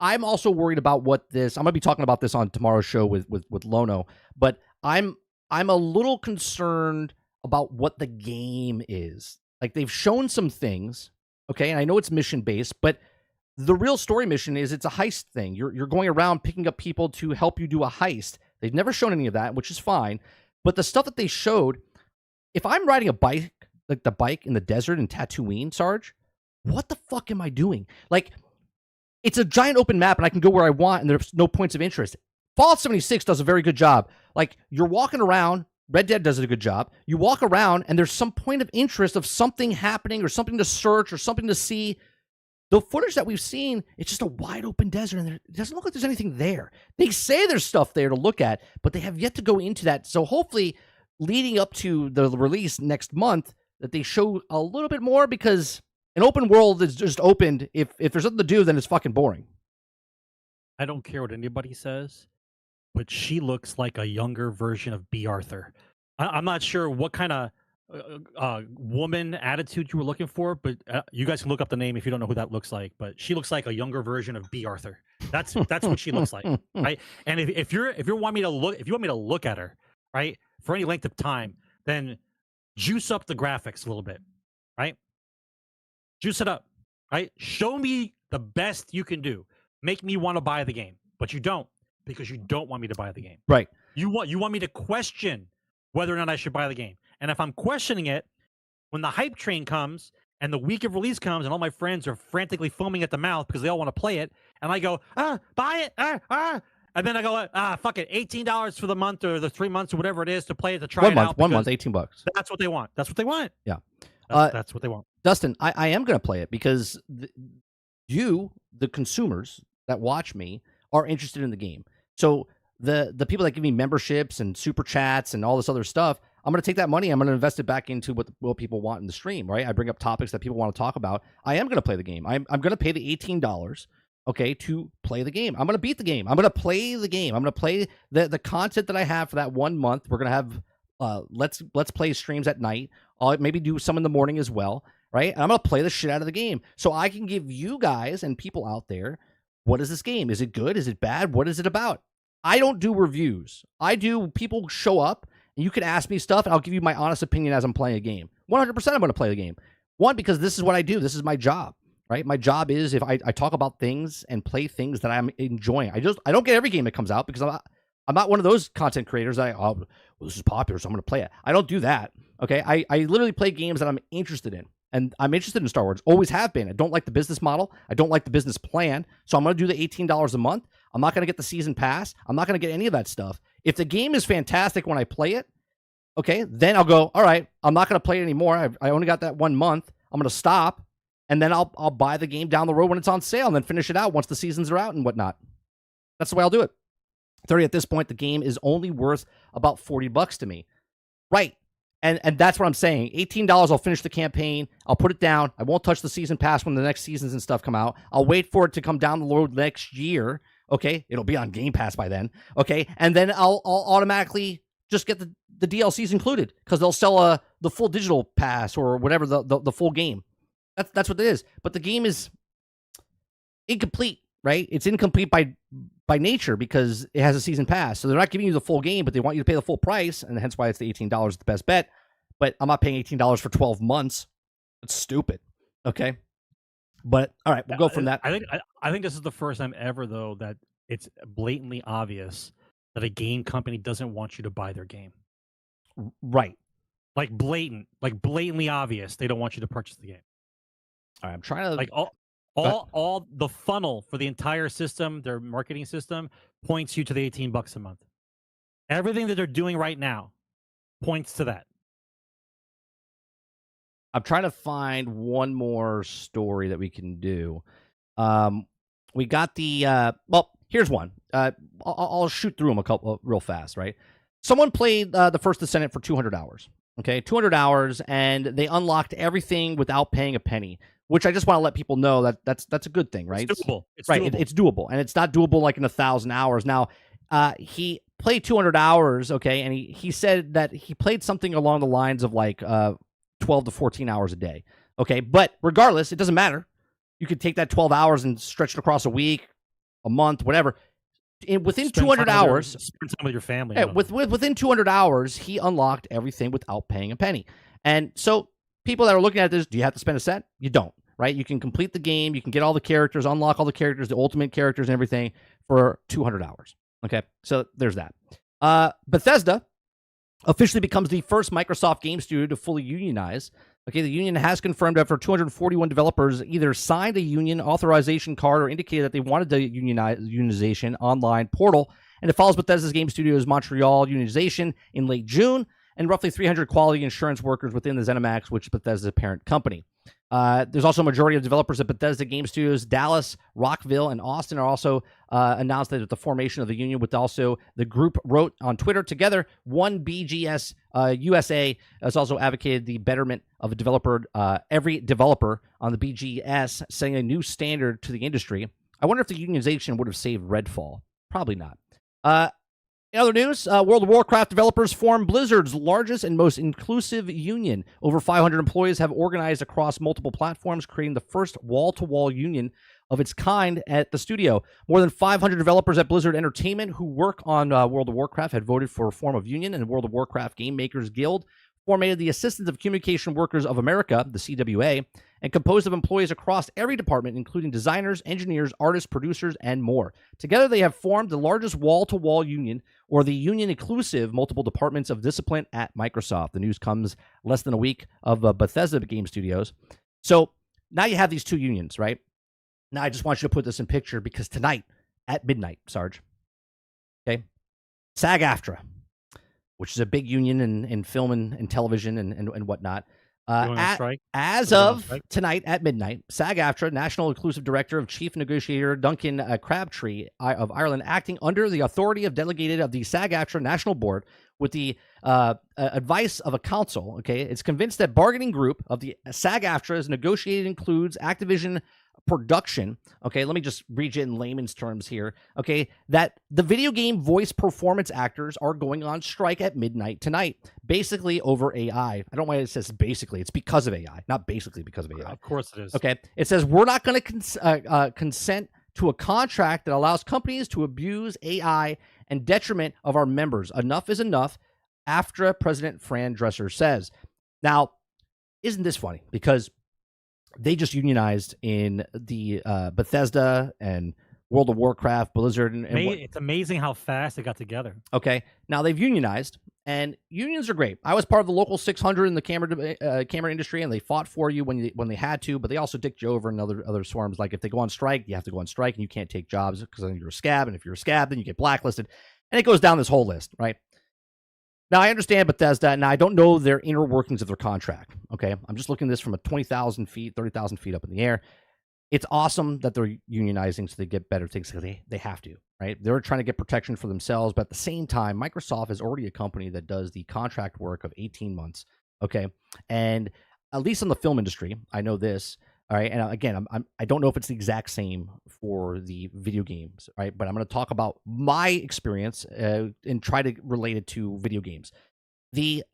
Speaker 2: I'm also worried about what this. I'm gonna be talking about this on tomorrow's show with Lono, but I'm a little concerned about what the game is. Like they've shown some things, okay, and I know it's mission based, but the real story mission is it's a heist thing. You're going around picking up people to help you do a heist. They've never shown any of that, which is fine. But the stuff that they showed, if I'm riding a bike, like the bike in the desert in Tatooine, Sarge, what the fuck am I doing? Like. It's a giant open map, and I can go where I want, and there's no points of interest. Fallout 76 does a very good job. Like, you're walking around. Red Dead does a good job. You walk around, and there's some point of interest of something happening or something to search or something to see. The footage that we've seen, it's just a wide open desert, and it doesn't look like there's anything there. They say there's stuff there to look at, but they have yet to go into that. So hopefully, leading up to the release next month, that they show a little bit more, because... an open world is just opened. If there's nothing to do, then it's fucking boring.
Speaker 3: I don't care what anybody says, but she looks like a younger version of B. Arthur. I'm not sure what kind of woman attitude you were looking for, but you guys can look up the name if you don't know who that looks like. But she looks like a younger version of B. Arthur. That's what she looks like, right? And if you want me to look at her, right, for any length of time, then juice up the graphics a little bit, right? Juice it up, right? Show me the best you can do. Make me want to buy the game, but you don't, because you don't want me to buy the game.
Speaker 2: Right.
Speaker 3: You want me to question whether or not I should buy the game. And if I'm questioning it, when the hype train comes and the week of release comes and all my friends are frantically foaming at the mouth because they all want to play it, and I go, buy it, and then I go, fuck it, $18 for the month or the 3 months or whatever it is to play it, to try it out.
Speaker 2: 1 month, $18.
Speaker 3: That's what they want. That's what they want.
Speaker 2: Yeah.
Speaker 3: That's what they want.
Speaker 2: Dustin, I am going to play it because you, the consumers that watch me, are interested in the game. So the people that give me memberships and super chats and all this other stuff, I'm going to take that money. I'm going to invest it back into what people want in the stream, right? I bring up topics that people want to talk about. I am going to play the game. I'm going to pay the $18, okay, to play the game. I'm going to beat the game. I'm going to play the game. I'm going to play the content that I have for that 1 month. We're going to have let's play streams at night. I'll maybe do some in the morning as well, right? And I'm going to play the shit out of the game so I can give you guys and people out there, what is this game? Is it good? Is it bad? What is it about? I don't do reviews. People show up and you can ask me stuff and I'll give you my honest opinion as I'm playing a game. 100% I'm going to play the game. One, because this is what I do. This is my job, right? My job is if I talk about things and play things that I'm enjoying. I don't get every game that comes out because I'm not one of those content creators that this is popular, so I'm going to play it. I don't do that. Okay, I literally play games that I'm interested in, and I'm interested in Star Wars. Always have been. I don't like the business model. I don't like the business plan. So I'm going to do the $18 a month. I'm not going to get the season pass. I'm not going to get any of that stuff. If the game is fantastic when I play it, okay, then I'll go, all right, I'm not going to play it anymore. I only got that 1 month. I'm going to stop, and then I'll buy the game down the road when it's on sale, and then finish it out once the seasons are out and whatnot. That's the way I'll do it. 30 at this point, the game is only worth about $40 to me. Right. And that's what I'm saying. $18, I'll finish the campaign. I'll put it down. I won't touch the season pass when the next seasons and stuff come out. I'll wait for it to come down the road next year. Okay. It'll be on Game Pass by then. Okay. And then I'll automatically just get the DLCs included because they'll sell the full digital pass or whatever, the full game. That's what it is. But the game is incomplete, right? It's incomplete by nature because it has a season pass. So they're not giving you the full game, but they want you to pay the full price, and hence why it's the $18 the best bet. But I'm not paying $18 for 12 months. That's stupid. Okay. But all right, we'll go from that.
Speaker 3: I think this is the first time ever though that it's blatantly obvious that a game company doesn't want you to buy their game.
Speaker 2: Right.
Speaker 3: Like blatantly obvious. They don't want you to purchase the game.
Speaker 2: All right, I'm trying to
Speaker 3: like all the funnel for the entire system, their marketing system, points you to the $18 a month. Everything that they're doing right now points to that.
Speaker 2: I'm trying to find one more story that we can do. We got the Here's one. I'll shoot through them a couple real fast, right? Someone played the First Descendant for 200 hours. Okay, 200 hours, and they unlocked everything without paying a penny. Which I just want to let people know that's a good thing, right?
Speaker 3: It's doable. It's
Speaker 2: right.
Speaker 3: doable.
Speaker 2: It's doable, and it's not doable like in 1,000 hours. Now, he played 200 hours, okay, and he said that he played something along the lines of like 12 to 14 hours a day, okay. But regardless, it doesn't matter. You could take that 12 hours and stretch it across a week, a month, whatever. Within 200 hours,
Speaker 3: spend time with your family.
Speaker 2: Yeah, within 200 hours, he unlocked everything without paying a penny. And so people that are looking at this, do you have to spend a cent? You don't, right? You can complete the game. You can get all the characters, unlock all the characters, the ultimate characters and everything for 200 hours. Okay, so there's that. Bethesda officially becomes the first Microsoft game studio to fully unionize. Okay, the union has confirmed that for 241 developers either signed a union authorization card or indicated that they wanted the unionization online portal, and it follows Bethesda's Game Studios Montreal unionization in late June, and roughly 300 quality insurance workers within the ZeniMax, which is Bethesda's parent company. There's also a majority of developers at Bethesda Game Studios. Dallas, Rockville, and Austin are also announced that the formation of the union, with also the group wrote on Twitter, together, one BGS USA has also advocated the betterment of a developer, every developer on the BGS, setting a new standard to the industry. I wonder if the unionization would have saved Redfall. Probably not. In other news, World of Warcraft developers form Blizzard's largest and most inclusive union. Over 500 employees have organized across multiple platforms, creating the first wall-to-wall union of its kind at the studio. More than 500 developers at Blizzard Entertainment who work on World of Warcraft had voted for a form of union, and World of Warcraft Game Makers Guild, formed the Assistance of Communication Workers of America, the CWA, and composed of employees across every department, including designers, engineers, artists, producers, and more. Together, they have formed the largest wall-to-wall union, or the union-inclusive multiple departments of discipline at Microsoft. The news comes less than a week of Bethesda Game Studios. So now you have these two unions, right? Now I just want you to put this in picture, because tonight at midnight, Sarge, okay, SAG-AFTRA, which is a big union in film and television and whatnot. As of tonight at midnight, SAG-AFTRA National Inclusive Director of Chief Negotiator Duncan Crabtree of Ireland, acting under the authority of delegated of the SAG-AFTRA National Board with the advice of a council, okay, it's convinced that bargaining group of the SAG-AFTRA's negotiated includes Activision production, okay, let me just read it in layman's terms here, okay, that the video game voice performance actors are going on strike at midnight tonight, basically over AI. I don't know why it says basically. It's because of AI, not basically because of AI.
Speaker 3: Of course it is.
Speaker 2: Okay, it says we're not going to consent to a contract that allows companies to abuse AI and detriment of our members. Enough is enough, AFTRA President Fran Dresser says. Now, isn't this funny? Because they just unionized in the Bethesda and World of Warcraft, Blizzard, and
Speaker 3: it's amazing how fast they got together.
Speaker 2: Okay, now they've unionized, and unions are great. I was part of the local 600 in the camera industry, and they fought for you when they had to, but they also dicked you over in other swarms. Like if they go on strike, you have to go on strike, and you can't take jobs because then you're a scab, and if you're a scab, then you get blacklisted, and it goes down this whole list, right? Now, I understand Bethesda, and I don't know their inner workings of their contract, okay? I'm just looking at this from a 20,000 feet, 30,000 feet up in the air. It's awesome that they're unionizing so they get better things, because they have to, right? They're trying to get protection for themselves, but at the same time, Microsoft is already a company that does the contract work of 18 months, okay? And at least in the film industry, I know this, all right? And again, I don't know if it's the exact same for the video games, right? But I'm going to talk about my experience and try to relate it to video games. The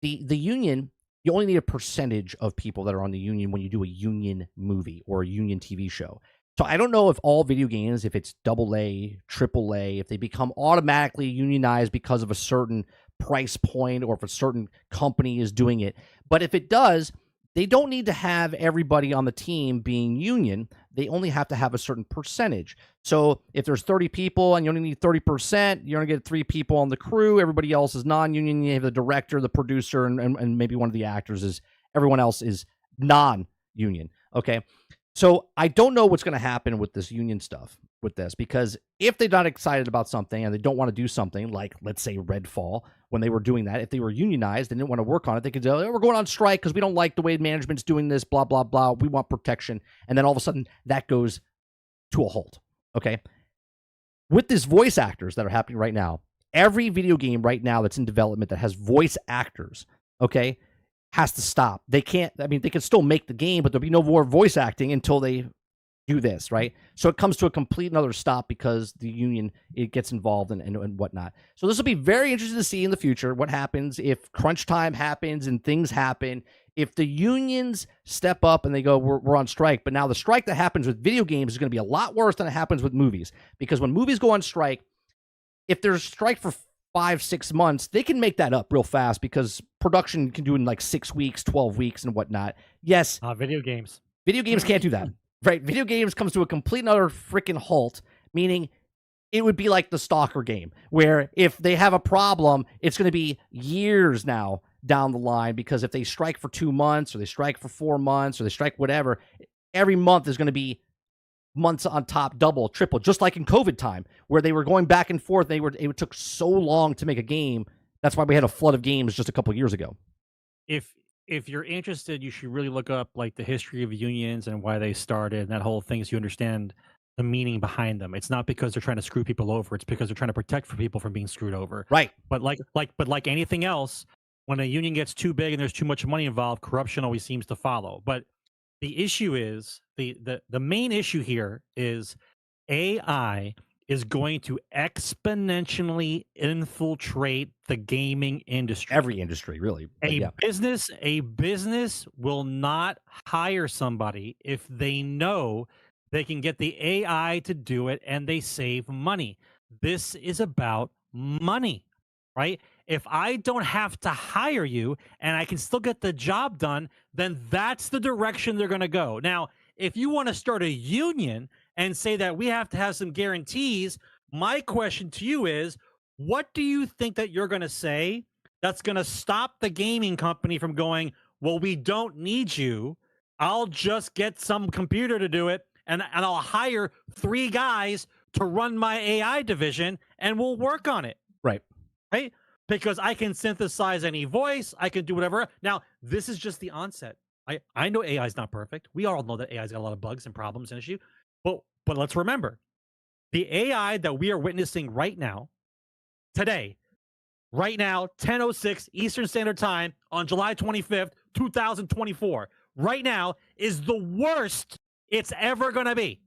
Speaker 2: union, you only need a percentage of people that are on the union when you do a union movie or a union TV show. So I don't know if all video games, if it's AA, AAA, if they become automatically unionized because of a certain price point or if a certain company is doing it. But if it does, they don't need to have everybody on the team being union. They only have to have a certain percentage. So if there's 30 people and you only need 30%, you're going to get 3 people on the crew. Everybody else is non-union. You have the director, the producer, and maybe one of the actors. Everyone else is non-union. Okay. So I don't know what's going to happen with this union stuff with this, because if they're not excited about something and they don't want to do something like, let's say, Redfall, when they were doing that, if they were unionized and didn't want to work on it, they could say, oh, we're going on strike because we don't like the way management's doing this, blah, blah, blah. We want protection. And then all of a sudden that goes to a halt. Okay. with these voice actors that are happening right now, every video game right now that's in development that has voice actors, okay, has to stop. They can't, I mean, they can still make the game, but there'll be no more voice acting until they do this, right? So it comes to a complete another stop because the union, it gets involved and whatnot. So this will be very interesting to see in the future what happens if crunch time happens and things happen. If the unions step up and they go, we're on strike, but now the strike that happens with video games is going to be a lot worse than it happens with movies, because when movies go on strike, if there's a strike for 5-6 months, they can make that up real fast because production can do it in like 6 weeks, 12 weeks and whatnot. Yes.
Speaker 3: Video games
Speaker 2: Can't do that, right? Video games comes to a complete and utter freaking halt, meaning it would be like the Stalker game, where if they have a problem, it's going to be years now down the line, because if they strike for 2 months or they strike for 4 months or they strike whatever, every month is going to be months on top, double, triple, just like in COVID time, where they were going back and forth. It took so long to make a game. That's why we had a flood of games just a couple years ago.
Speaker 3: If you're interested, you should really look up like the history of unions and why they started and that whole thing, so you understand the meaning behind them. It's not because they're trying to screw people over. It's because they're trying to protect for people from being screwed over.
Speaker 2: Right.
Speaker 3: But like anything else, when a union gets too big and there's too much money involved, corruption always seems to follow. But the issue is the main issue here is AI is going to exponentially infiltrate the gaming industry.
Speaker 2: Every industry, really.
Speaker 3: A business will not hire somebody if they know they can get the AI to do it and they save money. This is about money, right? If I don't have to hire you and I can still get the job done, then that's the direction they're going to go. Now, if you want to start a union and say that we have to have some guarantees, my question to you is, what do you think that you're going to say that's going to stop the gaming company from going, well, we don't need you. I'll just get some computer to do it, and I'll hire 3 guys to run my AI division, and we'll work on it.
Speaker 2: Right.
Speaker 3: Right? Because I can synthesize any voice. I can do whatever. Now, this is just the onset. I know AI is not perfect. We all know that AI's got a lot of bugs and problems and issues. But let's remember, the AI that we are witnessing right now, today, right now, 10:06 Eastern Standard Time on July 25th, 2024, right now is the worst it's ever going to be.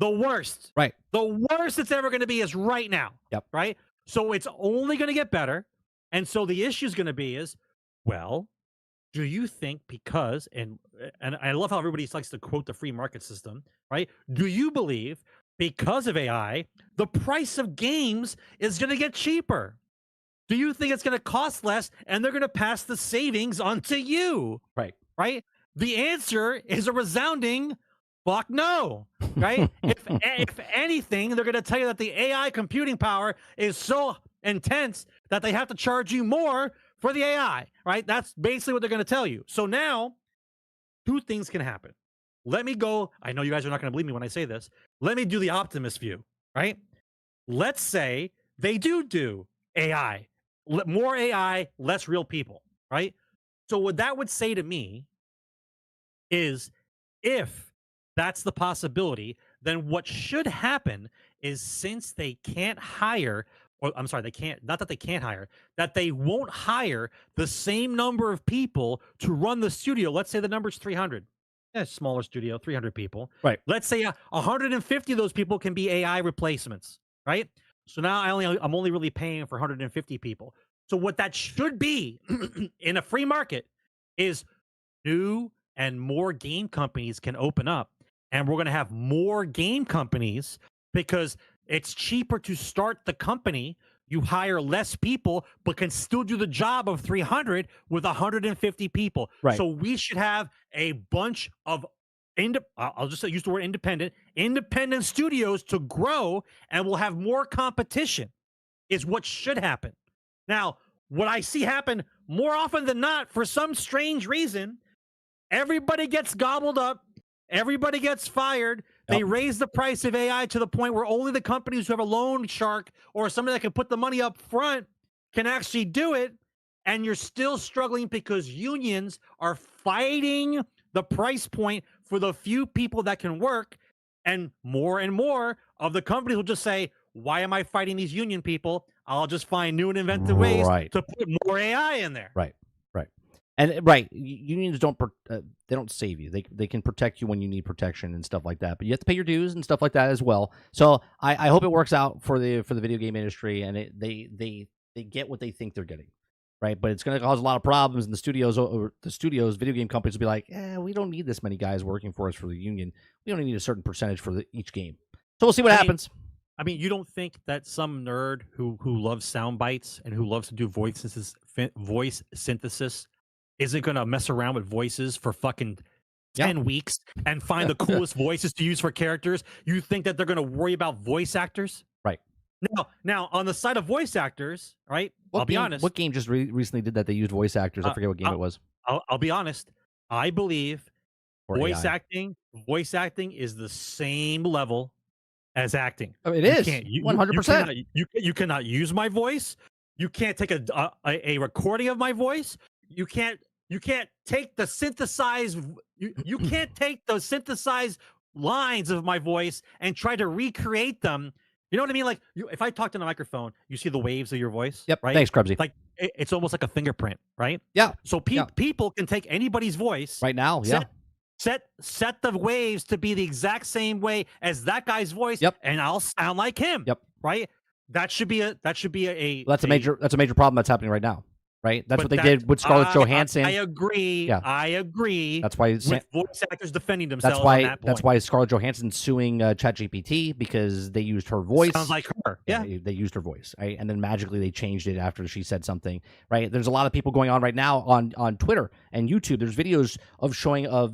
Speaker 3: The worst.
Speaker 2: Right.
Speaker 3: The worst it's ever going to be is right now.
Speaker 2: Yep.
Speaker 3: Right? So it's only going to get better. And so the issue is going to be is, well, do you think because, and I love how everybody likes to quote the free market system, right? Do you believe because of AI, the price of games is going to get cheaper? Do you think it's going to cost less and they're going to pass the savings on to you?
Speaker 2: Right.
Speaker 3: Right? The answer is a resounding fuck no, right? If anything, they're going to tell you that the AI computing power is so intense that they have to charge you more for the AI, right? That's basically what they're going to tell you. So now, 2 things can happen. Let me go. I know you guys are not going to believe me when I say this. Let me do the optimist view, right? Let's say they do AI. More AI, less real people, right? So what that would say to me is, if that's the possibility, then what should happen is, since they can't hire, or I'm sorry, not that they can't hire, that they won't hire the same number of people to run the studio. Let's say the number's 300. Smaller studio, 300 people.
Speaker 2: Right.
Speaker 3: Let's say 150 of those people can be AI replacements, right? So now I'm only really paying for 150 people. So what that should be in a free market is new and more game companies can open up, and we're going to have more game companies because it's cheaper to start the company. You hire less people, but can still do the job of 300 with 150 people.
Speaker 2: Right.
Speaker 3: So we should have a bunch of I'll just use the word independent studios to grow, and we'll have more competition is what should happen. Now, what I see happen more often than not, for some strange reason, everybody gets gobbled up. Everybody gets fired. They raise the price of AI to the point where only the companies who have a loan shark or somebody that can put the money up front can actually do it. And you're still struggling because unions are fighting the price point for the few people that can work. And more of the companies will just say, why am I fighting these union people? I'll just find new and inventive ways to put more AI in there.
Speaker 2: Right. And unions don't they don't save you. They can protect you when you need protection and stuff like that. But you have to pay your dues and stuff like that as well. So I hope it works out for the video game industry, and they get what they think they're getting, right? But it's going to cause a lot of problems, and the studios, video game companies will be like, we don't need this many guys working for us for the union. We only need a certain percentage for each game. So we'll see what happens.
Speaker 3: I mean, you don't think that some nerd who loves sound bites and who loves to do voice synthesis isn't going to mess around with voices for fucking 10 weeks and find the coolest voices to use for characters? You think that they're going to worry about voice actors?
Speaker 2: Right.
Speaker 3: Now, on the side of voice actors, right? I'll be honest.
Speaker 2: What game just recently did that? They used voice actors. I forget what game it was.
Speaker 3: I'll be honest. I believe voice acting is the same level as acting.
Speaker 2: Oh, it is 100%.
Speaker 3: You cannot use my voice. You can't take a recording of my voice. You can't take the synthesized. You can't take those synthesized lines of my voice and try to recreate them. You know what I mean? Like, if I talk to the microphone, you see the waves of your voice.
Speaker 2: Yep.
Speaker 3: Right.
Speaker 2: Thanks, Krubsy.
Speaker 3: Like it's almost like a fingerprint, right?
Speaker 2: Yeah.
Speaker 3: So people can take anybody's voice
Speaker 2: right now. Yeah.
Speaker 3: Set the waves to be the exact same way as that guy's voice.
Speaker 2: Yep.
Speaker 3: And I'll sound like him.
Speaker 2: Yep.
Speaker 3: Right. That's a
Speaker 2: that's a major problem that's happening right now. Right, that's what they did with Scarlett Johansson.
Speaker 3: I agree.
Speaker 2: Yeah.
Speaker 3: I agree.
Speaker 2: That's why
Speaker 3: with voice actors defending themselves. That's
Speaker 2: why Scarlett Johansson's suing ChatGPT, because they used her voice.
Speaker 3: Sounds like her. Yeah,
Speaker 2: they used her voice, right? And then magically they changed it after she said something. Right? There's a lot of people going on right now on Twitter and YouTube. There's videos of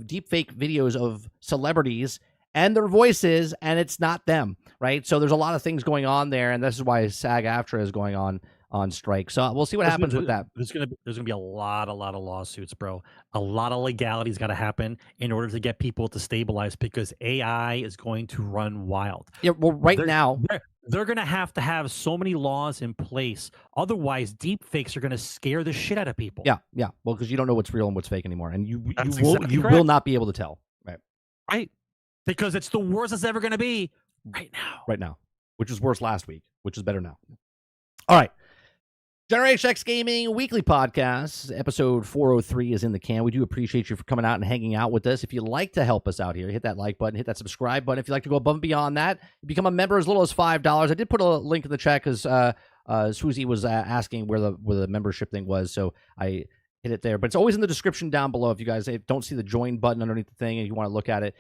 Speaker 2: deepfake videos of celebrities and their voices, and it's not them. Right? So there's a lot of things going on there, and this is why SAG-AFTRA is going on strike. So we'll see what happens with that.
Speaker 3: There's gonna be a lot of lawsuits, bro. A lot of legality's got to happen in order to get people to stabilize, because AI is going to run wild.
Speaker 2: Yeah, well, now
Speaker 3: they're gonna have to have so many laws in place. Otherwise, deep fakes are gonna scare the shit out of people.
Speaker 2: Yeah. Well, because you don't know what's real and what's fake anymore, and you
Speaker 3: correct.
Speaker 2: will not be able to tell.
Speaker 3: Right. Because it's the worst it's ever gonna be right now.
Speaker 2: Which was worse last week, which is better now. All right. Generation X Gaming Weekly Podcast, episode 403 is in the can. We do appreciate you for coming out and hanging out with us. If you'd like to help us out here, hit that like button, hit that subscribe button. If you'd like to go above and beyond that, become a member as little as $5. I did put a link in the chat because Susie was asking where the membership thing was, so I hit it there. But it's always in the description down below. If you guys don't see the join button underneath the thing and you want to look at it,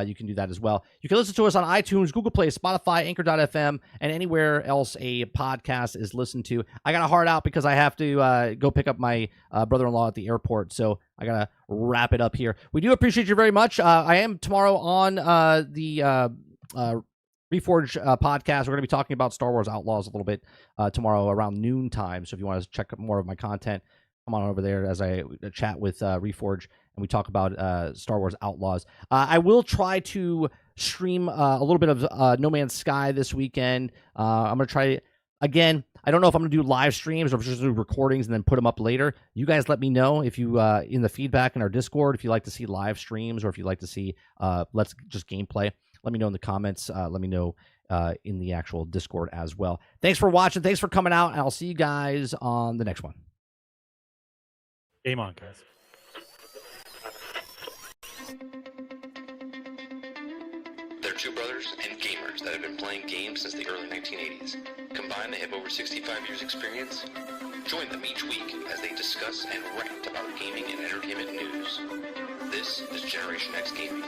Speaker 2: you can do that as well. You can listen to us on iTunes, Google Play, Spotify, Anchor.fm, and anywhere else a podcast is listened to. I got a heart out because I have to go pick up my brother-in-law at the airport, so I got to wrap it up here. We do appreciate you very much. I am tomorrow on the Reforge podcast. We're going to be talking about Star Wars Outlaws a little bit tomorrow around noon time, so if you want to check out more of my content, come on over there as I chat with Reforge and we talk about Star Wars Outlaws. I will try to stream a little bit of No Man's Sky this weekend. I'm going to try again. I don't know if I'm going to do live streams or if I'm just do recordings and then put them up later. You guys let me know if you in the feedback in our Discord if you like to see live streams or if you like to see let's just gameplay. Let me know in the comments. Let me know in the actual Discord as well. Thanks for watching. Thanks for coming out, and I'll see you guys on the next one.
Speaker 3: Game on, guys.
Speaker 1: They're two brothers and gamers that have been playing games since the early 1980s. Combined, they have over 65 years experience. Join them each week as they discuss and rant about gaming and entertainment news. This is Generation X Gaming.